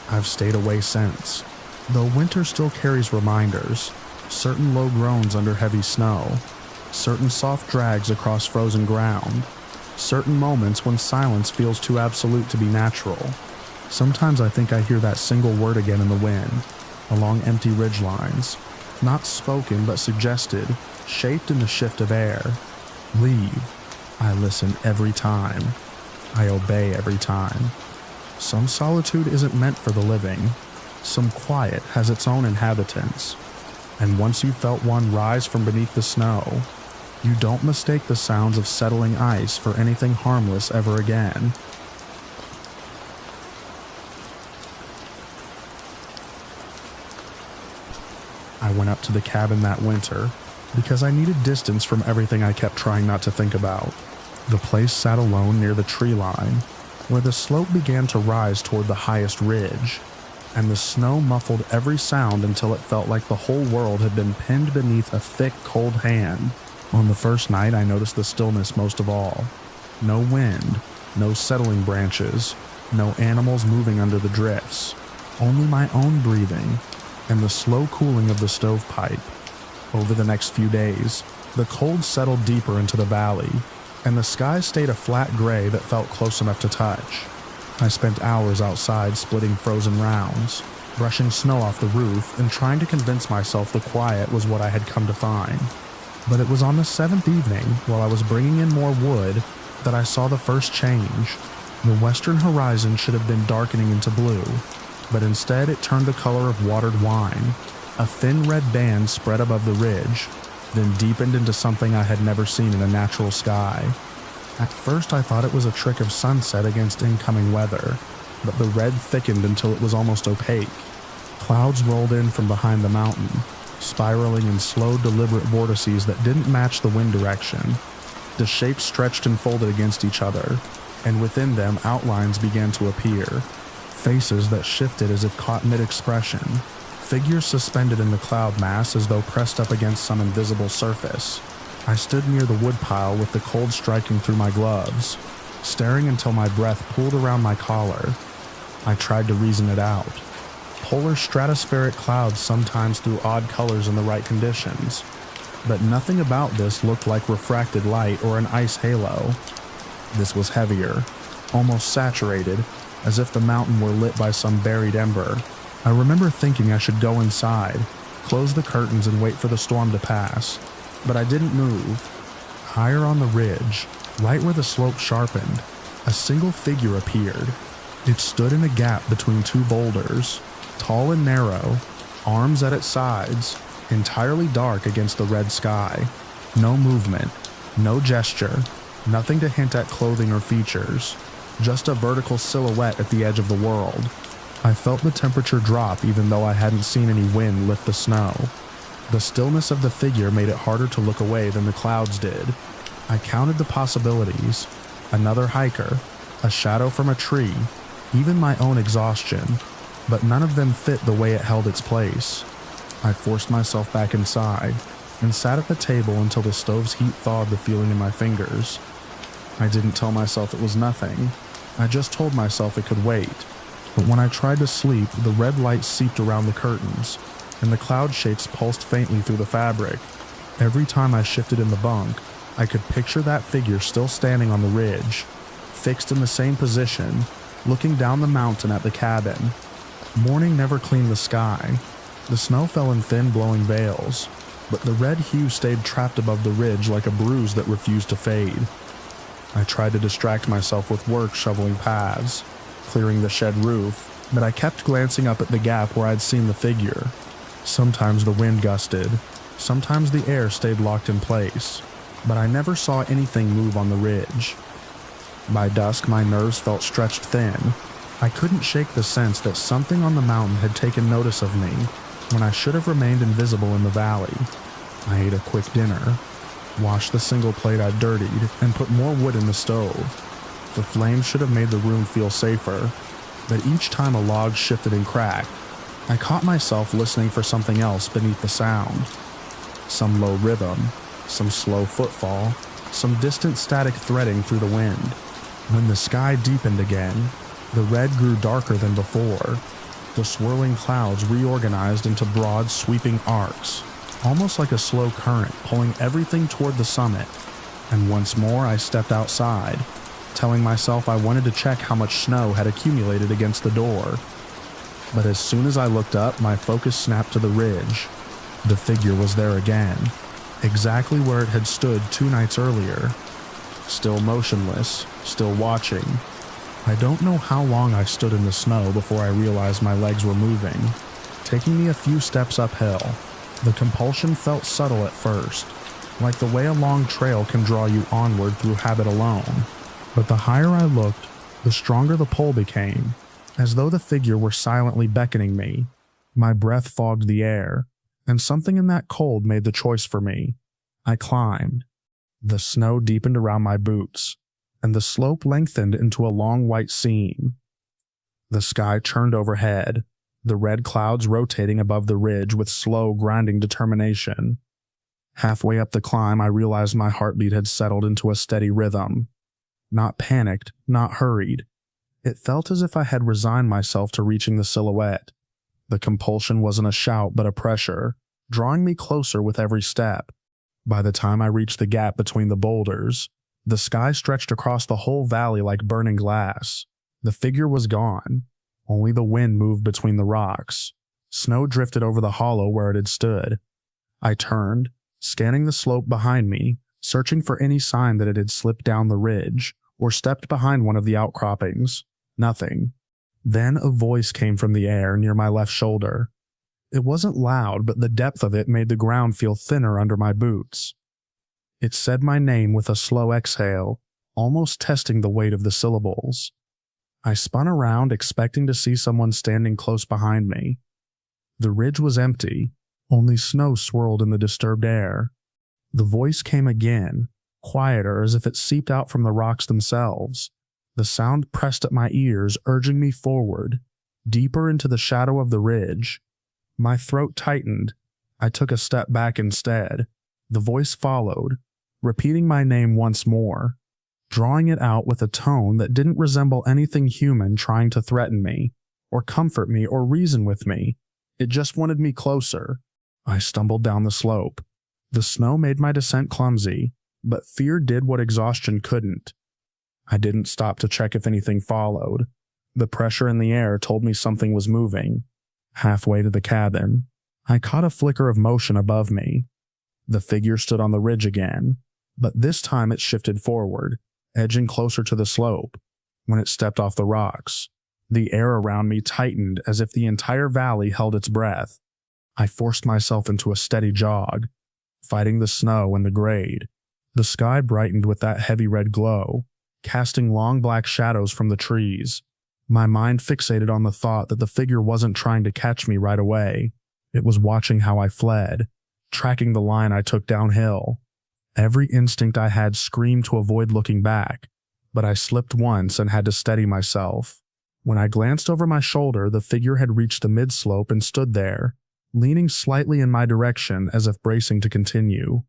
I've stayed away since. Though winter still carries reminders, certain low groans under heavy snow, certain soft drags across frozen ground, certain moments when silence feels too absolute to be natural. Sometimes I think I hear that single word again in the wind, along empty ridgelines, not spoken but suggested, shaped in the shift of air. Leave. I listen every time. I obey every time. Some solitude isn't meant for the living. Some quiet has its own inhabitants. And once you felt one rise from beneath the snow, you don't mistake the sounds of settling ice for anything harmless ever again. I went up to the cabin that winter because I needed distance from everything I kept trying not to think about. The place sat alone near the tree line, where the slope began to rise toward the highest ridge, and the snow muffled every sound until it felt like the whole world had been pinned beneath a thick, cold hand. On the first night, I noticed the stillness most of all. No wind, no settling branches, no animals moving under the drifts, only my own breathing and the slow cooling of the stovepipe. Over the next few days, the cold settled deeper into the valley, and the sky stayed a flat gray that felt close enough to touch. I spent hours outside splitting frozen rounds, brushing snow off the roof, and trying to convince myself the quiet was what I had come to find. But it was on the seventh evening, while I was bringing in more wood, that I saw the first change. The western horizon should have been darkening into blue, but instead it turned the color of watered wine. A thin red band spread above the ridge, then deepened into something I had never seen in a natural sky. At first I thought it was a trick of sunset against incoming weather, but the red thickened until it was almost opaque. Clouds rolled in from behind the mountain, spiraling in slow, deliberate vortices that didn't match the wind direction. The shapes stretched and folded against each other, and within them outlines began to appear. Faces that shifted as if caught mid-expression. Figures suspended in the cloud mass as though pressed up against some invisible surface. I stood near the woodpile with the cold striking through my gloves, staring until my breath pooled around my collar. I tried to reason it out. polar stratospheric clouds sometimes threw odd colors in the right conditions, but nothing about this looked like refracted light or an ice halo. This was heavier, almost saturated, as if the mountain were lit by some buried ember. I remember thinking I should go inside, close the curtains and wait for the storm to pass, but I didn't move. Higher on the ridge, right where the slope sharpened, a single figure appeared. It stood in a gap between two boulders, tall and narrow, arms at its sides, entirely dark against the red sky. No movement, no gesture, nothing to hint at clothing or features, just a vertical silhouette at the edge of the world. I felt the temperature drop even though I hadn't seen any wind lift the snow. The stillness of the figure made it harder to look away than the clouds did. I counted the possibilities. Another hiker, a shadow from a tree, even my own exhaustion, but none of them fit the way it held its place. I forced myself back inside and sat at the table until the stove's heat thawed the feeling in my fingers. I didn't tell myself it was nothing. I just told myself it could wait. But when I tried to sleep, the red light seeped around the curtains, and the cloud shapes pulsed faintly through the fabric. Every time I shifted in the bunk, I could picture that figure still standing on the ridge, fixed in the same position, looking down the mountain at the cabin. Morning never cleaned the sky. The snow fell in thin blowing veils, but the red hue stayed trapped above the ridge like a bruise that refused to fade. I tried to distract myself with work shoveling paths, clearing the shed roof, but I kept glancing up at the gap where I'd seen the figure. Sometimes the wind gusted, sometimes the air stayed locked in place, but I never saw anything move on the ridge. By dusk, my nerves felt stretched thin. I couldn't shake the sense that something on the mountain had taken notice of me when I should have remained invisible in the valley. I ate a quick dinner, washed the single plate I'd dirtied, and put more wood in the stove. The flames should have made the room feel safer, but each time a log shifted and cracked, I caught myself listening for something else beneath the sound. Some low rhythm, some slow footfall, some distant static threading through the wind. When the sky deepened again, the red grew darker than before. The swirling clouds reorganized into broad, sweeping arcs, almost like a slow current pulling everything toward the summit. And once more I stepped outside, telling myself I wanted to check how much snow had accumulated against the door. But as soon as I looked up, my focus snapped to the ridge. The figure was there again, exactly where it had stood 2 nights earlier. Still motionless, still watching. I don't know how long I stood in the snow before I realized my legs were moving, taking me a few steps uphill. The compulsion felt subtle at first, like the way a long trail can draw you onward through habit alone. But the higher I looked, the stronger the pull became, as though the figure were silently beckoning me. My breath fogged the air, and something in that cold made the choice for me. I climbed. The snow deepened around my boots, and the slope lengthened into a long white seam. The sky churned overhead, the red clouds rotating above the ridge with slow, grinding determination. Halfway up the climb, I realized my heartbeat had settled into a steady rhythm. Not panicked, not hurried. It felt as if I had resigned myself to reaching the silhouette. The compulsion wasn't a shout but a pressure, drawing me closer with every step. By the time I reached the gap between the boulders, the sky stretched across the whole valley like burning glass. The figure was gone. Only the wind moved between the rocks. Snow drifted over the hollow where it had stood. I turned, scanning the slope behind me, searching for any sign that it had slipped down the ridge or stepped behind one of the outcroppings. Nothing. Then a voice came from the air near my left shoulder. It wasn't loud, but the depth of it made the ground feel thinner under my boots. It said my name with a slow exhale, almost testing the weight of the syllables. I spun around, expecting to see someone standing close behind me. The ridge was empty, only snow swirled in the disturbed air. The voice came again, quieter as if it seeped out from the rocks themselves. The sound pressed at my ears, urging me forward, deeper into the shadow of the ridge. My throat tightened. I took a step back instead. The voice followed, repeating my name once more, drawing it out with a tone that didn't resemble anything human trying to threaten me. or comfort me, or reason with me. It just wanted me closer. I stumbled down the slope. The snow made my descent clumsy, but fear did what exhaustion couldn't. I didn't stop to check if anything followed. The pressure in the air told me something was moving. Halfway to the cabin, I caught a flicker of motion above me. The figure stood on the ridge again, but this time it shifted forward, edging closer to the slope. When it stepped off the rocks, the air around me tightened as if the entire valley held its breath. I forced myself into a steady jog, fighting the snow and the grade. The sky brightened with that heavy red glow, casting long black shadows from the trees. My mind fixated on the thought that the figure wasn't trying to catch me right away. It was watching how I fled, tracking the line I took downhill. Every instinct I had screamed to avoid looking back, but I slipped once and had to steady myself. When I glanced over my shoulder, the figure had reached the mid-slope and stood there, leaning slightly in my direction as if bracing to continue.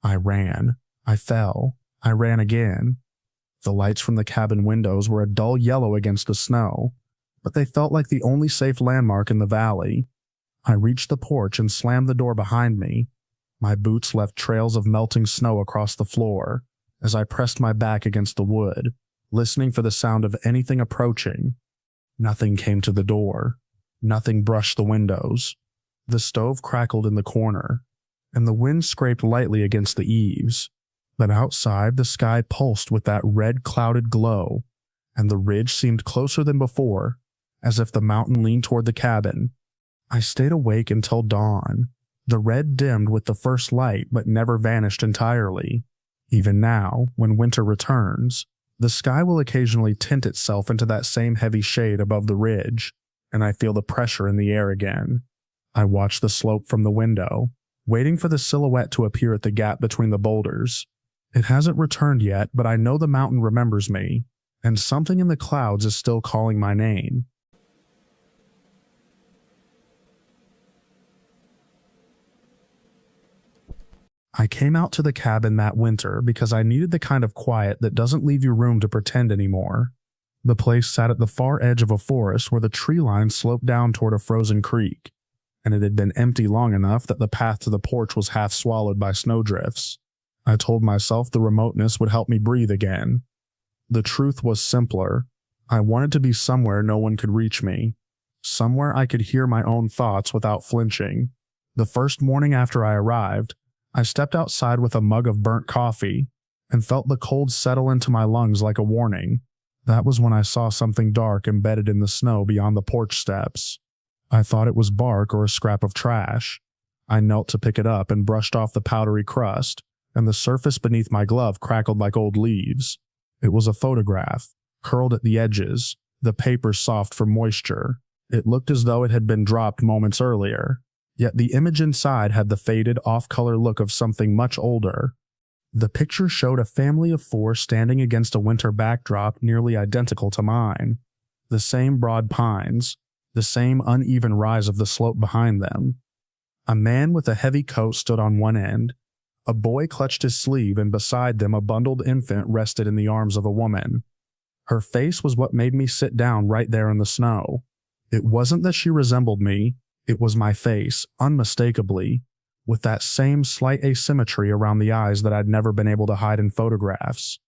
I ran. I fell. I ran again. The lights from the cabin windows were a dull yellow against the snow, but they felt like the only safe landmark in the valley. I reached the porch and slammed the door behind me. My boots left trails of melting snow across the floor as I pressed my back against the wood, listening for the sound of anything approaching. Nothing came to the door. Nothing brushed the windows. The stove crackled in the corner, and the wind scraped lightly against the eaves. But outside, the sky pulsed with that red clouded glow, and the ridge seemed closer than before, as if the mountain leaned toward the cabin. I stayed awake until dawn. The red dimmed with the first light but never vanished entirely. Even now, when winter returns, the sky will occasionally tint itself into that same heavy shade above the ridge, and I feel the pressure in the air again. I watch the slope from the window, waiting for the silhouette to appear at the gap between the boulders. It hasn't returned yet, but I know the mountain remembers me, and something in the clouds is still calling my name. I came out to the cabin that winter because I needed the kind of quiet that doesn't leave you room to pretend anymore. The place sat at the far edge of a forest where the tree line sloped down toward a frozen creek, and it had been empty long enough that the path to the porch was half swallowed by snowdrifts. I told myself the remoteness would help me breathe again. The truth was simpler. I wanted to be somewhere no one could reach me, somewhere I could hear my own thoughts without flinching. The first morning after I arrived, I stepped outside with a mug of burnt coffee and felt the cold settle into my lungs like a warning. That was when I saw something dark embedded in the snow beyond the porch steps. I thought it was bark or a scrap of trash. I knelt to pick it up and brushed off the powdery crust, and the surface beneath my glove crackled like old leaves. It was a photograph, curled at the edges, the paper soft from moisture. It looked as though it had been dropped moments earlier, yet the image inside had the faded, off-color look of something much older. The picture showed a family of 4 standing against a winter backdrop nearly identical to mine. The same broad pines, the same uneven rise of the slope behind them. A man with a heavy coat stood on one end. A boy clutched his sleeve, and beside them a bundled infant rested in the arms of a woman. Her face was what made me sit down right there in the snow. It wasn't that she resembled me, it was my face, unmistakably, with that same slight asymmetry around the eyes that I'd never been able to hide in photographs.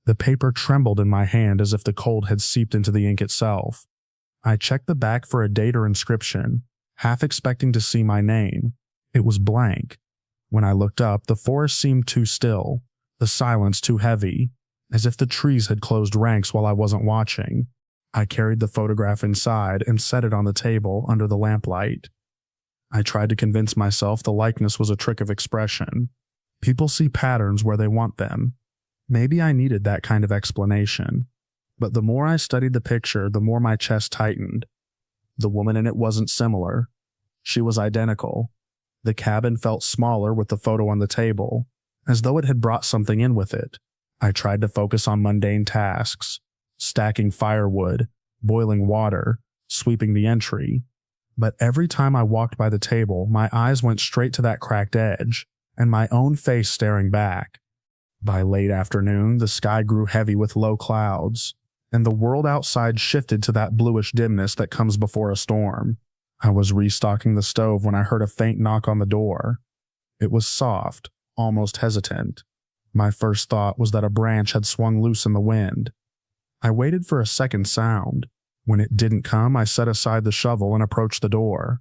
The paper trembled in my hand as if the cold had seeped into the ink itself. I checked the back for a date or inscription, half expecting to see my name. It was blank. When I looked up, the forest seemed too still, the silence too heavy, as if the trees had closed ranks while I wasn't watching. I carried the photograph inside and set it on the table under the lamplight. I tried to convince myself the likeness was a trick of expression. People see patterns where they want them. Maybe I needed that kind of explanation. But the more I studied the picture, the more my chest tightened. The woman in it wasn't similar. She was identical. The cabin felt smaller with the photo on the table, as though it had brought something in with it. I tried to focus on mundane tasks, stacking firewood, boiling water, sweeping the entry. But every time I walked by the table, my eyes went straight to that cracked edge, and my own face staring back. By late afternoon, the sky grew heavy with low clouds, and the world outside shifted to that bluish dimness that comes before a storm. I was restocking the stove when I heard a faint knock on the door. It was soft, almost hesitant. My first thought was that a branch had swung loose in the wind. I waited for a second sound. When it didn't come, I set aside the shovel and approached the door.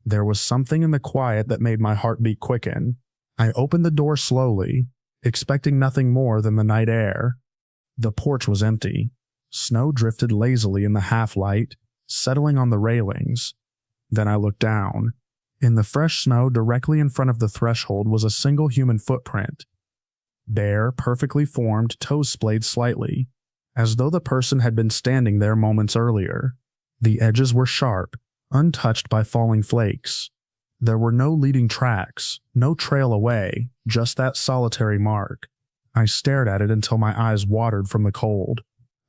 There was something in the quiet that made my heartbeat quicken. I opened the door slowly, expecting nothing more than the night air. The porch was empty. Snow drifted lazily in the half-light, settling on the railings. Then I looked down. In the fresh snow directly in front of the threshold was a single human footprint. Bare, perfectly formed, toes splayed slightly, as though the person had been standing there moments earlier. The edges were sharp, untouched by falling flakes. There were no leading tracks, no trail away, just that solitary mark. I stared at it until my eyes watered from the cold.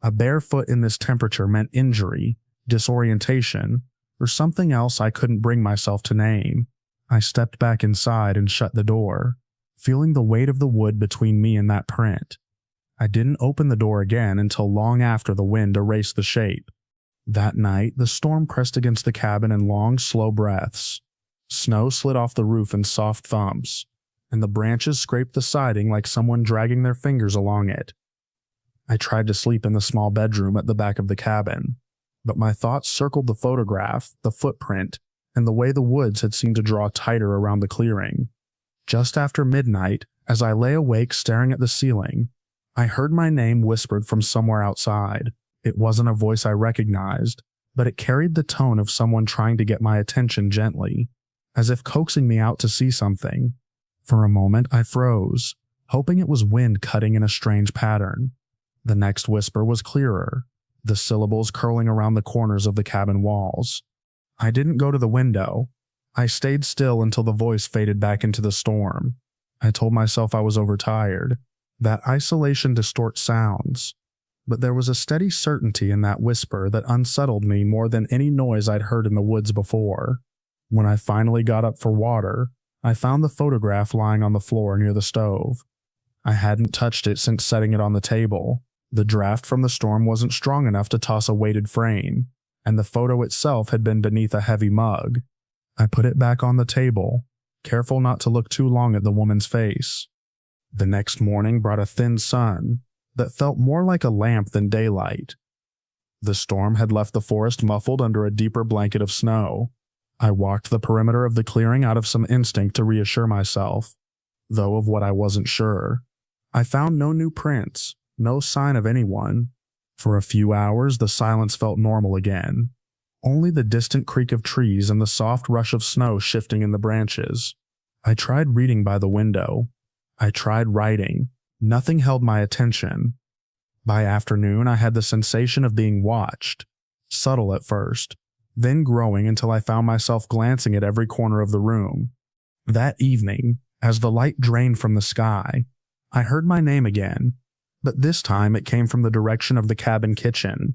A bare foot in this temperature meant injury, disorientation, or something else I couldn't bring myself to name. I stepped back inside and shut the door, feeling the weight of the wood between me and that print. I didn't open the door again until long after the wind erased the shape. That night, the storm pressed against the cabin in long, slow breaths. Snow slid off the roof in soft thumps, and the branches scraped the siding like someone dragging their fingers along it. I tried to sleep in the small bedroom at the back of the cabin, but my thoughts circled the photograph, the footprint, and the way the woods had seemed to draw tighter around the clearing. Just after midnight, as I lay awake staring at the ceiling, I heard my name whispered from somewhere outside. It wasn't a voice I recognized, but it carried the tone of someone trying to get my attention gently, as if coaxing me out to see something. For a moment, I froze, hoping it was wind cutting in a strange pattern. The next whisper was clearer, the syllables curling around the corners of the cabin walls. I didn't go to the window. I stayed still until the voice faded back into the storm. I told myself I was overtired. That isolation distorts sounds. But there was a steady certainty in that whisper that unsettled me more than any noise I'd heard in the woods before. When I finally got up for water, I found the photograph lying on the floor near the stove. I hadn't touched it since setting it on the table. The draft from the storm wasn't strong enough to toss a weighted frame, and the photo itself had been beneath a heavy mug. I put it back on the table, careful not to look too long at the woman's face. The next morning brought a thin sun that felt more like a lamp than daylight. The storm had left the forest muffled under a deeper blanket of snow. I walked the perimeter of the clearing out of some instinct to reassure myself, though of what I wasn't sure. I found no new prints, no sign of anyone. For a few hours, the silence felt normal again. Only the distant creak of trees and the soft rush of snow shifting in the branches. I tried reading by the window. I tried writing. Nothing held my attention. By afternoon, I had the sensation of being watched. Subtle at first, then growing until I found myself glancing at every corner of the room. That evening, as the light drained from the sky, I heard my name again, but this time it came from the direction of the cabin kitchen.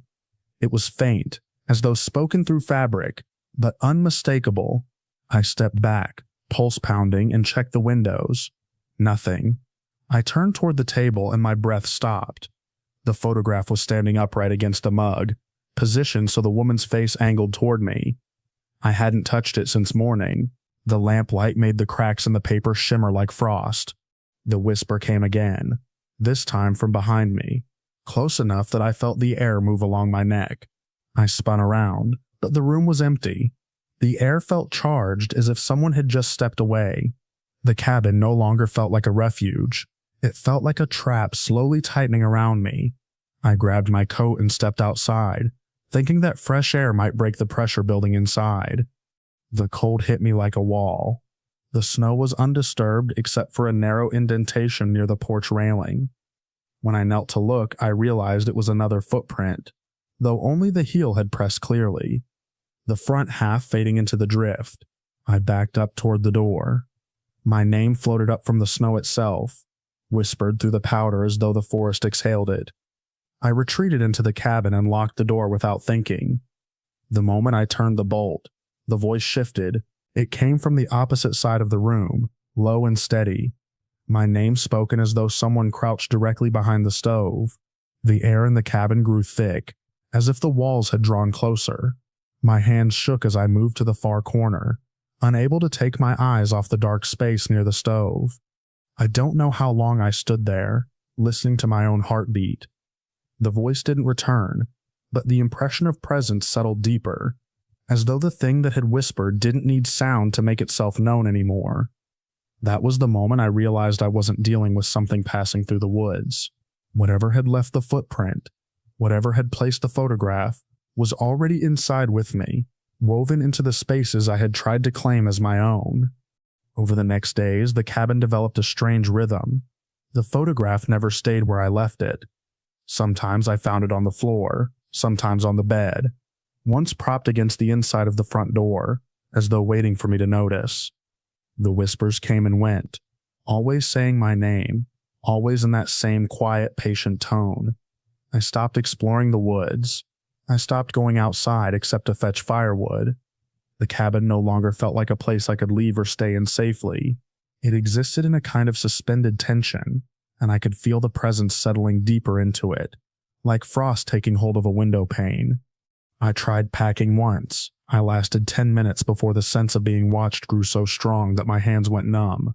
It was faint, as though spoken through fabric, but unmistakable. I stepped back, pulse pounding, and checked the windows. Nothing. I turned toward the table and my breath stopped. The photograph was standing upright against the mug, positioned so the woman's face angled toward me. I hadn't touched it since morning. The lamplight made the cracks in the paper shimmer like frost. The whisper came again, this time from behind me, close enough that I felt the air move along my neck. I spun around, but the room was empty. The air felt charged as if someone had just stepped away. The cabin no longer felt like a refuge. It felt like a trap slowly tightening around me. I grabbed my coat and stepped outside, thinking that fresh air might break the pressure building inside. The cold hit me like a wall. The snow was undisturbed except for a narrow indentation near the porch railing. When I knelt to look, I realized it was another footprint, though only the heel had pressed clearly, the front half fading into the drift. I backed up toward the door. My name floated up from the snow itself, whispered through the powder as though the forest exhaled it. I retreated into the cabin and locked the door without thinking. The moment I turned the bolt, the voice shifted. It came from the opposite side of the room, low and steady. My name spoken as though someone crouched directly behind the stove. The air in the cabin grew thick, as if the walls had drawn closer. My hands shook as I moved to the far corner, unable to take my eyes off the dark space near the stove. I don't know how long I stood there, listening to my own heartbeat. The voice didn't return, but the impression of presence settled deeper, as though the thing that had whispered didn't need sound to make itself known anymore. That was the moment I realized I wasn't dealing with something passing through the woods. Whatever had left the footprint, whatever had placed the photograph, was already inside with me, woven into the spaces I had tried to claim as my own. Over the next days, the cabin developed a strange rhythm. The photograph never stayed where I left it. Sometimes I found it on the floor, sometimes on the bed, once propped against the inside of the front door, as though waiting for me to notice. The whispers came and went, always saying my name, always in that same quiet, patient tone. I stopped exploring the woods. I stopped going outside except to fetch firewood. The cabin no longer felt like a place I could leave or stay in safely. It existed in a kind of suspended tension, and I could feel the presence settling deeper into it, like frost taking hold of a window pane. I tried packing once. I lasted 10 minutes before the sense of being watched grew so strong that my hands went numb.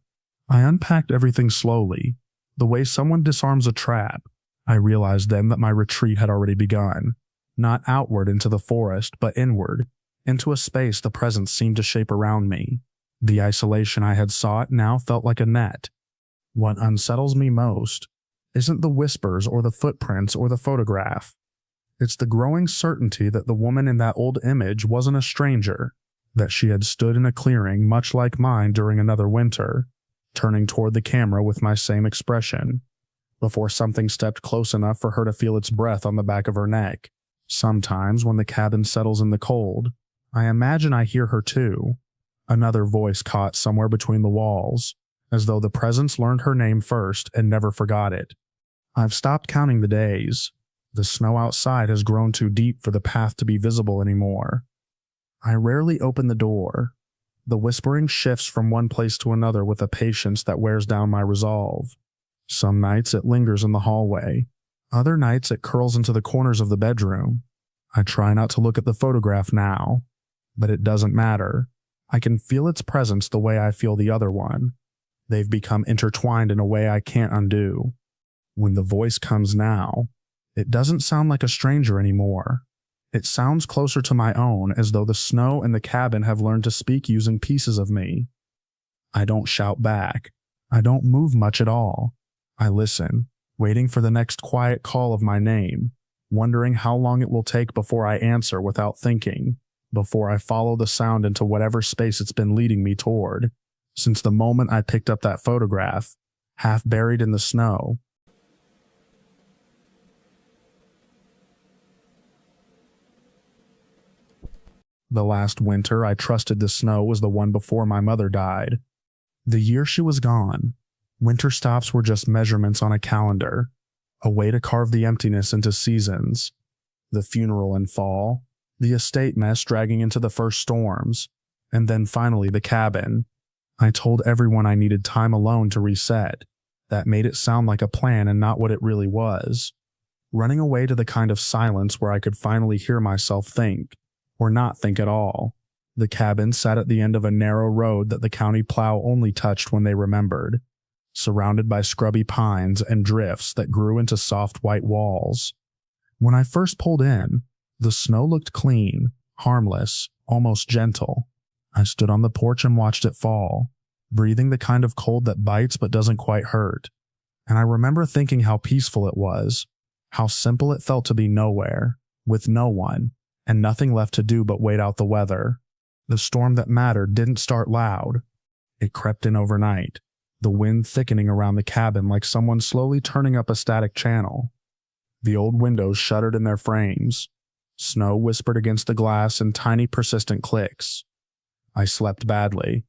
I unpacked everything slowly, the way someone disarms a trap. I realized then that my retreat had already begun, not outward into the forest, but inward, into a space the presence seemed to shape around me. The isolation I had sought now felt like a net. What unsettles me most isn't the whispers or the footprints or the photograph. It's the growing certainty that the woman in that old image wasn't a stranger, that she had stood in a clearing much like mine during another winter, turning toward the camera with my same expression, before something stepped close enough for her to feel its breath on the back of her neck. Sometimes, when the cabin settles in the cold, I imagine I hear her too, another voice caught somewhere between the walls, as though the presence learned her name first and never forgot it. I've stopped counting the days. The snow outside has grown too deep for the path to be visible anymore. I rarely open the door. The whispering shifts from one place to another with a patience that wears down my resolve. Some nights it lingers in the hallway. Other nights it curls into the corners of the bedroom. I try not to look at the photograph now, but it doesn't matter. I can feel its presence the way I feel the other one. They've become intertwined in a way I can't undo. When the voice comes now, it doesn't sound like a stranger anymore. It sounds closer to my own, as though the snow and the cabin have learned to speak using pieces of me. I don't shout back. I don't move much at all. I listen, waiting for the next quiet call of my name, wondering how long it will take before I answer without thinking, before I follow the sound into whatever space it's been leading me toward. Since the moment I picked up that photograph, half buried in the snow, the last winter I trusted the snow was the one before my mother died. The year she was gone, winter stops were just measurements on a calendar, a way to carve the emptiness into seasons. The funeral in fall, the estate mess dragging into the first storms, and then finally the cabin. I told everyone I needed time alone to reset. That made it sound like a plan and not what it really was. Running away to the kind of silence where I could finally hear myself think, or not think at all. The cabin sat at the end of a narrow road that the county plow only touched when they remembered, surrounded by scrubby pines and drifts that grew into soft white walls. When I first pulled in, the snow looked clean, harmless, almost gentle. I stood on the porch and watched it fall, breathing the kind of cold that bites but doesn't quite hurt. And I remember thinking how peaceful it was, how simple it felt to be nowhere, with no one, and nothing left to do but wait out the weather. The storm that mattered didn't start loud. It crept in overnight, the wind thickening around the cabin like someone slowly turning up a static channel. The old windows shuddered in their frames. Snow whispered against the glass in tiny persistent clicks. I slept badly,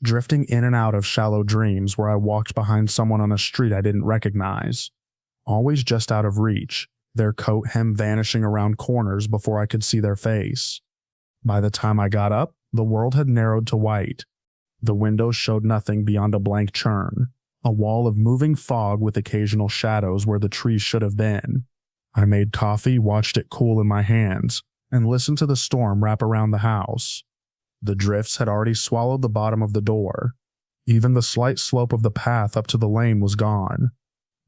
drifting in and out of shallow dreams where I walked behind someone on a street I didn't recognize, always just out of reach, their coat hem vanishing around corners before I could see their face. By the time I got up, the world had narrowed to white. The windows showed nothing beyond a blank churn, a wall of moving fog with occasional shadows where the trees should have been. I made coffee, watched it cool in my hands, and listened to the storm wrap around the house. The drifts had already swallowed the bottom of the door. Even the slight slope of the path up to the lane was gone.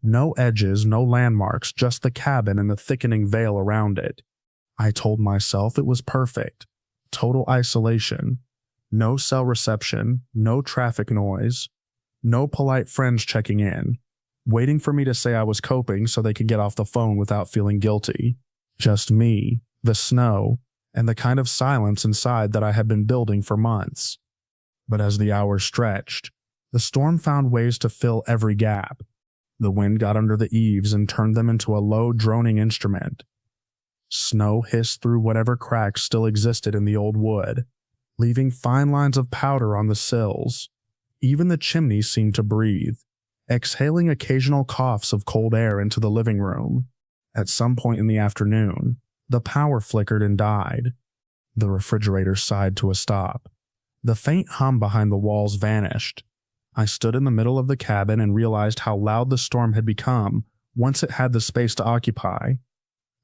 No edges, no landmarks, just the cabin and the thickening veil around it. I told myself it was perfect. Total isolation. No cell reception, no traffic noise, no polite friends checking in, waiting for me to say I was coping so they could get off the phone without feeling guilty. Just me, the snow, and the kind of silence inside that I had been building for months. But as the hours stretched, the storm found ways to fill every gap. The wind got under the eaves and turned them into a low, droning instrument. Snow hissed through whatever cracks still existed in the old wood, leaving fine lines of powder on the sills. Even the chimney seemed to breathe, exhaling occasional coughs of cold air into the living room. At some point in the afternoon, the power flickered and died. The refrigerator sighed to a stop. The faint hum behind the walls vanished. I stood in the middle of the cabin and realized how loud the storm had become once it had the space to occupy.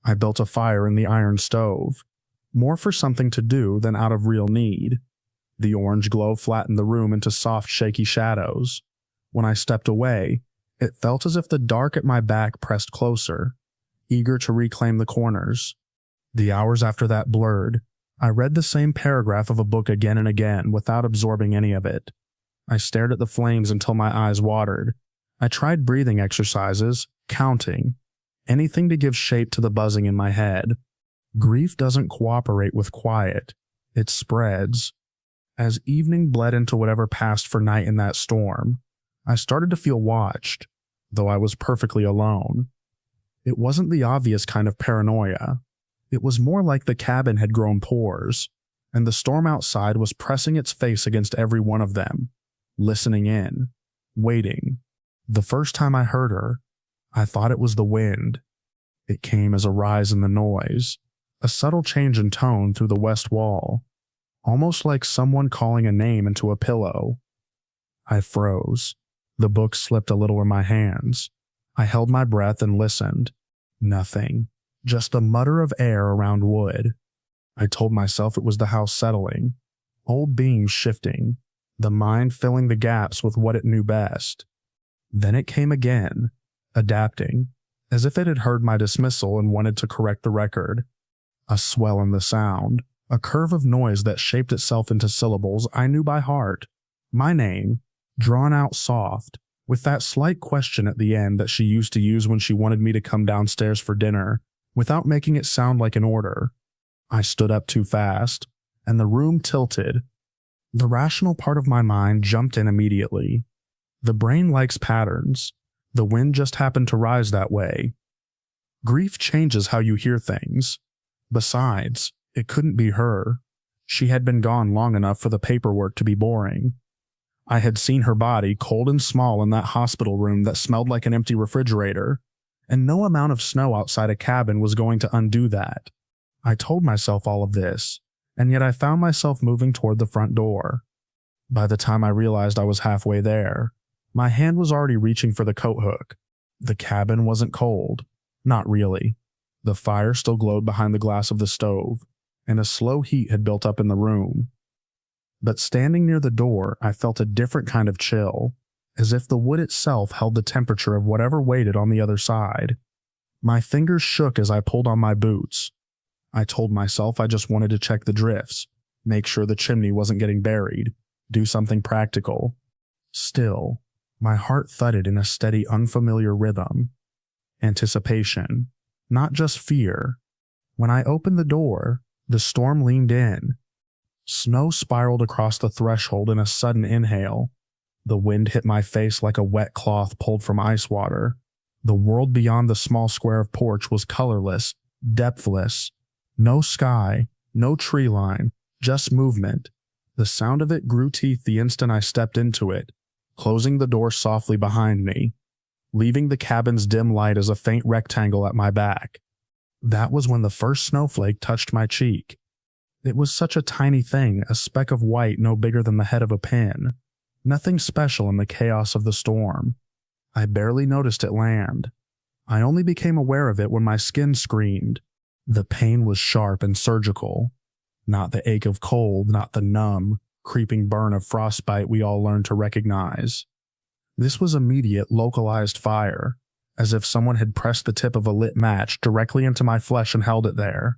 I built a fire in the iron stove, more for something to do than out of real need. The orange glow flattened the room into soft, shaky shadows. When I stepped away, it felt as if the dark at my back pressed closer, eager to reclaim the corners. The hours after that blurred. I read the same paragraph of a book again and again without absorbing any of it. I stared at the flames until my eyes watered. I tried breathing exercises, counting, anything to give shape to the buzzing in my head. Grief doesn't cooperate with quiet. It spreads. As evening bled into whatever passed for night in that storm, I started to feel watched, though I was perfectly alone. It wasn't the obvious kind of paranoia. It was more like the cabin had grown pores, and the storm outside was pressing its face against every one of them, listening in, waiting. The first time I heard her, I thought it was the wind. It came as a rise in the noise, a subtle change in tone through the west wall, almost like someone calling a name into a pillow. I froze. The book slipped a little in my hands. I held my breath and listened. Nothing. Just a mutter of air around wood. I told myself it was the house settling, old beams shifting, the mind filling the gaps with what it knew best. Then it came again, adapting, as if it had heard my dismissal and wanted to correct the record. A swell in the sound, a curve of noise that shaped itself into syllables I knew by heart. My name, drawn out soft, with that slight question at the end that she used to use when she wanted me to come downstairs for dinner, without making it sound like an order. I stood up too fast, and the room tilted. The rational part of my mind jumped in immediately. The brain likes patterns. The wind just happened to rise that way. Grief changes how you hear things. Besides, it couldn't be her. She had been gone long enough for the paperwork to be boring. I had seen her body cold and small in that hospital room that smelled like an empty refrigerator, and no amount of snow outside a cabin was going to undo that. I told myself all of this, and yet I found myself moving toward the front door. By the time I realized I was halfway there, my hand was already reaching for the coat hook. The cabin wasn't cold. Not really. The fire still glowed behind the glass of the stove, and a slow heat had built up in the room. But standing near the door, I felt a different kind of chill, as if the wood itself held the temperature of whatever waited on the other side. My fingers shook as I pulled on my boots. I told myself I just wanted to check the drifts, make sure the chimney wasn't getting buried, do something practical. Still, my heart thudded in a steady, unfamiliar rhythm. Anticipation, not just fear. When I opened the door, the storm leaned in. Snow spiraled across the threshold in a sudden inhale. The wind hit my face like a wet cloth pulled from ice water. The world beyond the small square of porch was colorless, depthless. No sky, no tree line, just movement. The sound of it grew teeth the instant I stepped into it, closing the door softly behind me, leaving the cabin's dim light as a faint rectangle at my back. That was when the first snowflake touched my cheek. It was such a tiny thing, a speck of white no bigger than the head of a pin. Nothing special in the chaos of the storm. I barely noticed it land. I only became aware of it when my skin screamed. The pain was sharp and surgical. Not the ache of cold, not the numb, creeping burn of frostbite we all learned to recognize. This was immediate, localized fire, as if someone had pressed the tip of a lit match directly into my flesh and held it there.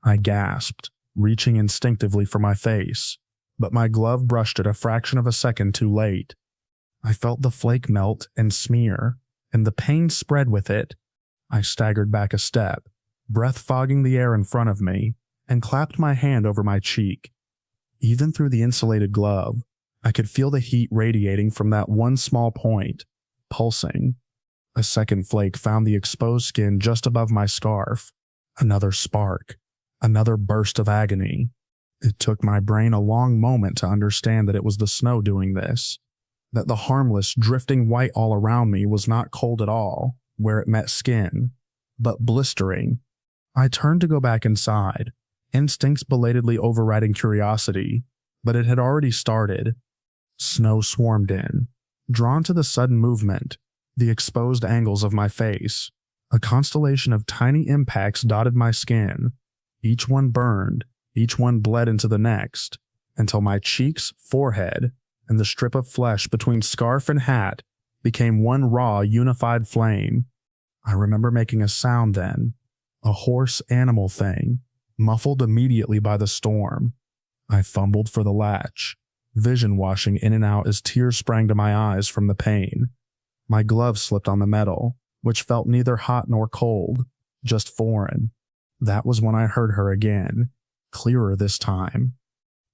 I gasped, reaching instinctively for my face, but my glove brushed it a fraction of a second too late. I felt the flake melt and smear, and the pain spread with it. I staggered back a step, breath fogging the air in front of me, and clapped my hand over my cheek. Even through the insulated glove, I could feel the heat radiating from that one small point, pulsing. A second flake found the exposed skin just above my scarf. Another spark. Another burst of agony. It took my brain a long moment to understand that it was the snow doing this. That the harmless, drifting white all around me was not cold at all, where it met skin, but blistering. I turned to go back inside, instincts belatedly overriding curiosity, but it had already started. Snow swarmed in, drawn to the sudden movement, the exposed angles of my face. A constellation of tiny impacts dotted my skin. Each one burned, each one bled into the next, until my cheeks, forehead, and the strip of flesh between scarf and hat became one raw, unified flame. I remember making a sound then, a hoarse animal thing, muffled immediately by the storm. I fumbled for the latch, vision washing in and out as tears sprang to my eyes from the pain. My glove slipped on the metal, which felt neither hot nor cold, just foreign. That was when I heard her again, clearer this time.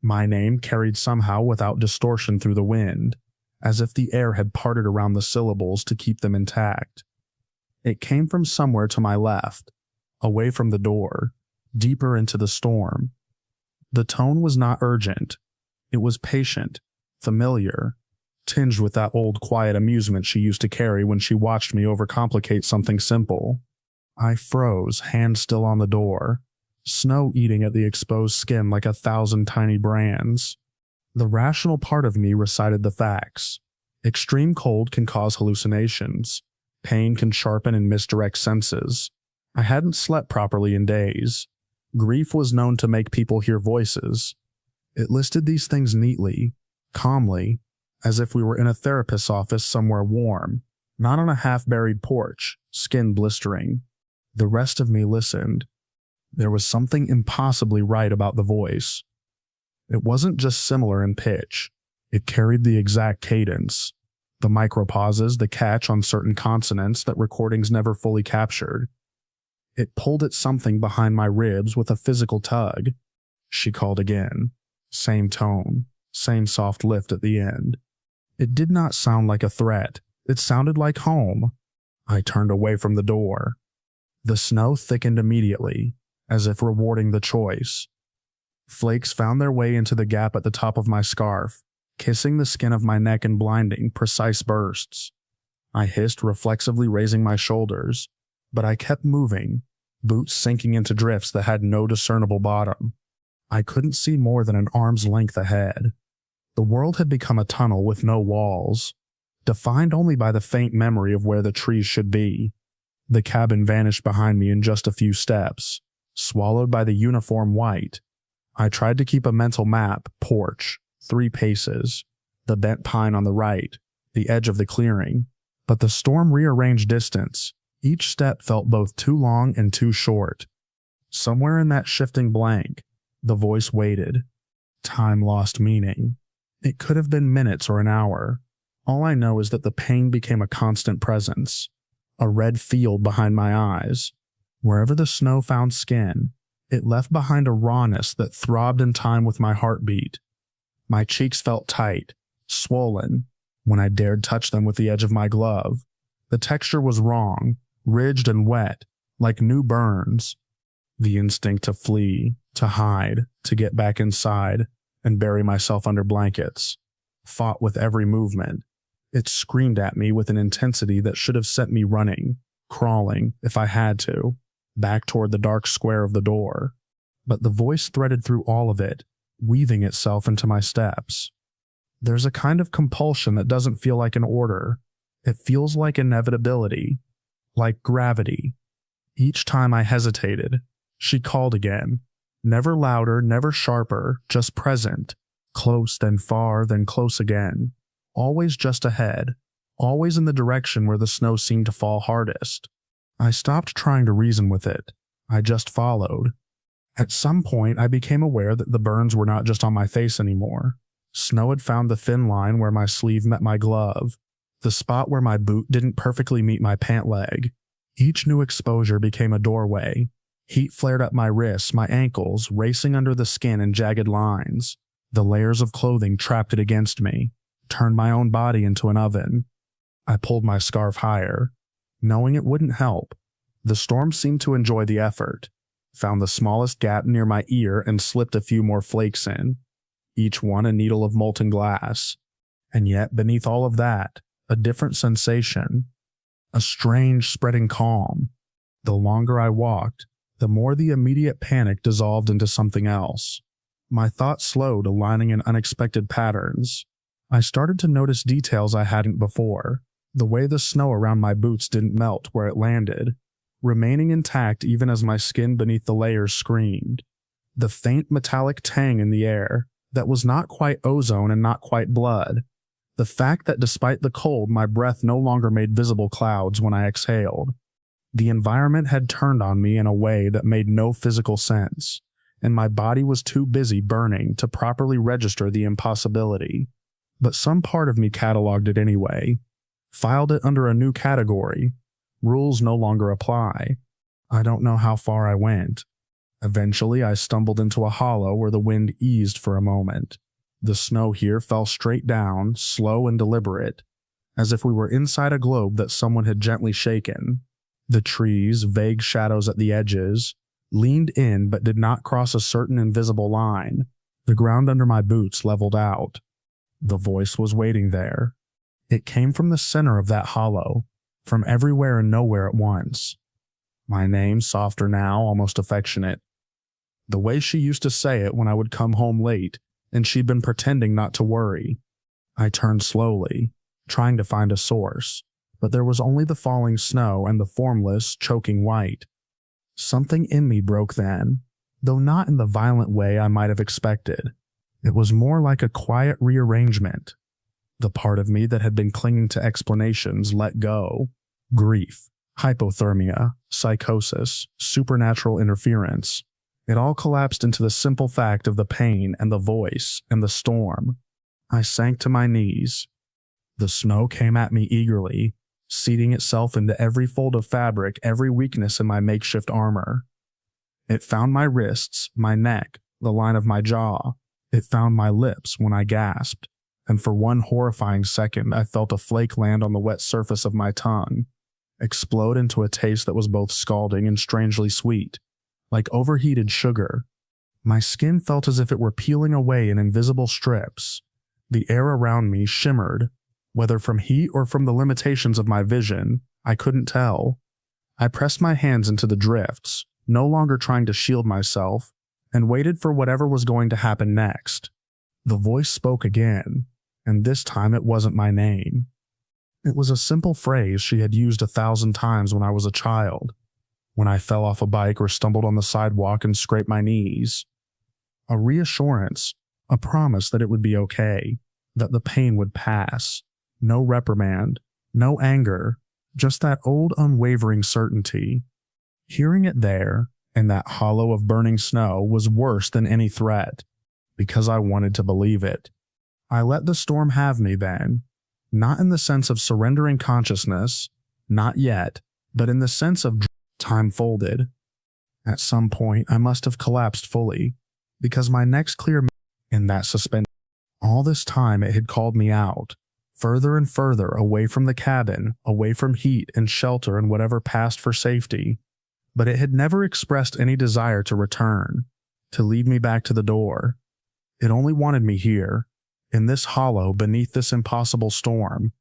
My name carried somehow without distortion through the wind, as if the air had parted around the syllables to keep them intact. It came from somewhere to my left, away from the door, deeper into the storm. The tone was not urgent. It was patient, familiar, tinged with that old quiet amusement she used to carry when she watched me overcomplicate something simple. I froze, hand still on the door, snow eating at the exposed skin like 1,000 tiny brands. The rational part of me recited the facts. Extreme cold can cause hallucinations. Pain can sharpen and misdirect senses. I hadn't slept properly in days. Grief was known to make people hear voices. It listed these things neatly, calmly, as if we were in a therapist's office somewhere warm, not on a half-buried porch, skin blistering. The rest of me listened. There was something impossibly right about the voice. It wasn't just similar in pitch. It carried the exact cadence. The micropauses, the catch on certain consonants that recordings never fully captured. It pulled at something behind my ribs with a physical tug. She called again. Same tone, same soft lift at the end. It did not sound like a threat. It sounded like home. I turned away from the door. The snow thickened immediately, as if rewarding the choice. Flakes found their way into the gap at the top of my scarf, kissing the skin of my neck in blinding, precise bursts. I hissed, reflexively raising my shoulders, but I kept moving, boots sinking into drifts that had no discernible bottom. I couldn't see more than an arm's length ahead. The world had become a tunnel with no walls, defined only by the faint memory of where the trees should be. The cabin vanished behind me in just a few steps, swallowed by the uniform white. I tried to keep a mental map, porch, 3 paces, the bent pine on the right, the edge of the clearing, but the storm rearranged distance. Each step felt both too long and too short. Somewhere in that shifting blank, the voice waited. Time lost meaning. It could have been minutes or an hour. All I know is that the pain became a constant presence, a red field behind my eyes. Wherever the snow found skin, it left behind a rawness that throbbed in time with my heartbeat. My cheeks felt tight, swollen, when I dared touch them with the edge of my glove. The texture was wrong, ridged and wet, like new burns. The instinct to flee, to hide, to get back inside, and bury myself under blankets, fought with every movement. It screamed at me with an intensity that should have sent me running, crawling, if I had to, back toward the dark square of the door. But the voice threaded through all of it, weaving itself into my steps. There's a kind of compulsion that doesn't feel like an order. It feels like inevitability, like gravity. Each time I hesitated, she called again. Never louder, never sharper, just present. Close, then far, then close again. Always just ahead. Always in the direction where the snow seemed to fall hardest. I stopped trying to reason with it. I just followed. At some point, I became aware that the burns were not just on my face anymore. Snow had found the thin line where my sleeve met my glove, the spot where my boot didn't perfectly meet my pant leg. Each new exposure became a doorway. Heat flared up my wrists, my ankles, racing under the skin in jagged lines. The layers of clothing trapped it against me, turned my own body into an oven. I pulled my scarf higher, knowing it wouldn't help. The storm seemed to enjoy the effort, found the smallest gap near my ear and slipped a few more flakes in, each one a needle of molten glass. And yet, beneath all of that, a different sensation, a strange spreading calm. The longer I walked, the more the immediate panic dissolved into something else. My thoughts slowed, aligning in unexpected patterns. I started to notice details I hadn't before. The way the snow around my boots didn't melt where it landed, remaining intact even as my skin beneath the layers screamed. The faint metallic tang in the air that was not quite ozone and not quite blood. The fact that despite the cold, my breath no longer made visible clouds when I exhaled. The environment had turned on me in a way that made no physical sense, and my body was too busy burning to properly register the impossibility. But some part of me cataloged it anyway, filed it under a new category. Rules no longer apply. I don't know how far I went. Eventually, I stumbled into a hollow where the wind eased for a moment. The snow here fell straight down, slow and deliberate, as if we were inside a globe that someone had gently shaken. The trees, vague shadows at the edges, leaned in but did not cross a certain invisible line. The ground under my boots leveled out. The voice was waiting there. It came from the center of that hollow, from everywhere and nowhere at once. My name, softer now, almost affectionate. The way she used to say it when I would come home late, and she'd been pretending not to worry. I turned slowly, trying to find a source, but there was only the falling snow and the formless, choking white. Something in me broke then, though not in the violent way I might have expected. It was more like a quiet rearrangement. The part of me that had been clinging to explanations let go. Grief, hypothermia, psychosis, supernatural interference. It all collapsed into the simple fact of the pain and the voice and the storm. I sank to my knees. The snow came at me eagerly, seeding itself into every fold of fabric, every weakness in my makeshift armor. It found my wrists, my neck, the line of my jaw. It found my lips when I gasped, and for one horrifying second I felt a flake land on the wet surface of my tongue, explode into a taste that was both scalding and strangely sweet, like overheated sugar. My skin felt as if it were peeling away in invisible strips. The air around me shimmered, whether from heat or from the limitations of my vision, I couldn't tell. I pressed my hands into the drifts, no longer trying to shield myself, and waited for whatever was going to happen next. The voice spoke again, and this time it wasn't my name. It was a simple phrase she had used 1,000 times when I was a child, when I fell off a bike or stumbled on the sidewalk and scraped my knees. A reassurance, a promise that it would be okay, that the pain would pass. No reprimand, no anger, just that old unwavering certainty. Hearing it there, in that hollow of burning snow, was worse than any threat, because I wanted to believe it. I let the storm have me then, not in the sense of surrendering consciousness, not yet, but in the sense of time folded. At some point, I must have collapsed fully, because my next clear in that suspense. All this time it had called me out, further and further away from the cabin, away from heat and shelter and whatever passed for safety, but it had never expressed any desire to return, to lead me back to the door. It only wanted me here, in this hollow beneath this impossible storm.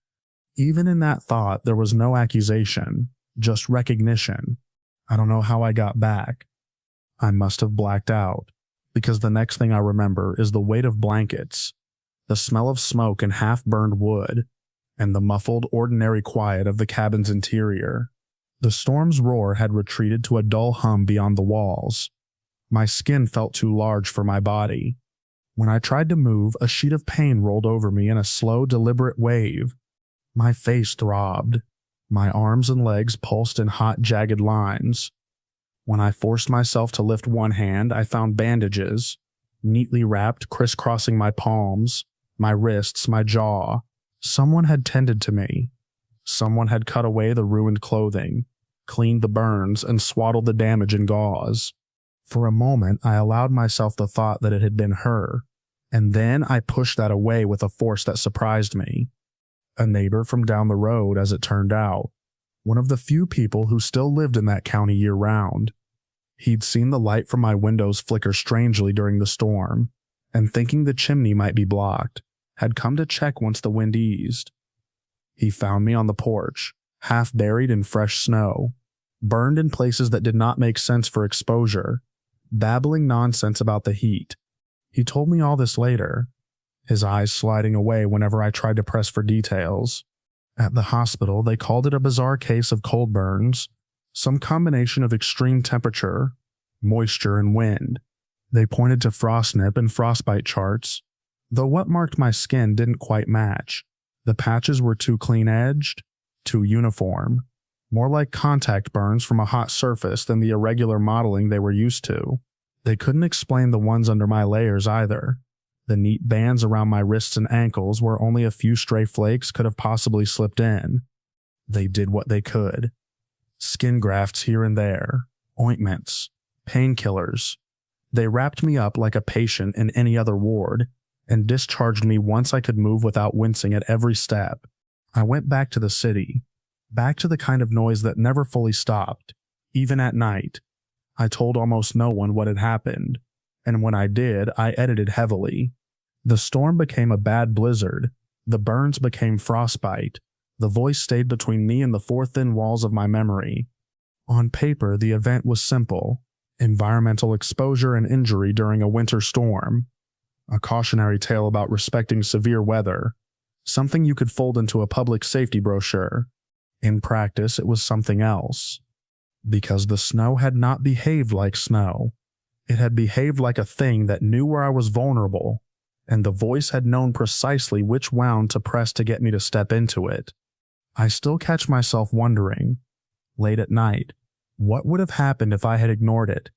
Even in that thought there was no accusation, just recognition. I don't know how I got back. I must have blacked out, because the next thing I remember is the weight of blankets, the smell of smoke and half-burned wood, and the muffled, ordinary quiet of the cabin's interior. The storm's roar had retreated to a dull hum beyond the walls. My skin felt too large for my body. When I tried to move, a sheet of pain rolled over me in a slow, deliberate wave. My face throbbed. My arms and legs pulsed in hot, jagged lines. When I forced myself to lift one hand, I found bandages, neatly wrapped, crisscrossing my palms, my wrists, my jaw. Someone had tended to me. Someone had cut away the ruined clothing, cleaned the burns, and swaddled the damage in gauze. For a moment, I allowed myself the thought that it had been her, and then I pushed that away with a force that surprised me. A neighbor from down the road, as it turned out, one of the few people who still lived in that county year-round. He'd seen the light from my windows flicker strangely during the storm, and thinking the chimney might be blocked, had come to check once the wind eased. He found me on the porch, half buried in fresh snow, burned in places that did not make sense for exposure, babbling nonsense about the heat. He told me all this later, his eyes sliding away whenever I tried to press for details. At the hospital, they called it a bizarre case of cold burns, some combination of extreme temperature, moisture, and wind. They pointed to frostnip and frostbite charts, though what marked my skin didn't quite match. The patches were too clean-edged, too uniform, more like contact burns from a hot surface than the irregular modeling they were used to. They couldn't explain the ones under my layers either, the neat bands around my wrists and ankles where only a few stray flakes could have possibly slipped in. They did what they could. Skin grafts here and there, ointments, painkillers. They wrapped me up like a patient in any other ward, and discharged me once I could move without wincing at every step. I went back to the city, back to the kind of noise that never fully stopped, even at night. I told almost no one what had happened, and when I did, I edited heavily. The storm became a bad blizzard, the burns became frostbite, the voice stayed between me and the four thin walls of my memory. On paper, the event was simple: environmental exposure and injury during a winter storm. A cautionary tale about respecting severe weather, something you could fold into a public safety brochure. In practice, it was something else. Because the snow had not behaved like snow. It had behaved like a thing that knew where I was vulnerable, and the voice had known precisely which wound to press to get me to step into it. I still catch myself wondering, late at night, what would have happened if I had ignored it?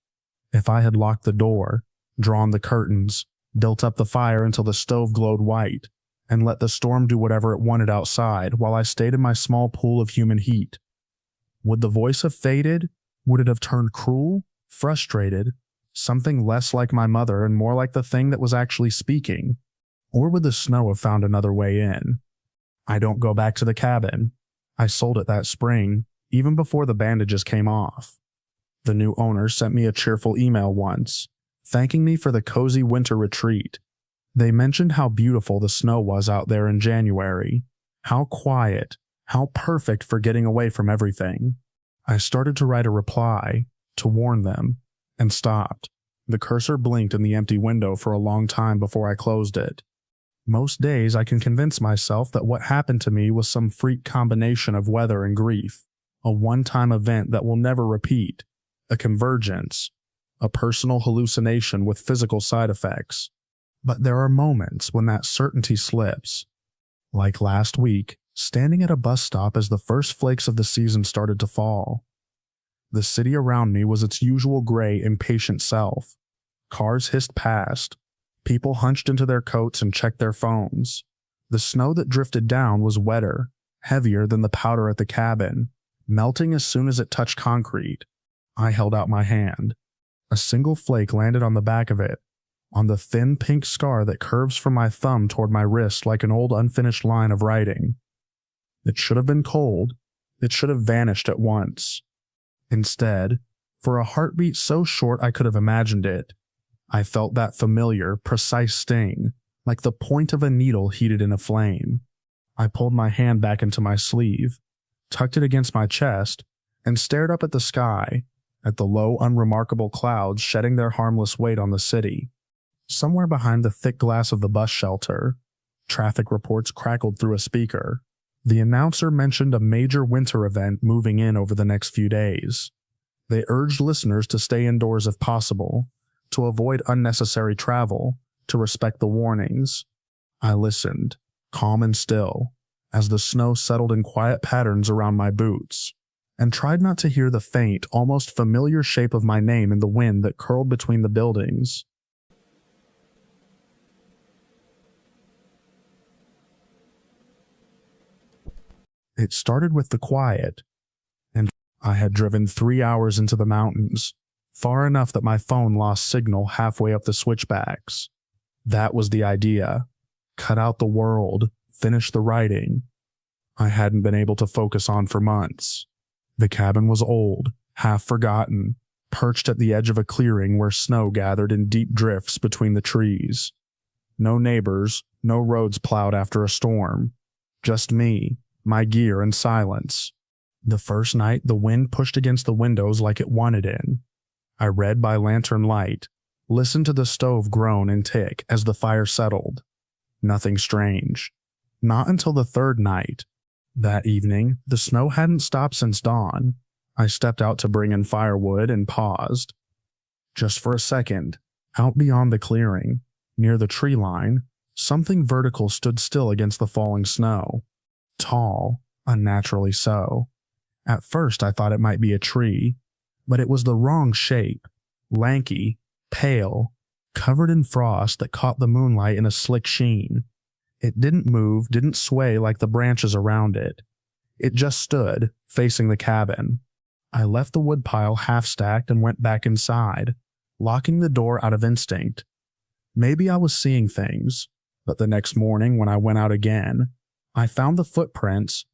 If I had locked the door, drawn the curtains, built up the fire until the stove glowed white, and let the storm do whatever it wanted outside while I stayed in my small pool of human heat. Would the voice have faded? Would it have turned cruel, frustrated, something less like my mother and more like the thing that was actually speaking? Or would the snow have found another way in? I don't go back to the cabin. I sold it that spring, even before the bandages came off. The new owner sent me a cheerful email once, thanking me for the cozy winter retreat. They mentioned how beautiful the snow was out there in January, how quiet, how perfect for getting away from everything. I started to write a reply, to warn them, and stopped. The cursor blinked in the empty window for a long time before I closed it. Most days I can convince myself that what happened to me was some freak combination of weather and grief, a one-time event that will never repeat, a convergence, a personal hallucination with physical side effects. But there are moments when that certainty slips. Like last week, standing at a bus stop as the first flakes of the season started to fall. The city around me was its usual gray, impatient self. Cars hissed past. People hunched into their coats and checked their phones. The snow that drifted down was wetter, heavier than the powder at the cabin, melting as soon as it touched concrete. I held out my hand. A single flake landed on the back of it, on the thin pink scar that curves from my thumb toward my wrist like an old unfinished line of writing. It should have been cold. It should have vanished at once. Instead, for a heartbeat so short I could have imagined it, I felt that familiar, precise sting, like the point of a needle heated in a flame. I pulled my hand back into my sleeve, tucked it against my chest, and stared up at the sky, at the low, unremarkable clouds shedding their harmless weight on the city. Somewhere behind the thick glass of the bus shelter, traffic reports crackled through a speaker. The announcer mentioned a major winter event moving in over the next few days. They urged listeners to stay indoors if possible, to avoid unnecessary travel, to respect the warnings. I listened, calm and still, as the snow settled in quiet patterns around my boots, and tried not to hear the faint, almost familiar shape of my name in the wind that curled between the buildings. It started with the quiet, and I had driven 3 hours into the mountains, far enough that my phone lost signal halfway up the switchbacks. That was the idea. Cut out the world, finish the writing. I hadn't been able to focus on for months. The cabin was old, half forgotten, perched at the edge of a clearing where snow gathered in deep drifts between the trees. No neighbors, no roads plowed after a storm. Just me, my gear, and silence. The first night, the wind pushed against the windows like it wanted in. I read by lantern light, listened to the stove groan and tick as the fire settled. Nothing strange. Not until the third night. That evening, the snow hadn't stopped since dawn. I stepped out to bring in firewood and paused. Just for a second, out beyond the clearing, near the tree line, something vertical stood still against the falling snow. Tall, unnaturally so. At first I thought it might be a tree, but it was the wrong shape, lanky, pale, covered in frost that caught the moonlight in a slick sheen. It didn't move, didn't sway like the branches around it. It just stood, facing the cabin. I left the woodpile half-stacked and went back inside, locking the door out of instinct. Maybe I was seeing things, but the next morning when I went out again, I found the footprints.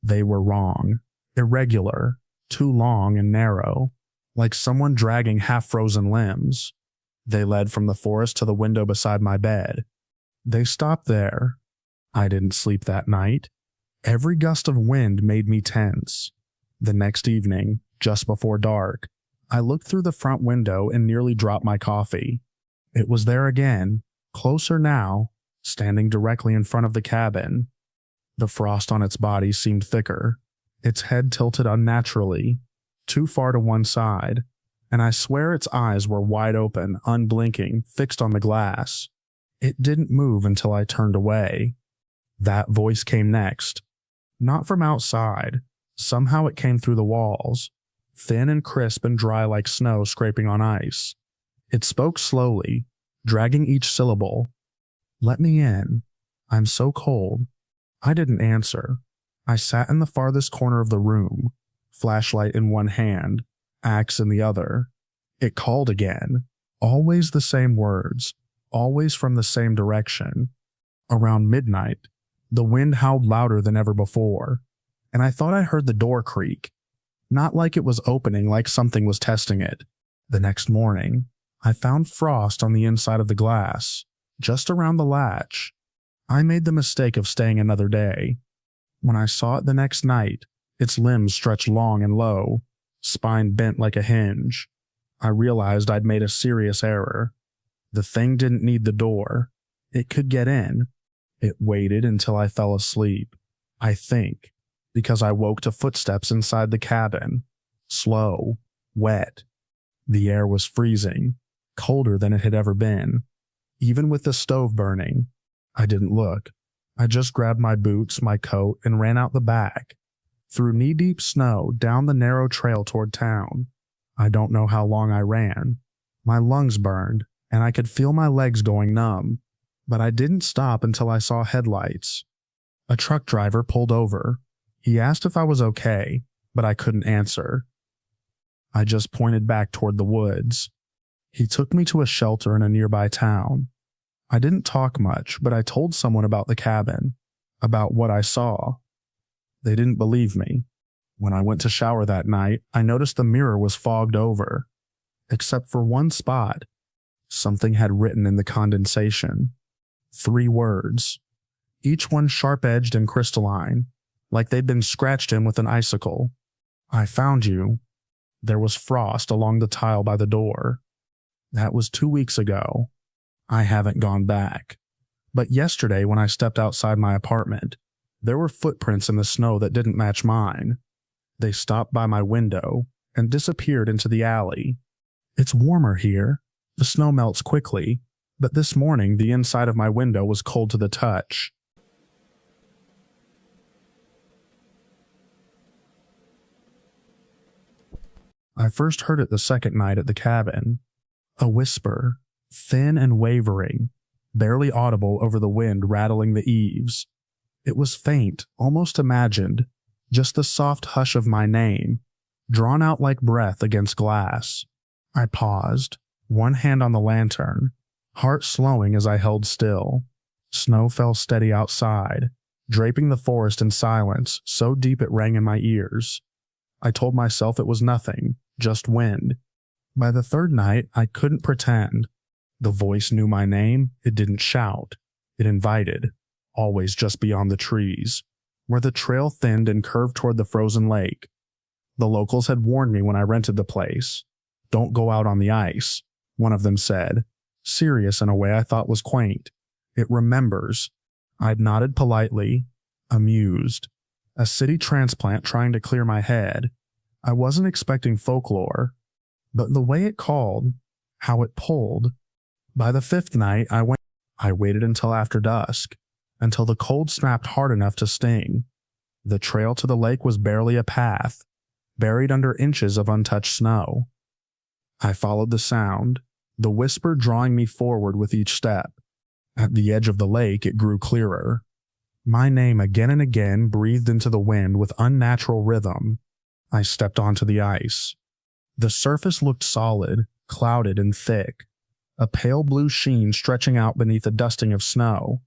They were wrong, irregular, too long and narrow, like someone dragging half-frozen limbs. They led from the forest to the window beside my bed. They stopped there. I didn't sleep that night. Every gust of wind made me tense. The next evening, just before dark, I looked through the front window and nearly dropped my coffee. It was there again, closer now, standing directly in front of the cabin. The frost on its body seemed thicker, its head tilted unnaturally, too far to one side, and I swear its eyes were wide open, unblinking, fixed on the glass. It didn't move until I turned away. That voice came next. Not from outside. Somehow it came through the walls, thin and crisp and dry like snow scraping on ice. It spoke slowly, dragging each syllable. "Let me in. I'm so cold." I didn't answer. I sat in the farthest corner of the room, flashlight in one hand, axe in the other. It called again. Always the same words, always from the same direction. Around midnight, the wind howled louder than ever before, and I thought I heard the door creak. Not like it was opening, like something was testing it. The next morning, I found frost on the inside of the glass, just around the latch. I made the mistake of staying another day. When I saw it the next night, its limbs stretched long and low, spine bent like a hinge. I realized I'd made a serious error. The thing didn't need the door. It could get in. It waited until I fell asleep, I think, because I woke to footsteps inside the cabin. Slow, wet. The air was freezing, colder than it had ever been. Even with the stove burning, I didn't look. I just grabbed my boots, my coat, and ran out the back, through knee-deep snow, down the narrow trail toward town. I don't know how long I ran. My lungs burned, and I could feel my legs going numb, but I didn't stop until I saw headlights. A truck driver pulled over. He asked if I was okay, but I couldn't answer. I just pointed back toward the woods. He took me to a shelter in a nearby town. I didn't talk much, but I told someone about the cabin, about what I saw. They didn't believe me. When I went to shower that night, I noticed the mirror was fogged over, except for one spot. Something had written in the condensation. 3 words, each one sharp-edged and crystalline, like they'd been scratched in with an icicle. "I found you." There was frost along the tile by the door. That was 2 weeks ago. I haven't gone back. But yesterday when I stepped outside my apartment, There were footprints in the snow that didn't match mine. They stopped by my window and disappeared into the alley. It's warmer here. The snow melts quickly, but this morning the inside of my window was cold to the touch. I first heard it the second night at the cabin. A whisper, thin and wavering, barely audible over the wind rattling the eaves. It was faint, almost imagined, just the soft hush of my name, drawn out like breath against glass. I paused, one hand on the lantern, heart slowing as I held still. Snow fell steady outside, draping the forest in silence so deep it rang in my ears. I told myself it was nothing, just wind. By the third night, I couldn't pretend. The voice knew my name. It didn't shout. It invited, always just beyond the trees, where the trail thinned and curved toward the frozen lake. The locals had warned me when I rented the place. "Don't go out on the ice," one of them said, serious in a way I thought was quaint. "It remembers." I'd nodded politely, amused. A city transplant trying to clear my head. I wasn't expecting folklore, but the way it called, how it pulled. By the fifth night, I waited until after dusk, until the cold snapped hard enough to sting. The trail to the lake was barely a path, buried under inches of untouched snow. I followed the sound, the whisper drawing me forward with each step. At the edge of the lake, it grew clearer. My name again and again breathed into the wind with unnatural rhythm. I stepped onto the ice. The surface looked solid, clouded and thick, a pale blue sheen stretching out beneath a dusting of snow.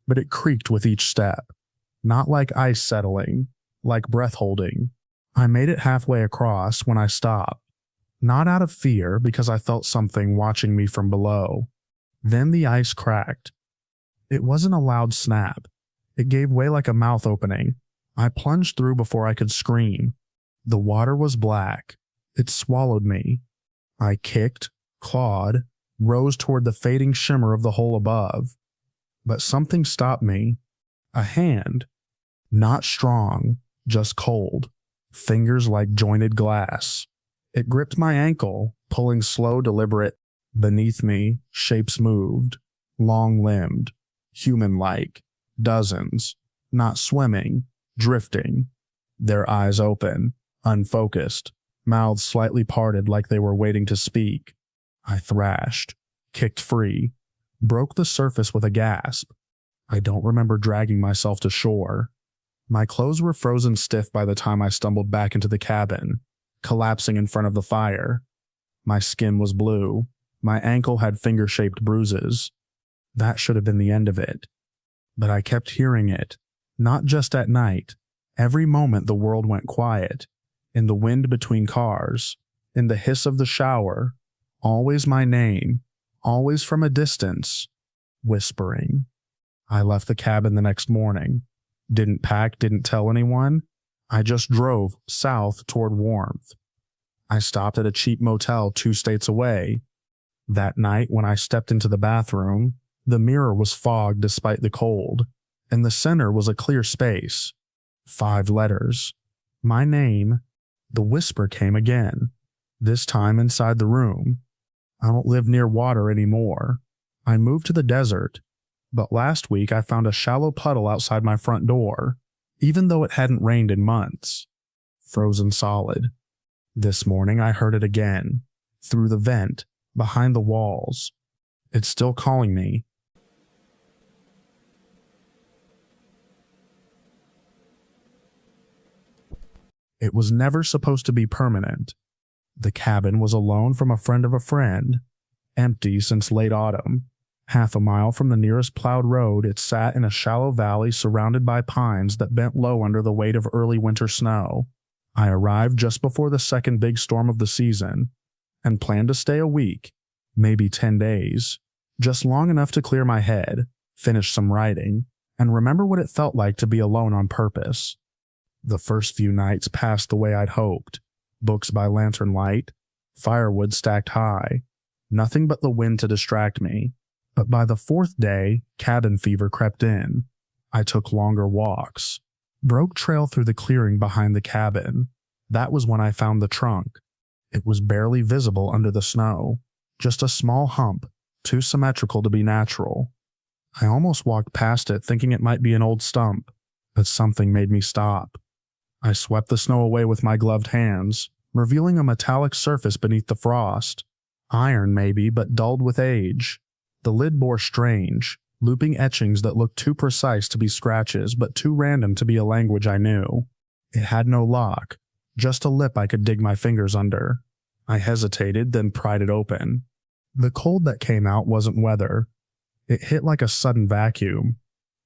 But it creaked with each step, not like ice settling, like breath holding. I made it halfway across when I stopped, not out of fear because I felt something watching me from below. Then the ice cracked. It wasn't a loud snap. It gave way like a mouth opening. I plunged through before I could scream. The water was black. It swallowed me. I kicked, clawed, rose toward the fading shimmer of the hole above. But something stopped me. A hand. Not strong, just cold. Fingers like jointed glass. It gripped my ankle, pulling slow, deliberate. Beneath me, shapes moved. Long-limbed. Human-like. Dozens. Not swimming. Drifting. Their eyes open. Unfocused, mouths slightly parted like they were waiting to speak. I thrashed, kicked free, broke the surface with a gasp. I don't remember dragging myself to shore. My clothes were frozen stiff by the time I stumbled back into the cabin, collapsing in front of the fire. My skin was blue. My ankle had finger-shaped bruises. That should have been the end of it. But I kept hearing it, not just at night. Every moment the world went quiet. In the wind between cars, in the hiss of the shower, always my name, always from a distance, whispering. I left the cabin the next morning. Didn't pack, didn't tell anyone. I just drove south toward warmth. I stopped at a cheap motel 2 states away. That night when I stepped into the bathroom, the mirror was fogged despite the cold. In the center was a clear space. 5 letters. My name. The whisper came again, this time inside the room. I don't live near water anymore. I moved to the desert, but last week I found a shallow puddle outside my front door, even though it hadn't rained in months. Frozen solid. This morning I heard it again, through the vent, behind the walls. It's still calling me. It was never supposed to be permanent. The cabin was a loan from a friend of a friend, empty since late autumn. Half a mile from the nearest plowed road, it sat in a shallow valley surrounded by pines that bent low under the weight of early winter snow. I arrived just before the second big storm of the season, and planned to stay a week, maybe 10 days, just long enough to clear my head, finish some writing, and remember what it felt like to be alone on purpose. The first few nights passed the way I'd hoped. Books by lantern light, firewood stacked high, nothing but the wind to distract me. But by the 4th day, cabin fever crept in. I took longer walks. Broke trail through the clearing behind the cabin. That was when I found the trunk. It was barely visible under the snow. Just a small hump, too symmetrical to be natural. I almost walked past it thinking it might be an old stump, but something made me stop. I swept the snow away with my gloved hands, revealing a metallic surface beneath the frost. Iron maybe, but dulled with age. The lid bore strange, looping etchings that looked too precise to be scratches but too random to be a language I knew. It had no lock, just a lip I could dig my fingers under. I hesitated, then pried it open. The cold that came out wasn't weather. It hit like a sudden vacuum.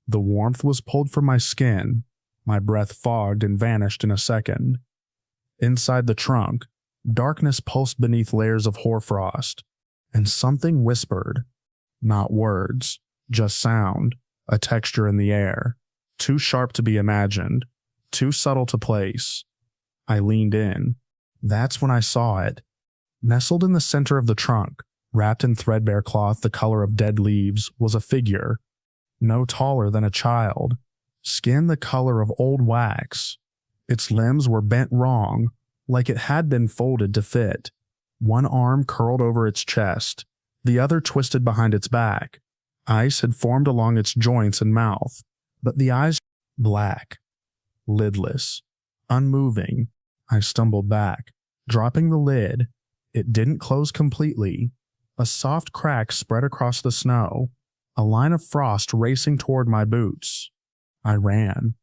The warmth was pulled from my skin. My breath fogged and vanished in a second. Inside the trunk, darkness pulsed beneath layers of hoarfrost, and something whispered. Not words, just sound, a texture in the air, too sharp to be imagined, too subtle to place. I leaned in. That's when I saw it. Nestled in the center of the trunk, wrapped in threadbare cloth the color of dead leaves, was a figure, no taller than a child, skin the color of old wax. Its limbs were bent wrong, like it had been folded to fit. One arm curled over its chest, the other twisted behind its back. Ice had formed along its joints and mouth, but the eyes black, lidless, unmoving. I stumbled back, dropping the lid. It didn't close completely. A soft crack spread across the snow, a line of frost racing toward my boots. I ran.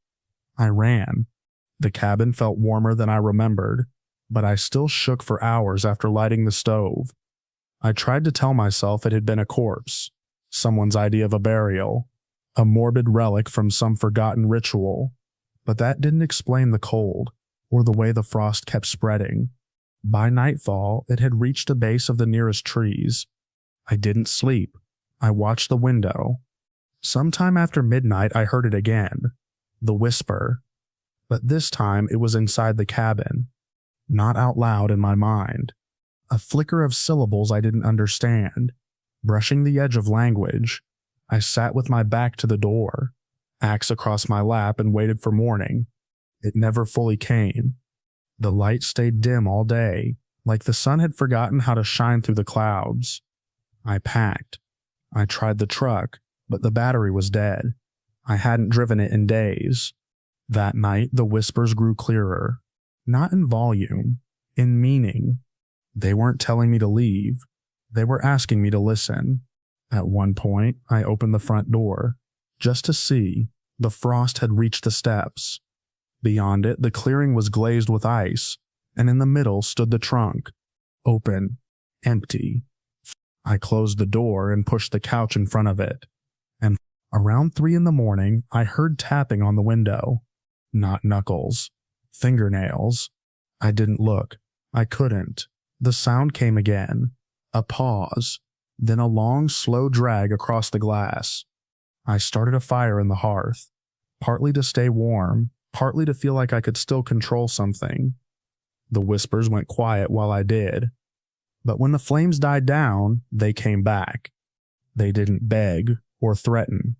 The cabin felt warmer than I remembered, but I still shook for hours after lighting the stove. I tried to tell myself it had been a corpse, someone's idea of a burial, a morbid relic from some forgotten ritual, but that didn't explain the cold or the way the frost kept spreading. By nightfall, it had reached the base of the nearest trees. I didn't sleep. I watched the window. Sometime after midnight, I heard it again, the whisper. But this time it was inside the cabin, not out loud in my mind. A flicker of syllables I didn't understand. Brushing the edge of language, I sat with my back to the door, axe across my lap, and waited for morning. It never fully came. The light stayed dim all day, like the sun had forgotten how to shine through the clouds. I packed. I tried the truck, but the battery was dead. I hadn't driven it in days. That night, the whispers grew clearer. Not in volume, in meaning. They weren't telling me to leave. They were asking me to listen. At one point, I opened the front door, just to see. The frost had reached the steps. Beyond it, the clearing was glazed with ice, and in the middle stood the trunk, open, empty. I closed the door and pushed the couch in front of it, and around 3 a.m, I heard tapping on the window. Not knuckles, fingernails. I didn't look. I couldn't. The sound came again. A pause, then a long, slow drag across the glass. I started a fire in the hearth, partly to stay warm, partly to feel like I could still control something. The whispers went quiet while I did. But when the flames died down, they came back. They didn't beg or threaten.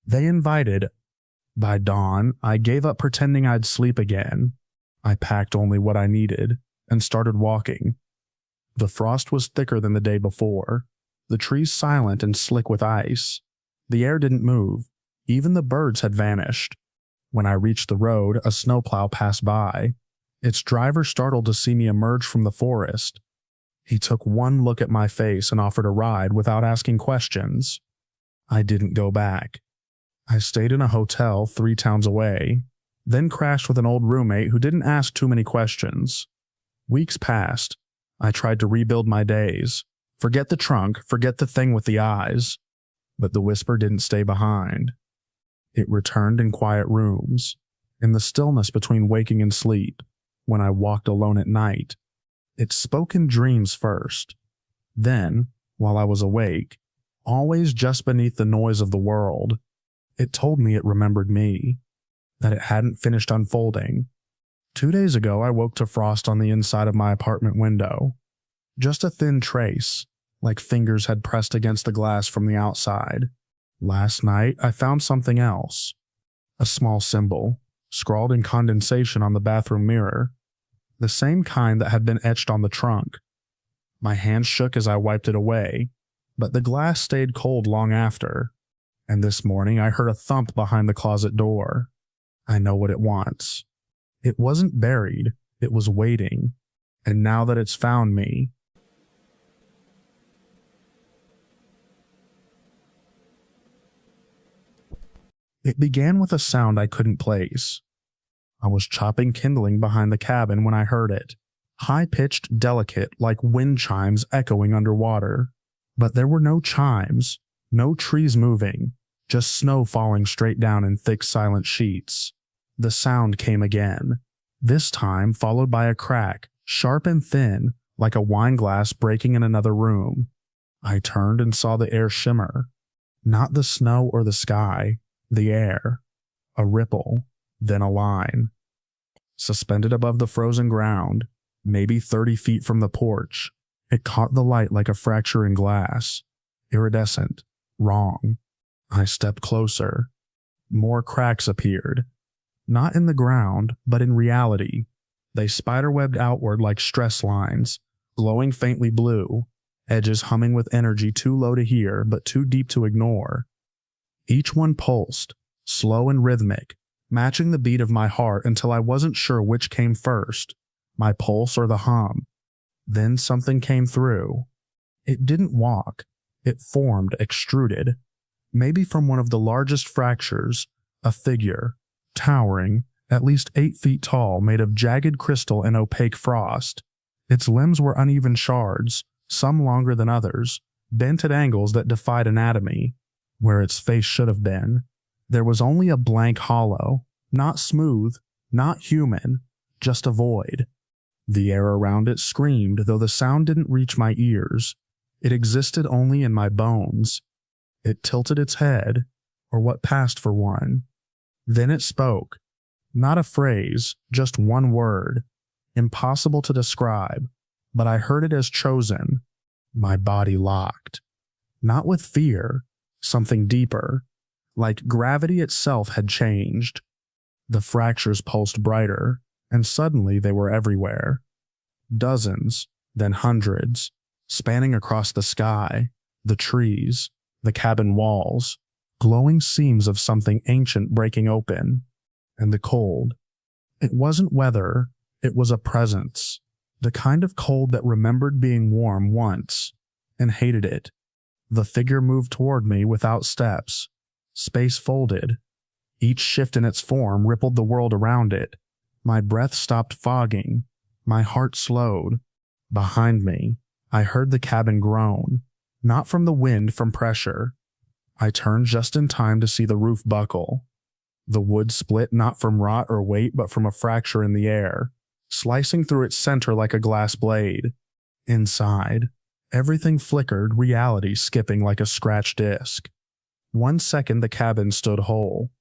They invited. By dawn, I gave up pretending I'd sleep again. I packed only what I needed and started walking. The frost was thicker than the day before, the trees silent and slick with ice. The air didn't move. Even the birds had vanished. When I reached the road, a snowplow passed by. Its driver startled to see me emerge from the forest. He took one look at my face and offered a ride without asking questions. I didn't go back. I stayed in a hotel 3 towns away, then crashed with an old roommate who didn't ask too many questions. Weeks passed. I tried to rebuild my days. Forget the trunk, forget the thing with the eyes. But the whisper didn't stay behind. It returned in quiet rooms, in the stillness between waking and sleep, when I walked alone at night. It spoke in dreams first. Then, while I was awake, always just beneath the noise of the world, it told me it remembered me, that it hadn't finished unfolding. 2 days ago, I woke to frost on the inside of my apartment window. Just a thin trace, like fingers had pressed against the glass from the outside. Last night, I found something else. A small symbol, scrawled in condensation on the bathroom mirror, the same kind that had been etched on the trunk. My hand shook as I wiped it away, but the glass stayed cold long after, and this morning I heard a thump behind the closet door. I know what it wants. It wasn't buried, it was waiting, and now that it's found me, it began with a sound I couldn't place. I was chopping kindling behind the cabin when I heard it, high-pitched, delicate, like wind chimes echoing underwater. But there were no chimes, no trees moving, just snow falling straight down in thick, silent sheets. The sound came again, this time followed by a crack, sharp and thin, like a wine glass breaking in another room. I turned and saw the air shimmer. Not the snow or the sky, the air. A ripple, then a line. Suspended above the frozen ground, maybe 30 feet from the porch, it caught the light like a fracture in glass. Iridescent. Wrong. I stepped closer. More cracks appeared. Not in the ground, but in reality. They spiderwebbed outward like stress lines, glowing faintly blue, edges humming with energy too low to hear but too deep to ignore. Each one pulsed, slow and rhythmic, matching the beat of my heart until I wasn't sure which came first, my pulse or the hum. Then something came through. It didn't walk. It formed, extruded. Maybe from one of the largest fractures, a figure, towering, at least 8 feet tall, made of jagged crystal and opaque frost. Its limbs were uneven shards, some longer than others, bent at angles that defied anatomy. Where its face should have been, there was only a blank hollow, not smooth, not human, just a void. The air around it screamed, though the sound didn't reach my ears. It existed only in my bones. It tilted its head, or what passed for one. Then it spoke. Not a phrase, just one word. Impossible to describe, but I heard it as chosen. My body locked. Not with fear, something deeper, like gravity itself had changed. The fractures pulsed brighter, and suddenly they were everywhere. Dozens, then hundreds, spanning across the sky, the trees, the cabin walls, glowing seams of something ancient breaking open. And the cold. It wasn't weather, it was a presence. The kind of cold that remembered being warm once, and hated it. The figure moved toward me without steps. Space folded. Each shift in its form rippled the world around it. My breath stopped fogging. My heart slowed. Behind me, I heard the cabin groan. Not from the wind, from pressure. I turned just in time to see the roof buckle. The wood split not from rot or weight, but from a fracture in the air, slicing through its center like a glass blade. Inside, everything flickered, reality skipping like a scratched disc. 1 second the cabin stood whole.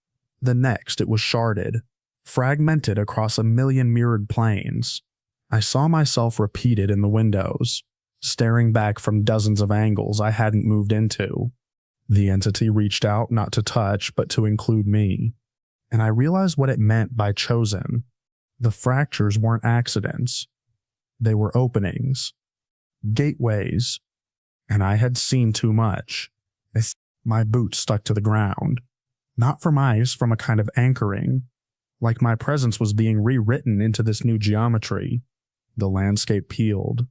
The next it was sharded, fragmented across a million mirrored planes. I saw myself repeated in the windows, staring back from dozens of angles I hadn't moved into. The entity reached out not to touch, but to include me. And I realized what it meant by chosen. The fractures weren't accidents. They were openings. Gateways. And I had seen too much. My boots stuck to the ground. Not from ice, from a kind of anchoring. Like my presence was being rewritten into this new geometry. The landscape peeled.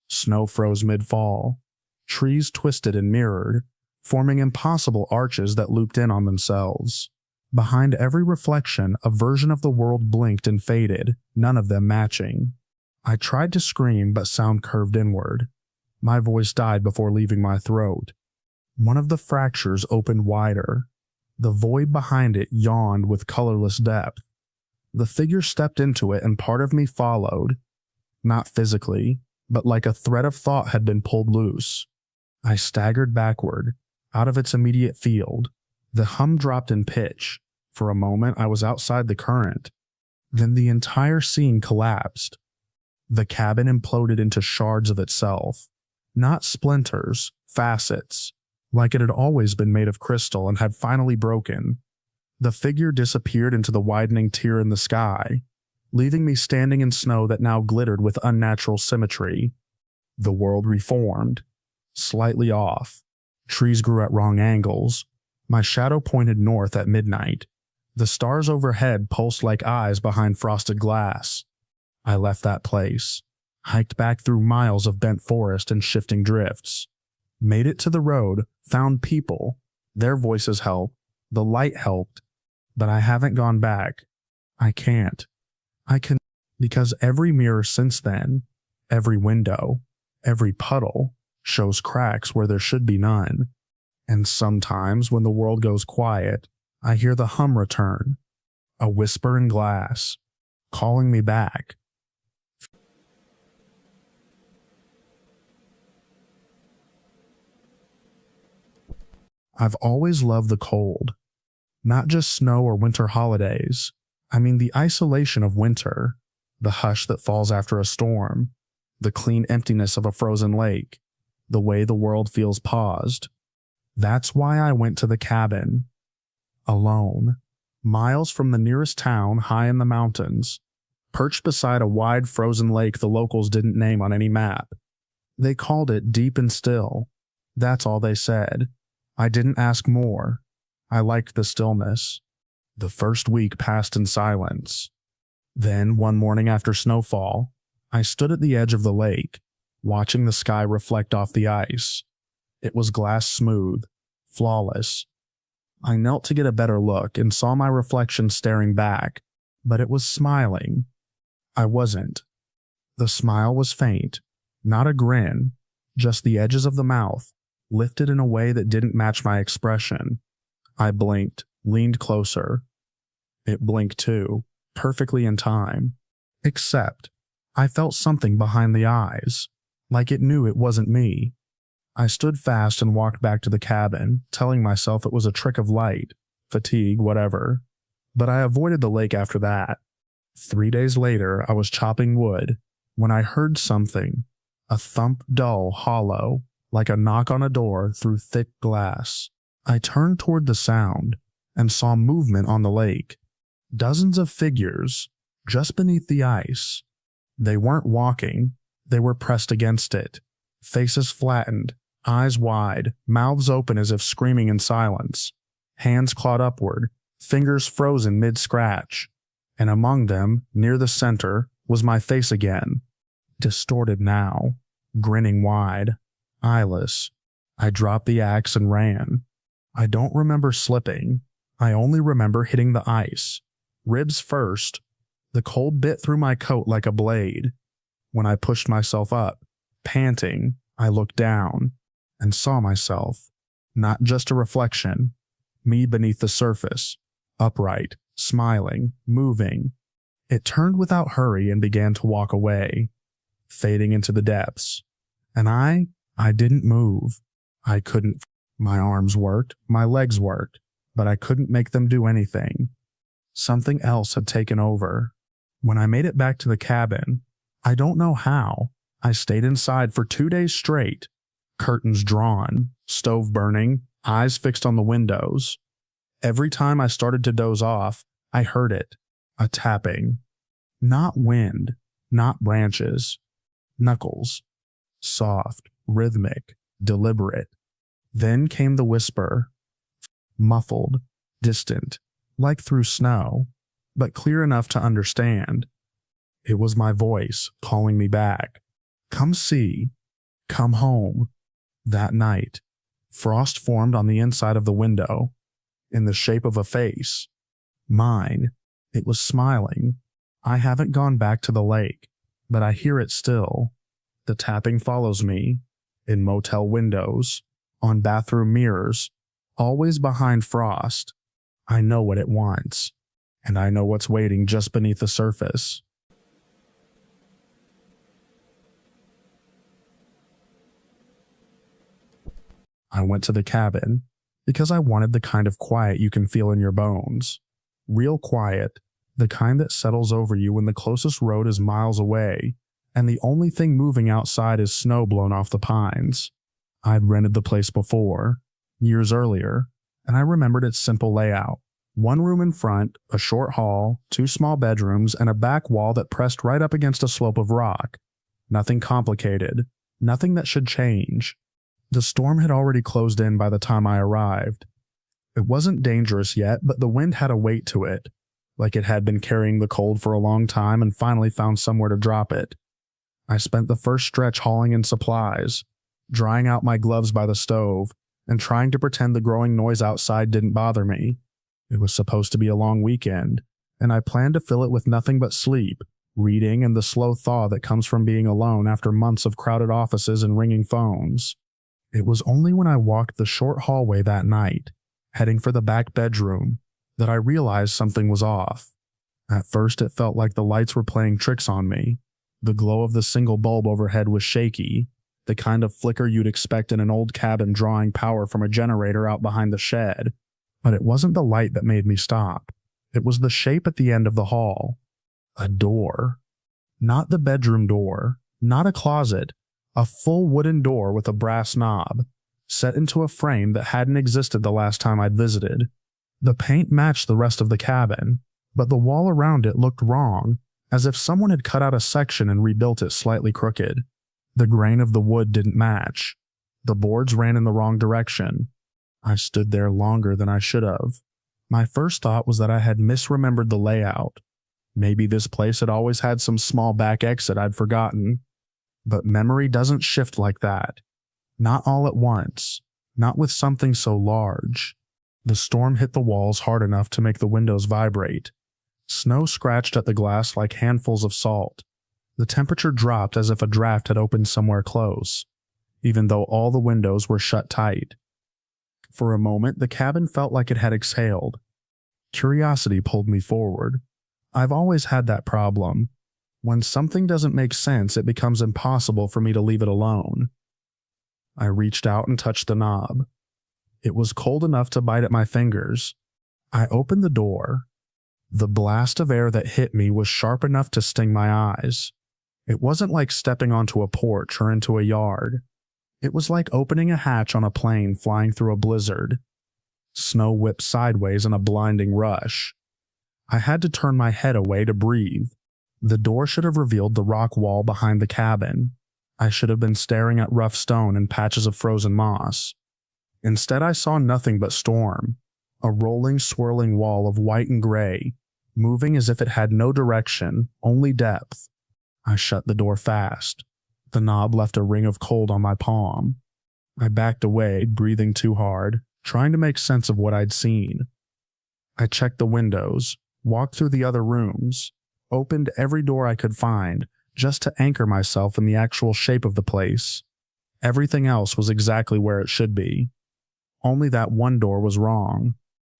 Snow froze mid-fall. Trees twisted and mirrored, forming impossible arches that looped in on themselves. Behind every reflection, a version of the world blinked and faded, none of them matching. I tried to scream, but sound curved inward. My voice died before leaving my throat. One of the fractures opened wider. The void behind it yawned with colorless depth. The figure stepped into it, and part of me followed. Not physically, but like a thread of thought had been pulled loose. I staggered backward, out of its immediate field. The hum dropped in pitch. For a moment, I was outside the current. Then the entire scene collapsed. The cabin imploded into shards of itself. Not splinters, facets, like it had always been made of crystal and had finally broken. The figure disappeared into the widening tear in the sky, leaving me standing in snow that now glittered with unnatural symmetry. The world reformed, slightly off. Trees grew at wrong angles. My shadow pointed north at midnight. The stars overhead pulsed like eyes behind frosted glass. I left that place, hiked back through miles of bent forest and shifting drifts. Made it to the road, found people. Their voices helped. The light helped. But I haven't gone back. I can't. Because every mirror since then, every window, every puddle, shows cracks where there should be none. And sometimes when the world goes quiet, I hear the hum return, a whisper in glass, calling me back. I've always loved the cold. Not just snow or winter holidays. I mean the isolation of winter, the hush that falls after a storm, the clean emptiness of a frozen lake, the way the world feels paused. That's why I went to the cabin. Alone, miles from the nearest town high in the mountains, perched beside a wide frozen lake the locals didn't name on any map. They called it deep and still. That's all they said. I didn't ask more. I liked the stillness. The first week passed in silence. Then, one morning after snowfall, I stood at the edge of the lake, watching the sky reflect off the ice. It was glass smooth, flawless. I knelt to get a better look and saw my reflection staring back, but it was smiling. I wasn't. The smile was faint, not a grin, just the edges of the mouth, lifted in a way that didn't match my expression. I blinked, leaned closer. It blinked too, perfectly in time. Except, I felt something behind the eyes, like it knew it wasn't me. I stood fast and walked back to the cabin, telling myself it was a trick of light, fatigue, whatever. But I avoided the lake after that. 3 days later, I was chopping wood when I heard something, a thump dull, hollow, like a knock on a door through thick glass. I turned toward the sound and saw movement on the lake. Dozens of figures, just beneath the ice. They weren't walking, they were pressed against it, faces flattened, eyes wide, mouths open as if screaming in silence, hands clawed upward, fingers frozen mid-scratch. And among them, near the center, was my face again, distorted now, grinning wide, eyeless. I dropped the axe and ran. I don't remember slipping. I only remember hitting the ice, ribs first. The cold bit through my coat like a blade. When I pushed myself up, panting, I looked down and saw myself, not just a reflection, me beneath the surface, upright, smiling, moving. It turned without hurry and began to walk away, fading into the depths. And I didn't move. I couldn't. My arms worked, my legs worked, but I couldn't make them do anything. Something else had taken over. When I made it back to the cabin, I don't know how, I stayed inside for 2 days straight, curtains drawn, stove burning, eyes fixed on the windows. Every time I started to doze off, I heard it, a tapping. Not wind, not branches, knuckles, soft, rhythmic, deliberate. Then came the whisper, muffled, distant, like through snow, but clear enough to understand. It was my voice calling me back. Come see, come home. That night, frost formed on the inside of the window, in the shape of a face. Mine. It was smiling. I haven't gone back to the lake, but I hear it still. The tapping follows me, in motel windows, on bathroom mirrors, always behind frost. I know what it wants, and I know what's waiting just beneath the surface. I went to the cabin because I wanted the kind of quiet you can feel in your bones. Real quiet, the kind that settles over you when the closest road is miles away, and the only thing moving outside is snow blown off the pines. I'd rented the place before, years earlier, and I remembered its simple layout. One room in front, a short hall, 2 small bedrooms, and a back wall that pressed right up against a slope of rock. Nothing complicated. Nothing that should change. The storm had already closed in by the time I arrived. It wasn't dangerous yet, but the wind had a weight to it, like it had been carrying the cold for a long time and finally found somewhere to drop it. I spent the first stretch hauling in supplies, drying out my gloves by the stove, and trying to pretend the growing noise outside didn't bother me. It was supposed to be a long weekend, and I planned to fill it with nothing but sleep, reading, and the slow thaw that comes from being alone after months of crowded offices and ringing phones. It was only when I walked the short hallway that night, heading for the back bedroom, that I realized something was off. At first it felt like the lights were playing tricks on me. The glow of the single bulb overhead was shaky, the kind of flicker you'd expect in an old cabin drawing power from a generator out behind the shed. But it wasn't the light that made me stop. It was the shape at the end of the hall. A door. Not the bedroom door, not a closet, a full wooden door with a brass knob, set into a frame that hadn't existed the last time I'd visited. The paint matched the rest of the cabin, but the wall around it looked wrong, as if someone had cut out a section and rebuilt it slightly crooked. The grain of the wood didn't match. The boards ran in the wrong direction. I stood there longer than I should have. My first thought was that I had misremembered the layout. Maybe this place had always had some small back exit I'd forgotten. But memory doesn't shift like that. Not all at once. Not with something so large. The storm hit the walls hard enough to make the windows vibrate. Snow scratched at the glass like handfuls of salt. The temperature dropped as if a draft had opened somewhere close, even though all the windows were shut tight. For a moment, the cabin felt like it had exhaled. Curiosity pulled me forward. I've always had that problem. When something doesn't make sense, it becomes impossible for me to leave it alone. I reached out and touched the knob. It was cold enough to bite at my fingers. I opened the door. The blast of air that hit me was sharp enough to sting my eyes. It wasn't like stepping onto a porch or into a yard. It was like opening a hatch on a plane flying through a blizzard. Snow whipped sideways in a blinding rush. I had to turn my head away to breathe. The door should have revealed the rock wall behind the cabin. I should have been staring at rough stone and patches of frozen moss. Instead, I saw nothing but storm, a rolling, swirling wall of white and gray, moving as if it had no direction, only depth. I shut the door fast. The knob left a ring of cold on my palm. I backed away, breathing too hard, trying to make sense of what I'd seen. I checked the windows, walked through the other rooms, opened every door I could find, just to anchor myself in the actual shape of the place. Everything else was exactly where it should be. Only that one door was wrong.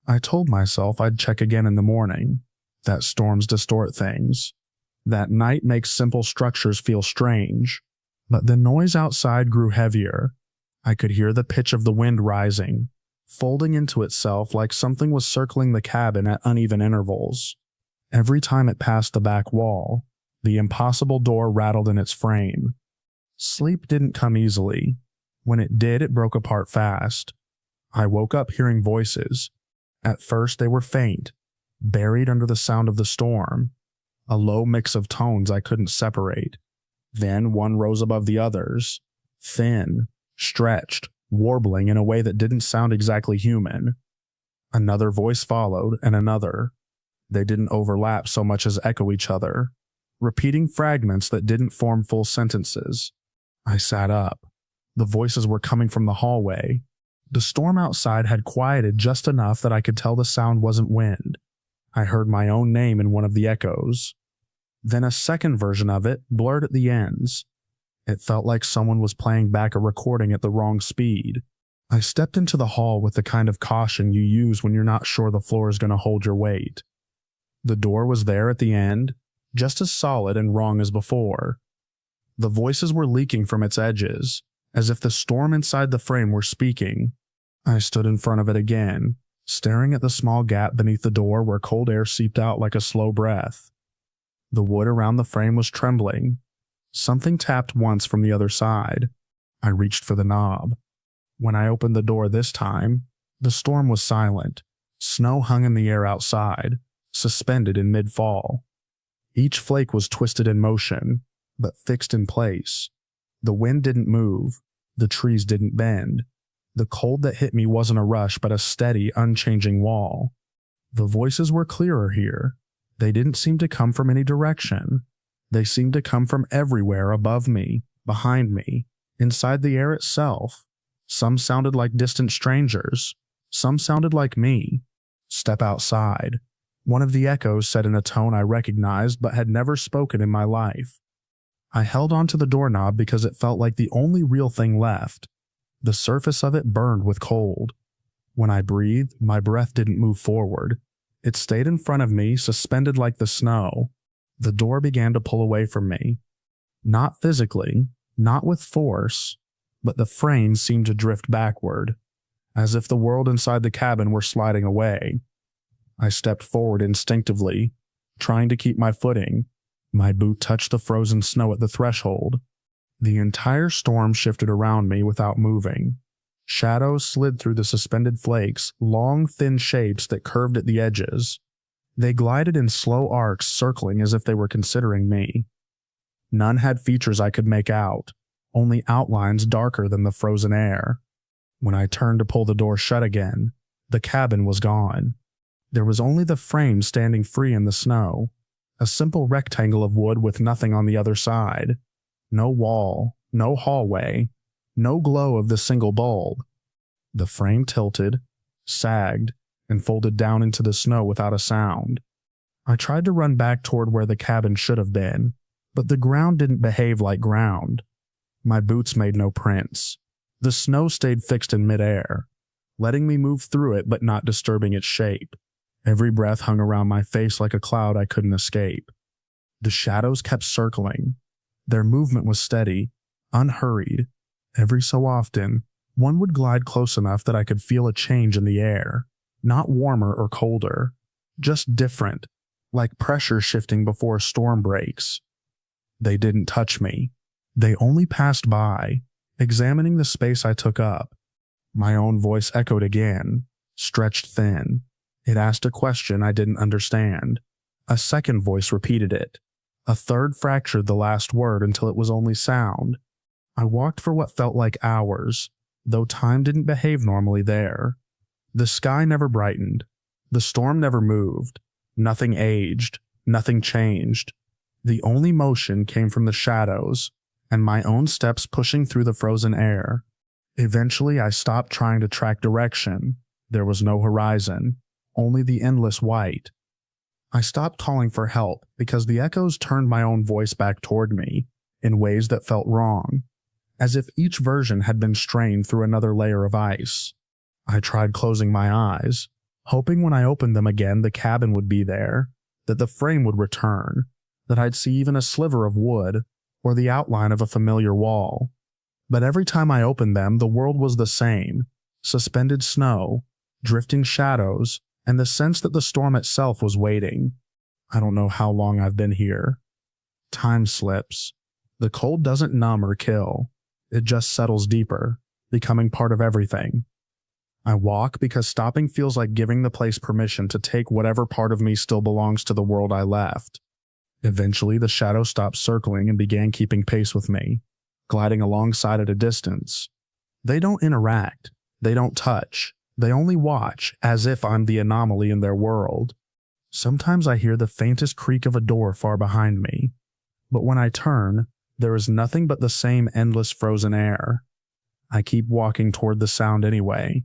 I told myself I'd check again in the morning. That storms distort things. That night makes simple structures feel strange. But the noise outside grew heavier. I could hear the pitch of the wind rising, folding into itself like something was circling the cabin at uneven intervals. Every time it passed the back wall, the impossible door rattled in its frame. Sleep didn't come easily. When it did, it broke apart fast. I woke up hearing voices. At first they were faint, buried under the sound of the storm, a low mix of tones I couldn't separate. Then one rose above the others, thin, stretched, warbling in a way that didn't sound exactly human. Another voice followed, and another. They didn't overlap so much as echo each other, repeating fragments that didn't form full sentences. I sat up. The voices were coming from the hallway. The storm outside had quieted just enough that I could tell the sound wasn't wind. I heard my own name in one of the echoes. Then a second version of it, blurred at the ends. It felt like someone was playing back a recording at the wrong speed. I stepped into the hall with the kind of caution you use when you're not sure the floor is going to hold your weight. The door was there at the end, just as solid and wrong as before. The voices were leaking from its edges, as if the storm inside the frame were speaking. I stood in front of it again, staring at the small gap beneath the door where cold air seeped out like a slow breath. The wood around the frame was trembling. Something tapped once from the other side. I reached for the knob. When I opened the door this time, the storm was silent, Snow hung in the air outside, suspended in mid-fall. Each flake was twisted in motion, but fixed in place. The wind didn't move. The trees didn't bend. The cold that hit me wasn't a rush, but a steady, unchanging wall. The voices were clearer here. They didn't seem to come from any direction. They seemed to come from everywhere above me, behind me, inside the air itself. Some sounded like distant strangers. Some sounded like me. Step outside. One of the echoes said in a tone I recognized but had never spoken in my life. I held onto the doorknob because it felt like the only real thing left. The surface of it burned with cold. When I breathed, my breath didn't move forward. It stayed in front of me, suspended like the snow. The door began to pull away from me. Not physically, not with force, but the frame seemed to drift backward, as if the world inside the cabin were sliding away. I stepped forward instinctively, trying to keep my footing. My boot touched the frozen snow at the threshold. The entire storm shifted around me without moving. Shadows slid through the suspended flakes, long, thin shapes that curved at the edges. They glided in slow arcs, circling as if they were considering me. None had features I could make out, only outlines darker than the frozen air. When I turned to pull the door shut again, the cabin was gone. There was only the frame standing free in the snow, a simple rectangle of wood with nothing on the other side. No wall, no hallway, no glow of the single bulb. The frame tilted, sagged, and folded down into the snow without a sound. I tried to run back toward where the cabin should have been, but the ground didn't behave like ground. My boots made no prints. The snow stayed fixed in midair, letting me move through it but not disturbing its shape. Every breath hung around my face like a cloud I couldn't escape. The shadows kept circling. Their movement was steady, unhurried. Every so often, one would glide close enough that I could feel a change in the air, not warmer or colder, just different, like pressure shifting before a storm breaks. They didn't touch me. They only passed by, examining the space I took up. My own voice echoed again, stretched thin. It asked a question I didn't understand. A second voice repeated it. A third fractured the last word until it was only sound. I walked for what felt like hours, though time didn't behave normally there. The sky never brightened. The storm never moved. Nothing aged. Nothing changed. The only motion came from the shadows, and my own steps pushing through the frozen air. Eventually, I stopped trying to track direction. There was no horizon, only the endless white. I stopped calling for help because the echoes turned my own voice back toward me in ways that felt wrong, as if each version had been strained through another layer of ice. I tried closing my eyes, hoping when I opened them again the cabin would be there, that the frame would return, that I'd see even a sliver of wood or the outline of a familiar wall. But every time I opened them, the world was the same: suspended snow, drifting shadows, and the sense that the storm itself was waiting. I don't know how long I've been here. Time slips. The cold doesn't numb or kill. It just settles deeper, becoming part of everything. I walk because stopping feels like giving the place permission to take whatever part of me still belongs to the world I left. Eventually, the shadow stopped circling and began keeping pace with me, gliding alongside at a distance. They don't interact. They don't touch. They only watch, as if I'm the anomaly in their world. Sometimes I hear the faintest creak of a door far behind me, but when I turn, there is nothing but the same endless frozen air. I keep walking toward the sound anyway,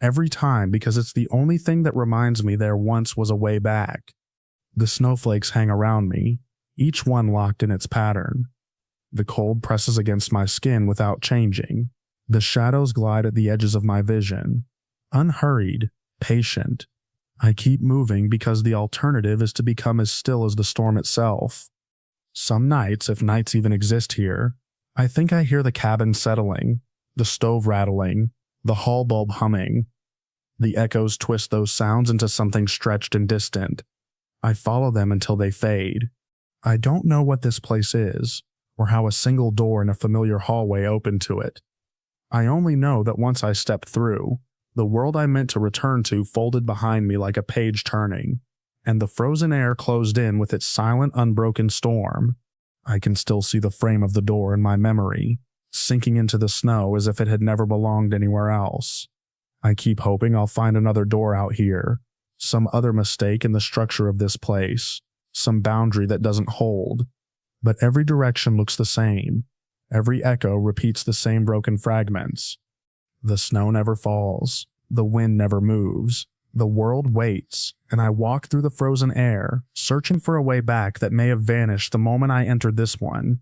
every time because it's the only thing that reminds me there once was a way back. The snowflakes hang around me, each one locked in its pattern. The cold presses against my skin without changing. The shadows glide at the edges of my vision. Unhurried, patient. I keep moving because the alternative is to become as still as the storm itself. Some nights, if nights even exist here, I think I hear the cabin settling, the stove rattling, the hall bulb humming. The echoes twist those sounds into something stretched and distant. I follow them until they fade. I don't know what this place is, or how a single door in a familiar hallway opened to it. I only know that once I stepped through, The world I meant to return to folded behind me like a page turning, and the frozen air closed in with its silent, unbroken storm. I can still see the frame of the door in my memory, sinking into the snow as if it had never belonged anywhere else. I keep hoping I'll find another door out here, some other mistake in the structure of this place, some boundary that doesn't hold. But every direction looks the same. Every echo repeats the same broken fragments. The snow never falls. The wind never moves. The world waits, and I walk through the frozen air, searching for a way back that may have vanished the moment I entered this one.